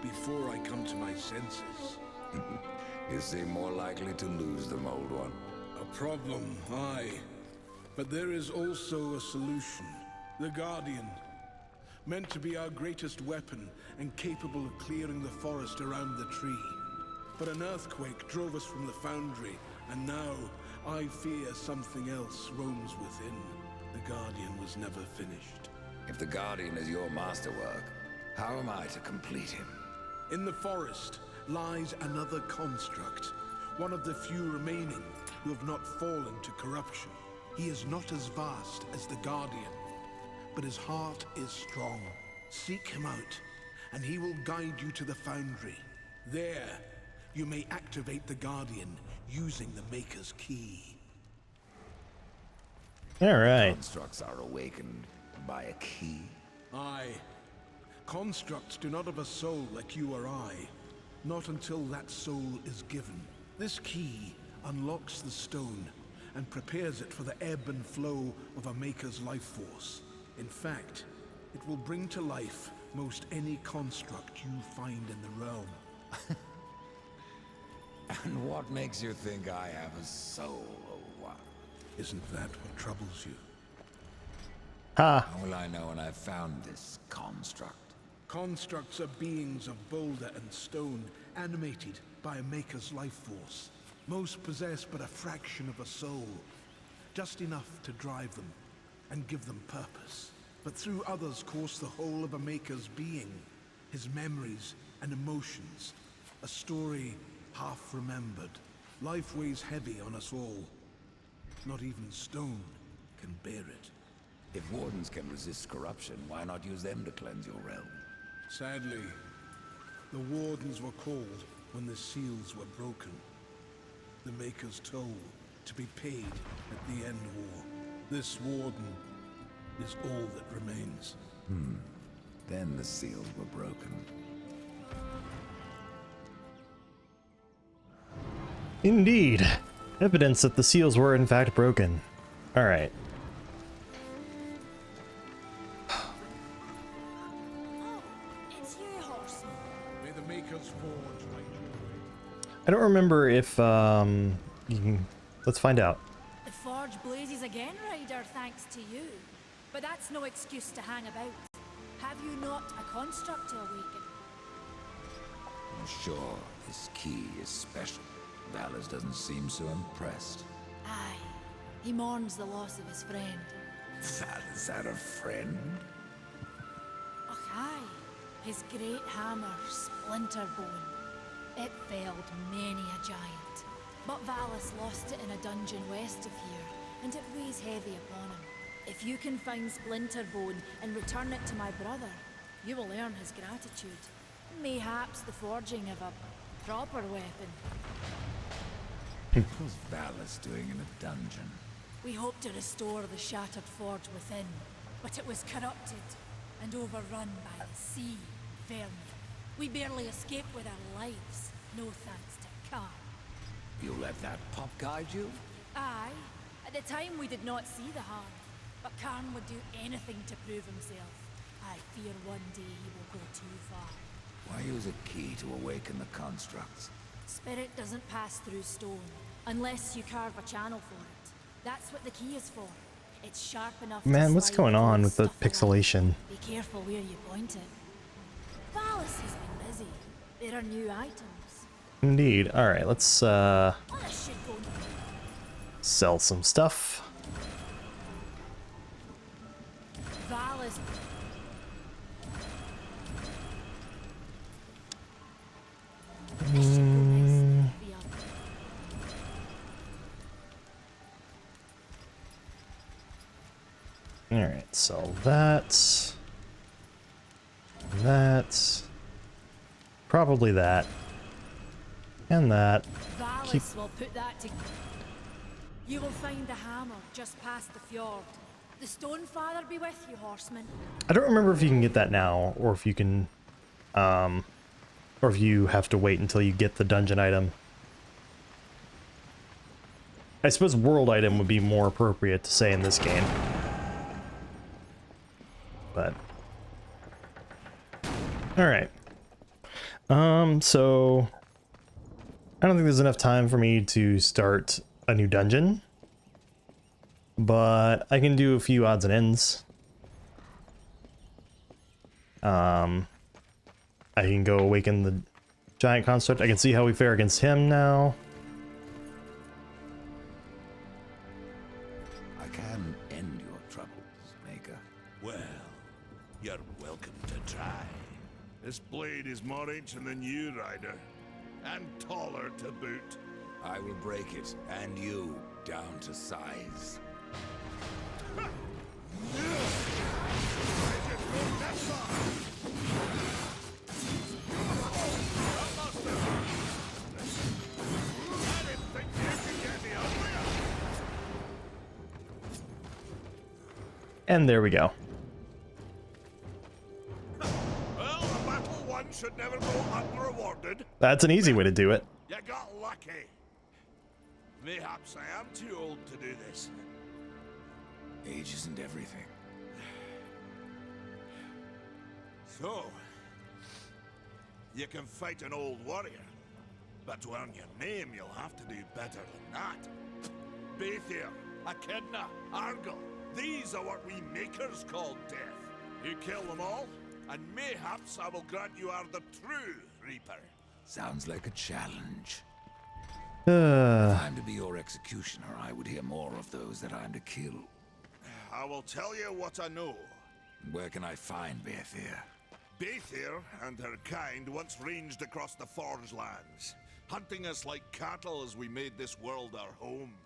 Speaker 5: before I come to my senses.
Speaker 4: You seem more likely to lose them, old one.
Speaker 5: A problem, aye. But there is also a solution. The Guardian. Meant to be our greatest weapon, and capable of clearing the forest around the tree. But an earthquake drove us from the foundry, and now I fear something else roams within. The Guardian was never finished.
Speaker 4: If the Guardian is your masterwork, how am I to complete him?
Speaker 5: In the forest lies another construct, one of the few remaining who have not fallen to corruption. He is not as vast as the Guardian, but his heart is strong. Seek him out, and he will guide you to the foundry. There, you may activate the Guardian using the Maker's key.
Speaker 1: All right.
Speaker 9: Constructs are awakened by a key.
Speaker 5: Aye. Constructs do not have a soul like you or I. Not until that soul is given. This key unlocks the stone and prepares it for the ebb and flow of a Maker's life force. In fact, it will bring to life most any construct you find in the realm.
Speaker 9: And what makes you think I have a soul, or what?
Speaker 5: Isn't that what troubles you?
Speaker 1: Ha!
Speaker 9: How will I know when I've found this construct?
Speaker 5: Constructs are beings of boulder and stone, animated by a Maker's life force. Most possess but a fraction of a soul, just enough to drive them and give them purpose. But through others course the whole of a Maker's being, his memories and emotions, a story half remembered. Life weighs heavy on us all. Not even stone can bear it.
Speaker 9: If wardens can resist corruption, why not use them to cleanse your realm?
Speaker 5: Sadly, the wardens were called when the seals were broken. The Maker's toll to be paid at the end war. This warden is all that remains.
Speaker 9: Then the seals were broken.
Speaker 1: Indeed. Evidence that the seals were in fact broken. Alright.
Speaker 7: It's you, horseman.
Speaker 5: May the Maker's forge light your way.
Speaker 1: I don't remember if, you can... Let's find out.
Speaker 7: The forge blazes again, Ryder, thanks to you. But that's no excuse to hang about. Have you not a construct to awaken?
Speaker 9: I'm sure this key is special. Valus doesn't seem so impressed.
Speaker 7: Aye. He mourns the loss of his friend.
Speaker 9: Valus had a friend?
Speaker 7: Och, aye. His great hammer, Splinterbone. It felled many a giant. But Valus lost it in a dungeon west of here, and it weighs heavy upon him. If you can find Splinterbone and return it to my brother, you will earn his gratitude. Mayhaps the forging of a proper weapon.
Speaker 9: What was Valus doing in a dungeon?
Speaker 7: We hoped to restore the shattered forge within, but it was corrupted and overrun by the sea, vermin. We barely escaped with our lives, no thanks to Khan.
Speaker 9: You let that pup guide you?
Speaker 7: Aye. At the time we did not see the harm, but Karn would do anything to prove himself. I fear one day he will go too far.
Speaker 9: Why use a key to awaken the constructs?
Speaker 7: Spirit doesn't pass through stone, unless you carve a channel for it. That's what the key is for. It's sharp enough
Speaker 1: Man,
Speaker 7: to
Speaker 1: what's
Speaker 7: slide
Speaker 1: going on
Speaker 7: through
Speaker 1: with the
Speaker 7: stuff alive.
Speaker 1: pixelation?
Speaker 7: Be careful where you point it. Valus has been busy. There are new items.
Speaker 1: Indeed. Alright, let's,
Speaker 7: Well, it should go
Speaker 1: sell some stuff.
Speaker 7: Valus.
Speaker 1: Alright, sell that. That. Probably that. And that.
Speaker 7: Valus will put that to. You will find the hammer just past the fjord. The Stone Father be with you, horseman.
Speaker 1: I don't remember if you can get that now, or if you can, or if you have to wait until you get the dungeon item. I suppose world item would be more appropriate to say in this game. But. Alright. So I don't think there's enough time for me to start a new dungeon. But I can do a few odds and ends. I can go awaken the giant construct. I can see how we fare against him now.
Speaker 9: I can end your troubles, Maker.
Speaker 6: Well, you're welcome to try. This blade is more ancient than you, Ryder. And taller to boot.
Speaker 9: I will break it, and you, down to size.
Speaker 1: And there we go.
Speaker 6: Well, a battle won should never go unrewarded.
Speaker 1: That's an easy way to do it.
Speaker 6: You got lucky. Mayhaps I am too old to do this.
Speaker 9: Age isn't everything.
Speaker 6: So, you can fight an old warrior, but to earn your name, you'll have to do better than that. Baethir, Echidna, Argyll, these are what we makers call death. You kill them all, and mayhaps I will grant you are the true Reaper.
Speaker 9: Sounds like a challenge. If I'm to be your executioner, I would hear more of those that I'm to kill.
Speaker 6: I will tell you what I know.
Speaker 9: Where can I find Baethir?
Speaker 6: Baethir and her kind once ranged across the Forge lands, hunting us like cattle as we made this world our home.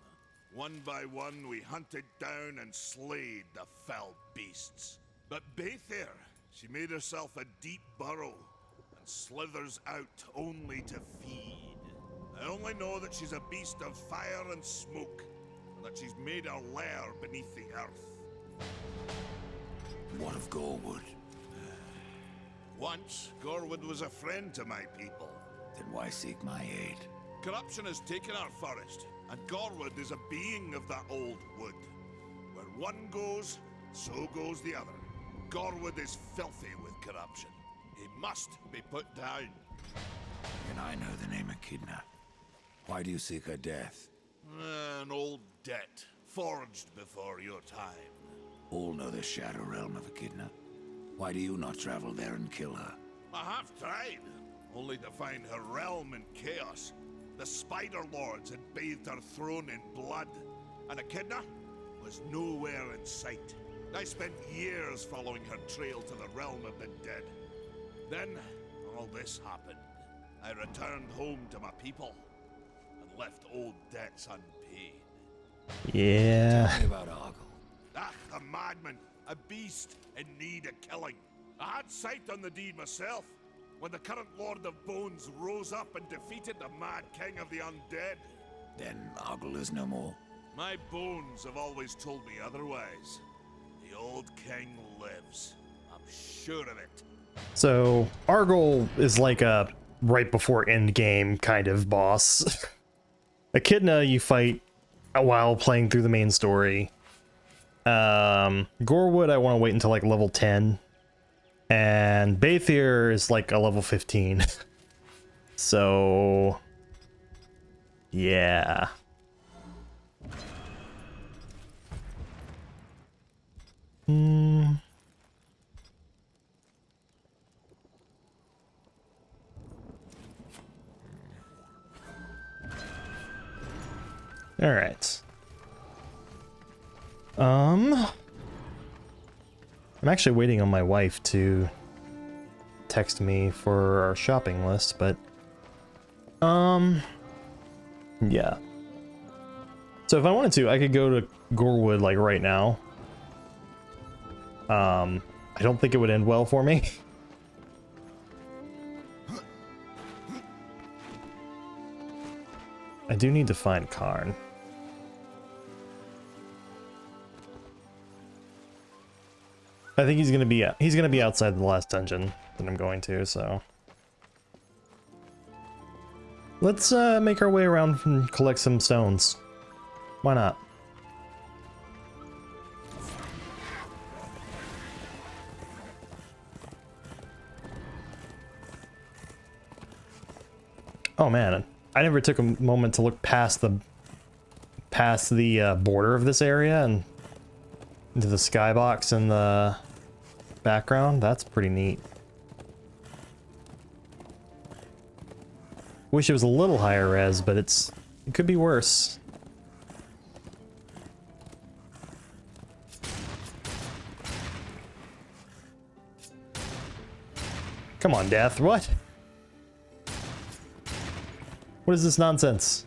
Speaker 6: One by one, we hunted down and slayed the fell beasts. But Baethir, she made herself a deep burrow and slithers out only to feed. I only know that she's a beast of fire and smoke, and that she's made her lair beneath the earth.
Speaker 9: What of Gorwood?
Speaker 6: Once, Gorwood was a friend to my people.
Speaker 9: Then why seek my aid?
Speaker 6: Corruption has taken our forest, and Gorwood is a being of that old wood. Where one goes, so goes the other. Gorwood is filthy with corruption. He must be put down.
Speaker 9: And I know the name Echidna. Why do you seek her death?
Speaker 6: An old debt, forged before your time.
Speaker 9: All know the Shadow Realm of Echidna. Why do you not travel there and kill her?
Speaker 6: I have tried, only to find her realm in chaos. The Spider Lords had bathed her throne in blood, and Echidna was nowhere in sight. I spent years following her trail to the realm of the dead. Then, all this happened. I returned home to my people, and left old debts unpaid.
Speaker 1: Yeah.
Speaker 9: Tell me about Argyll.
Speaker 6: Ah, a madman, a beast in need of killing. I had sight on the deed myself, when the current Lord of Bones rose up and defeated the mad king of the undead.
Speaker 9: Then Argyll is no more.
Speaker 6: My bones have always told me otherwise. The old king lives. I'm sure of it.
Speaker 1: So Argyll is like a right before end game kind of boss. Echidna you fight while playing through the main story. Gorwood I want to wait until like level 10. And Baethir is like a level 15. So yeah. All right. I'm actually waiting on my wife to text me for our shopping list, but yeah. So if I wanted to, I could go to Gorwood like right now. I don't think it would end well for me. I do need to find Karn. I think he's gonna be outside the last dungeon that I'm going to, so let's make our way around and collect some stones. Why not? Oh man, I never took a moment to look past the border of this area and into the skybox in the background. That's pretty neat. Wish it was a little higher res, but it could be worse. Come on, Death, what? What is this nonsense?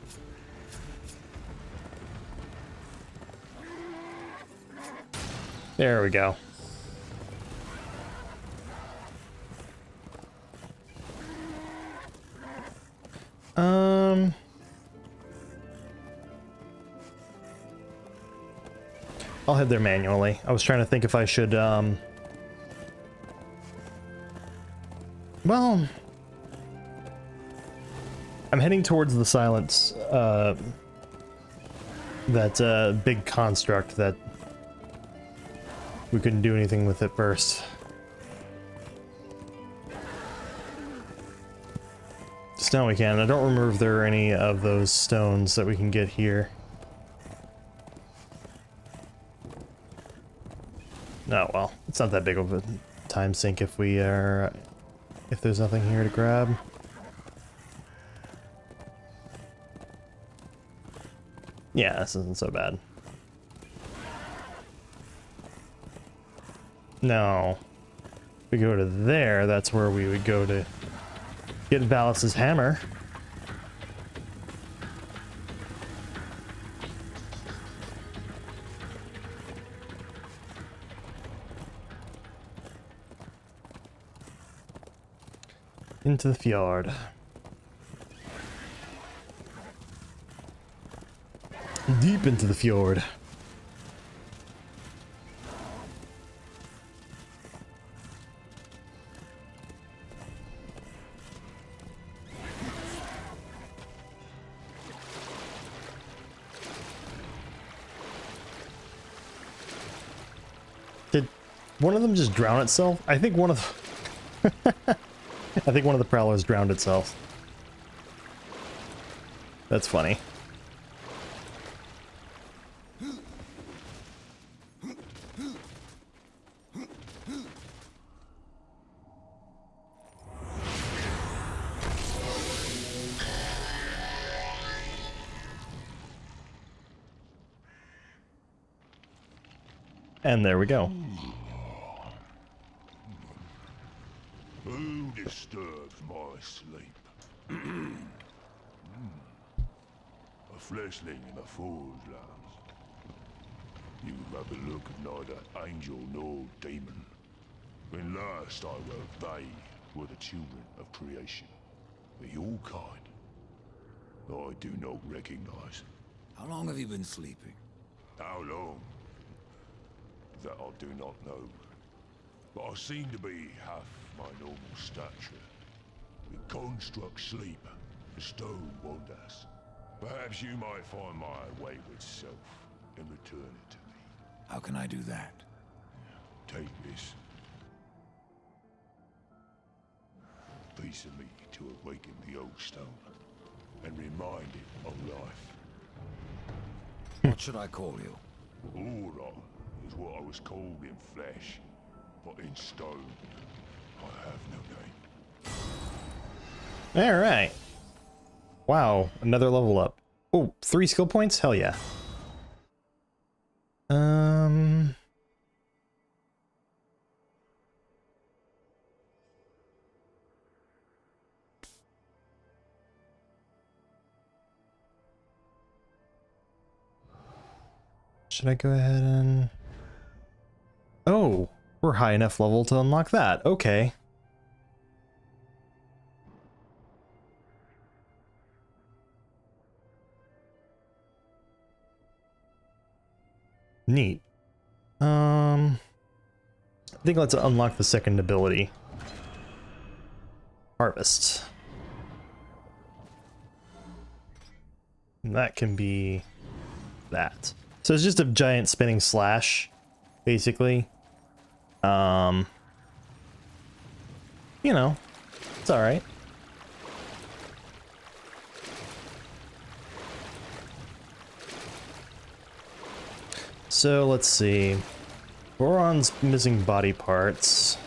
Speaker 1: There we go. I'll head there manually. I was trying to think if I should, well, I'm heading towards the silence, that, big construct that we couldn't do anything with at first. Just now we can. I don't remember if there are any of those stones that we can get here. No, well, it's not that big of a time sink if we are... if there's nothing here to grab. Yeah, this isn't so bad. No. If we go to there, that's where we would go to get Valus's hammer. Into the fjord. Deep into the fjord. Did one of them just drown itself? I think one of the I think one of the prowlers drowned itself. That's funny. And there we go.
Speaker 12: Who disturbs my sleep? A fleshling in the Forge Lands. You have the look of neither angel nor demon. When last I wrote, they were the children of creation. But your kind, I do not recognize.
Speaker 9: How long have you been sleeping?
Speaker 12: How long? That I do not know. But I seem to be half my normal stature. The construct sleep, the stone wonders. Perhaps you might find my wayward self and return it to me.
Speaker 9: How can I do that?
Speaker 12: Take this. A piece of me to awaken the old stone and remind it of life.
Speaker 9: What should I call you?
Speaker 12: Aura is what I was called in flesh, but in stone, I have no name.
Speaker 1: Alright. Wow, another level up. Oh, 3 skill points? Hell yeah. Should I go ahead and... Oh, we're high enough level to unlock that. Okay. Neat. I think let's unlock the second ability. Harvest. And that can be that. So it's just a giant spinning slash, basically. You know, it's alright. So let's see. Boron's missing body parts.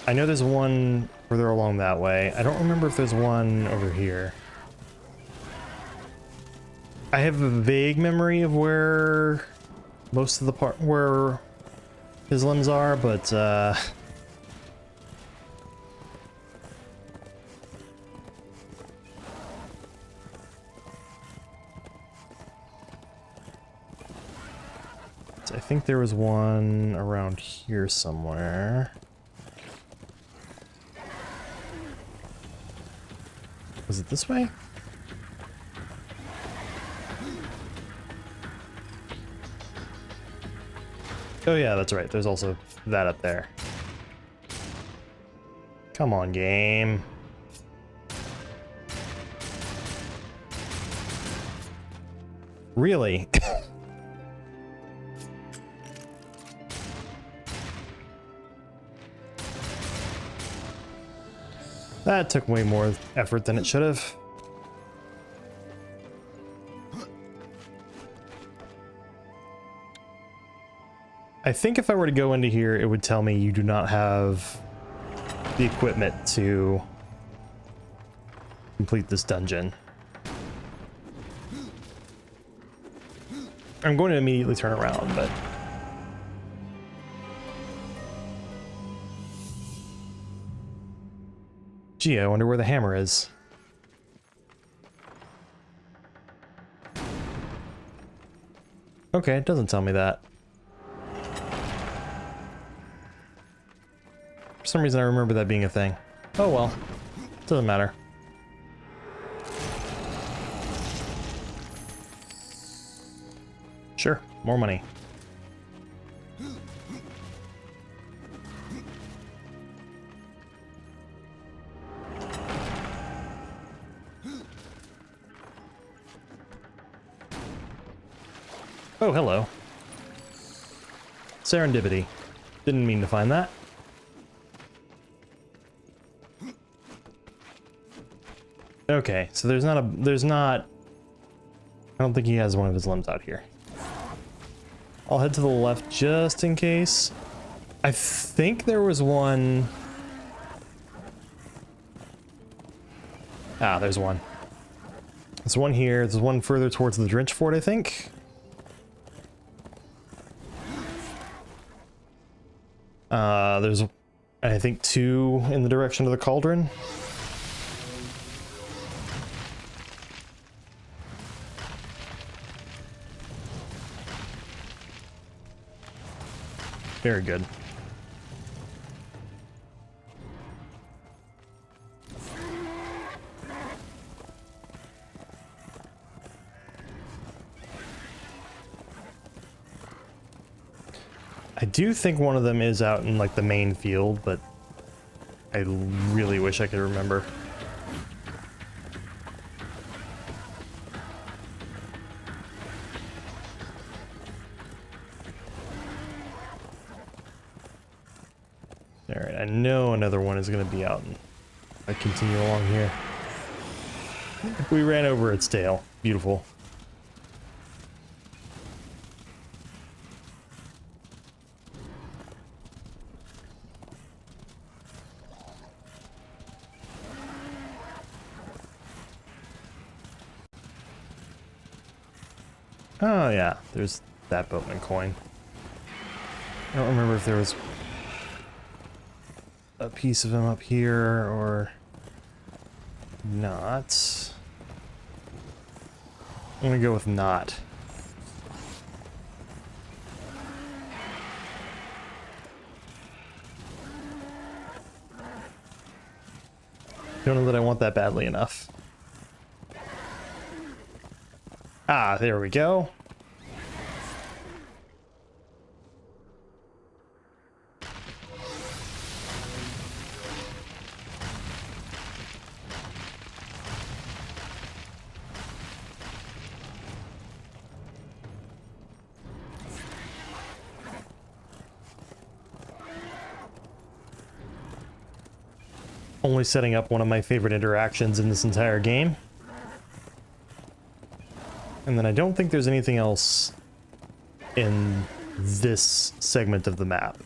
Speaker 1: I know there's one further along that way. I don't remember if there's one over here. I have a vague memory of where most of the part where his limbs are, but I think there was one around here somewhere. Was it this way? Oh yeah, that's right. There's also that up there. Come on, game. Really? That took way more effort than it should have. I think if I were to go into here, it would tell me you do not have the equipment to complete this dungeon. I'm going to immediately turn around, but... Gee, I wonder where the hammer is. Okay, it doesn't tell me that. For some reason I remember that being a thing. Oh well, doesn't matter. Sure, more money. Oh, hello. Serendipity. Didn't mean to find that. Okay, so there's not... I don't think he has one of his limbs out here. I'll head to the left just in case. I think there was one... Ah, there's one. There's one here. There's one further towards the Drench Fort, I think. There's, I think, two in the direction of the cauldron. Very good. I do think one of them is out in like the main field, but I really wish I could remember. Alright, I know another one is going to be out. I continue along here. We ran over its tail. Beautiful. Oh yeah, there's that boatman coin. I don't remember if there was a piece of him up here or not. I'm gonna go with not. Don't know that I want that badly enough. Ah, there we go. Only setting up one of my favorite interactions in this entire game. And then I don't think there's anything else in this segment of the map.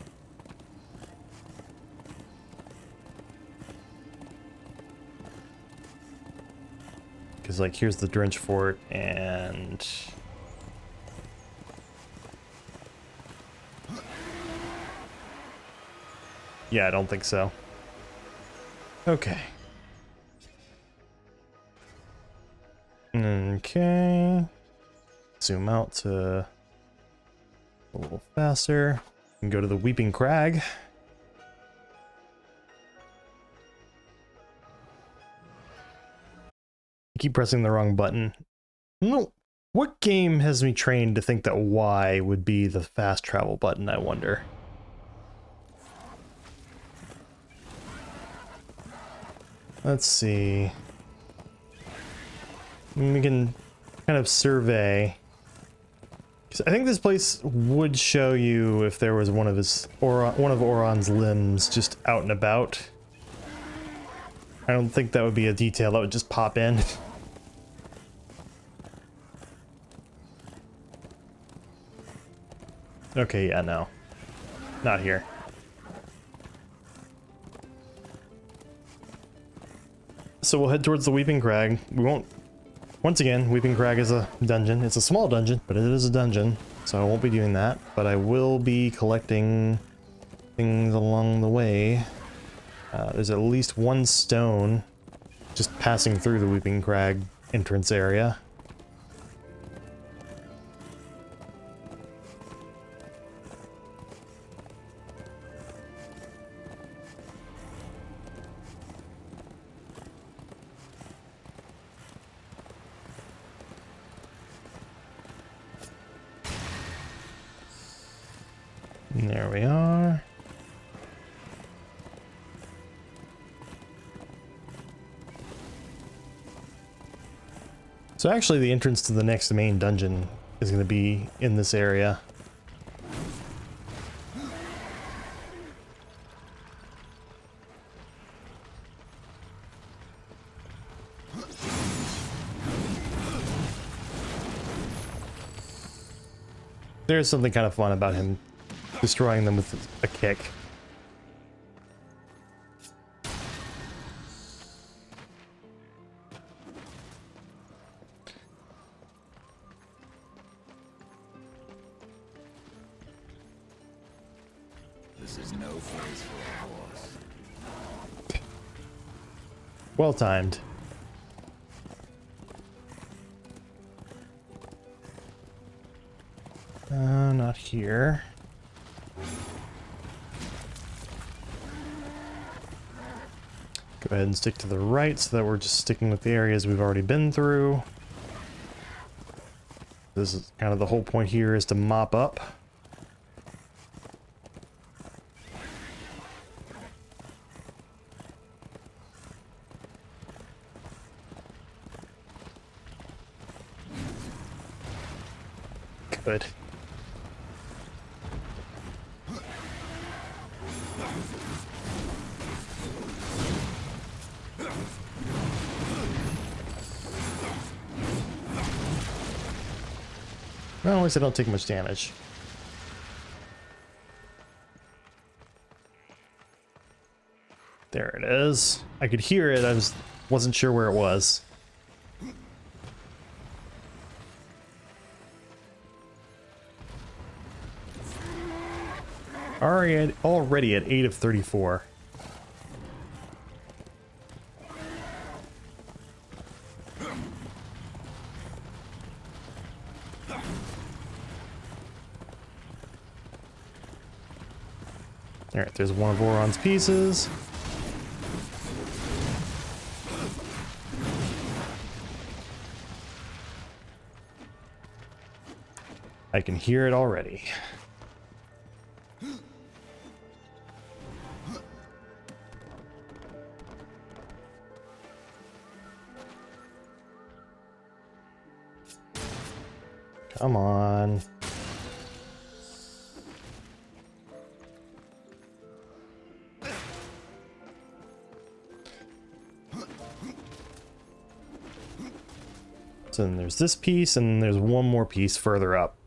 Speaker 1: Because, like, here's the Drench Fort, and... yeah, I don't think so. Okay. Okay. Zoom out to a little faster. And go to the Weeping Crag. I keep pressing the wrong button. Nope. What game has me trained to think that Y would be the fast travel button, I wonder? Let's see. We can kind of survey. 'Cause I think this place would show you if there was one of Oron's limbs just out and about. I don't think that would be a detail that would just pop in. Okay, yeah, no. Not here. So we'll head towards the Weeping Crag. We won't... Once again, Weeping Crag is a dungeon. It's a small dungeon, but it is a dungeon. So I won't be doing that. But I will be collecting things along the way. There's at least one stone just passing through the Weeping Crag entrance area. There we are. So actually the entrance to the next main dungeon is going to be in this area. There's something kind of fun about him destroying them with a kick.
Speaker 9: This is no place for a horse.
Speaker 1: Well timed. Not here. Go ahead and stick to the right so that we're just sticking with the areas we've already been through. This is kind of the whole point here, is to mop up. Good. Well, at least I don't take much damage. There it is. I could hear it, I wasn't sure where it was. Already at 8 of 34. Alright, there's one of Oron's pieces. I can hear it already. Come on. So then there's this piece, and there's one more piece further up.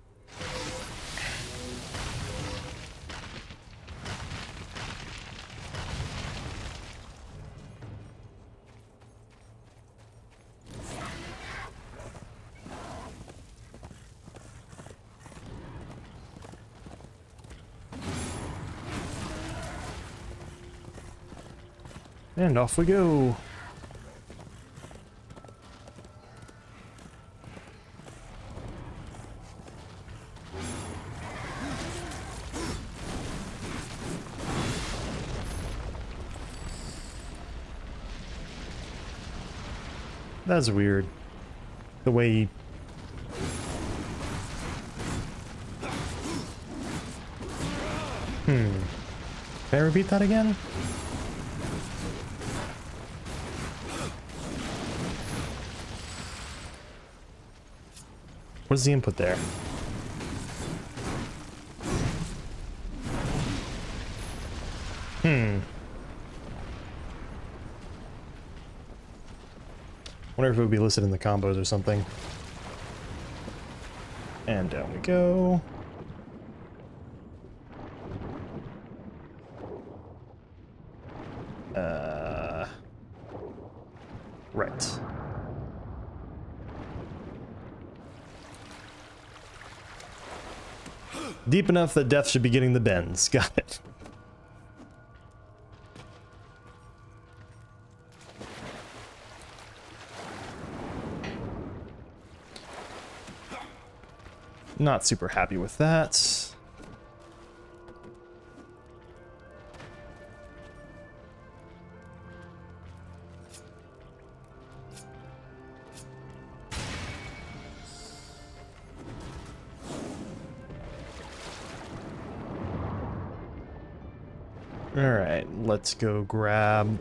Speaker 1: And off we go. That's weird. The way he Can I repeat that again? What is the input there? Wonder if it would be listed in the combos or something. And down we go. Right. Deep enough that death should be getting the bends. Got it. Not super happy with that. Alright, let's go grab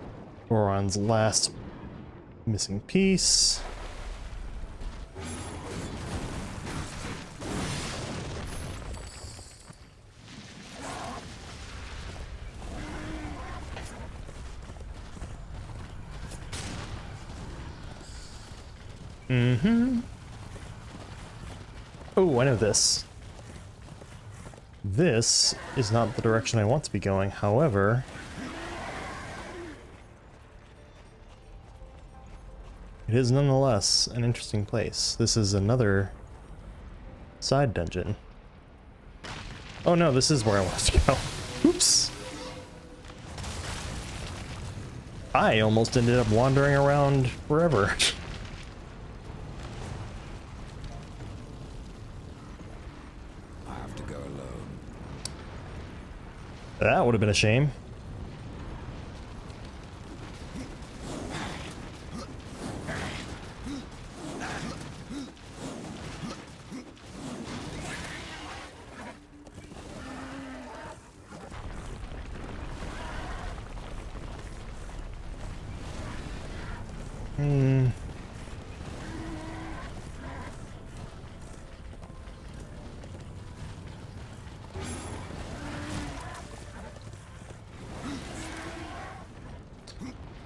Speaker 1: Goron's last missing piece. Oh, I know this. This is not the direction I want to be going, however... it is nonetheless an interesting place. This is another side dungeon. Oh no, this is where I want to go. Oops! I almost ended up wandering around forever. That would have been a shame.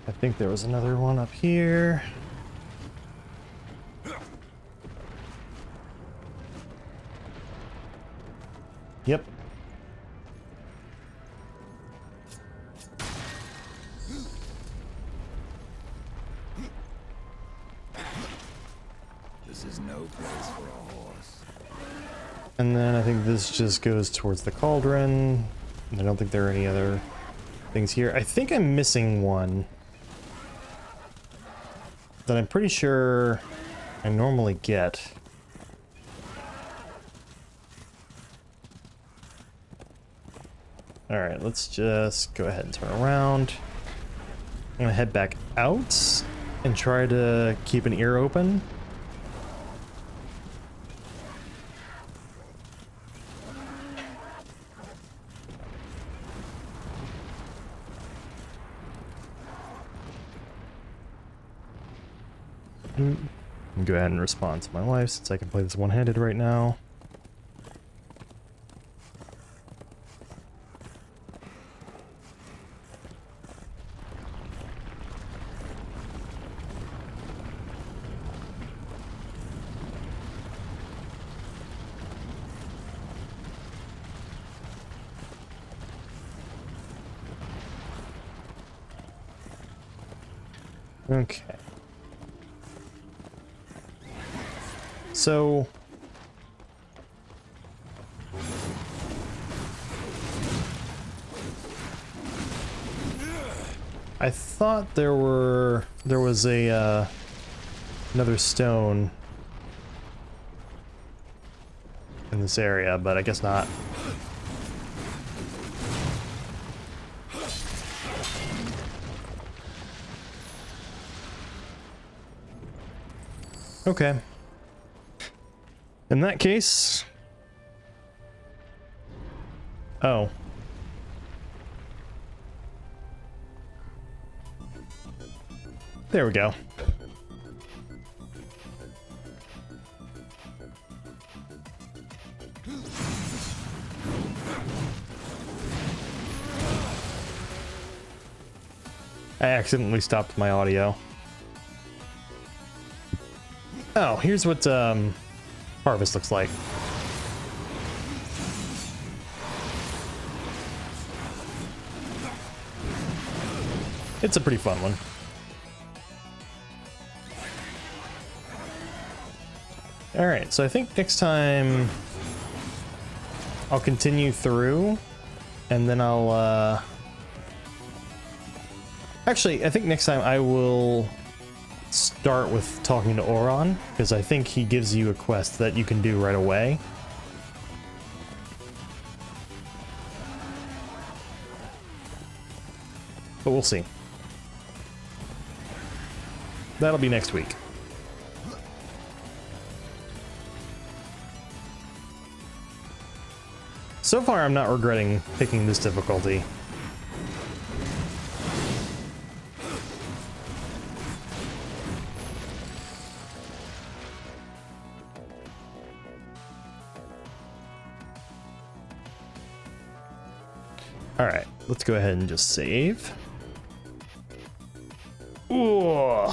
Speaker 1: I think there was another one up here. Yep.
Speaker 9: This is no place for a horse.
Speaker 1: And then I think this just goes towards the cauldron. I don't think there are any other things here. I think I'm missing one that I'm pretty sure I normally get. Alright, let's just go ahead and turn around. I'm gonna head back out and try to keep an ear open. Go ahead and respond to my life since I can play this one-handed right now. Okay. So I thought there was a another stone in this area, but I guess not. Okay. In that case... Oh. There we go. I accidentally stopped my audio. Oh, here's what harvest looks like. It's a pretty fun one. All right, so I think next time I'll continue through, and then I'll actually, I think next time I will start with talking to Oron, because I think he gives you a quest that you can do right away. But we'll see. That'll be next week. So far, I'm not regretting picking this difficulty. All right, let's go ahead and just save. Ooh.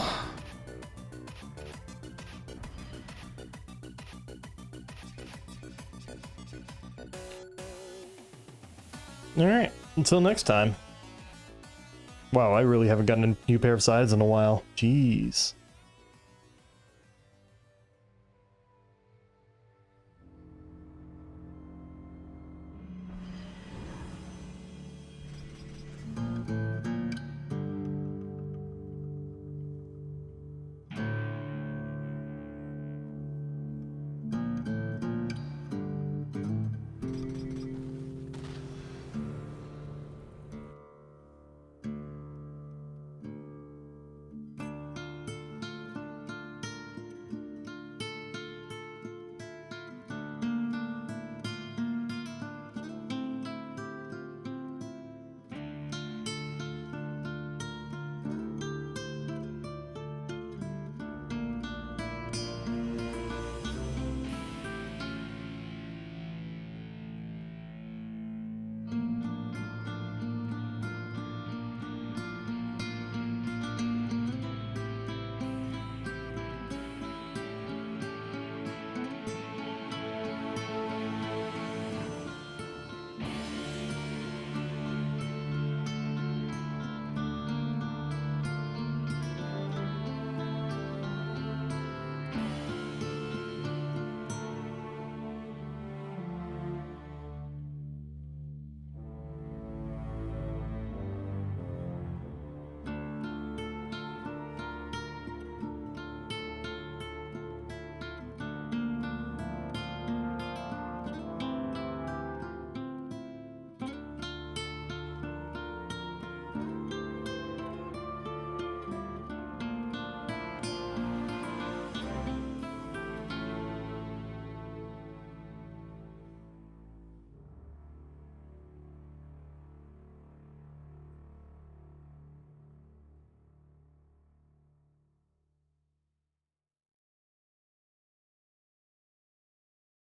Speaker 1: All right, until next time. Wow, I really haven't gotten a new pair of sides in a while. Jeez.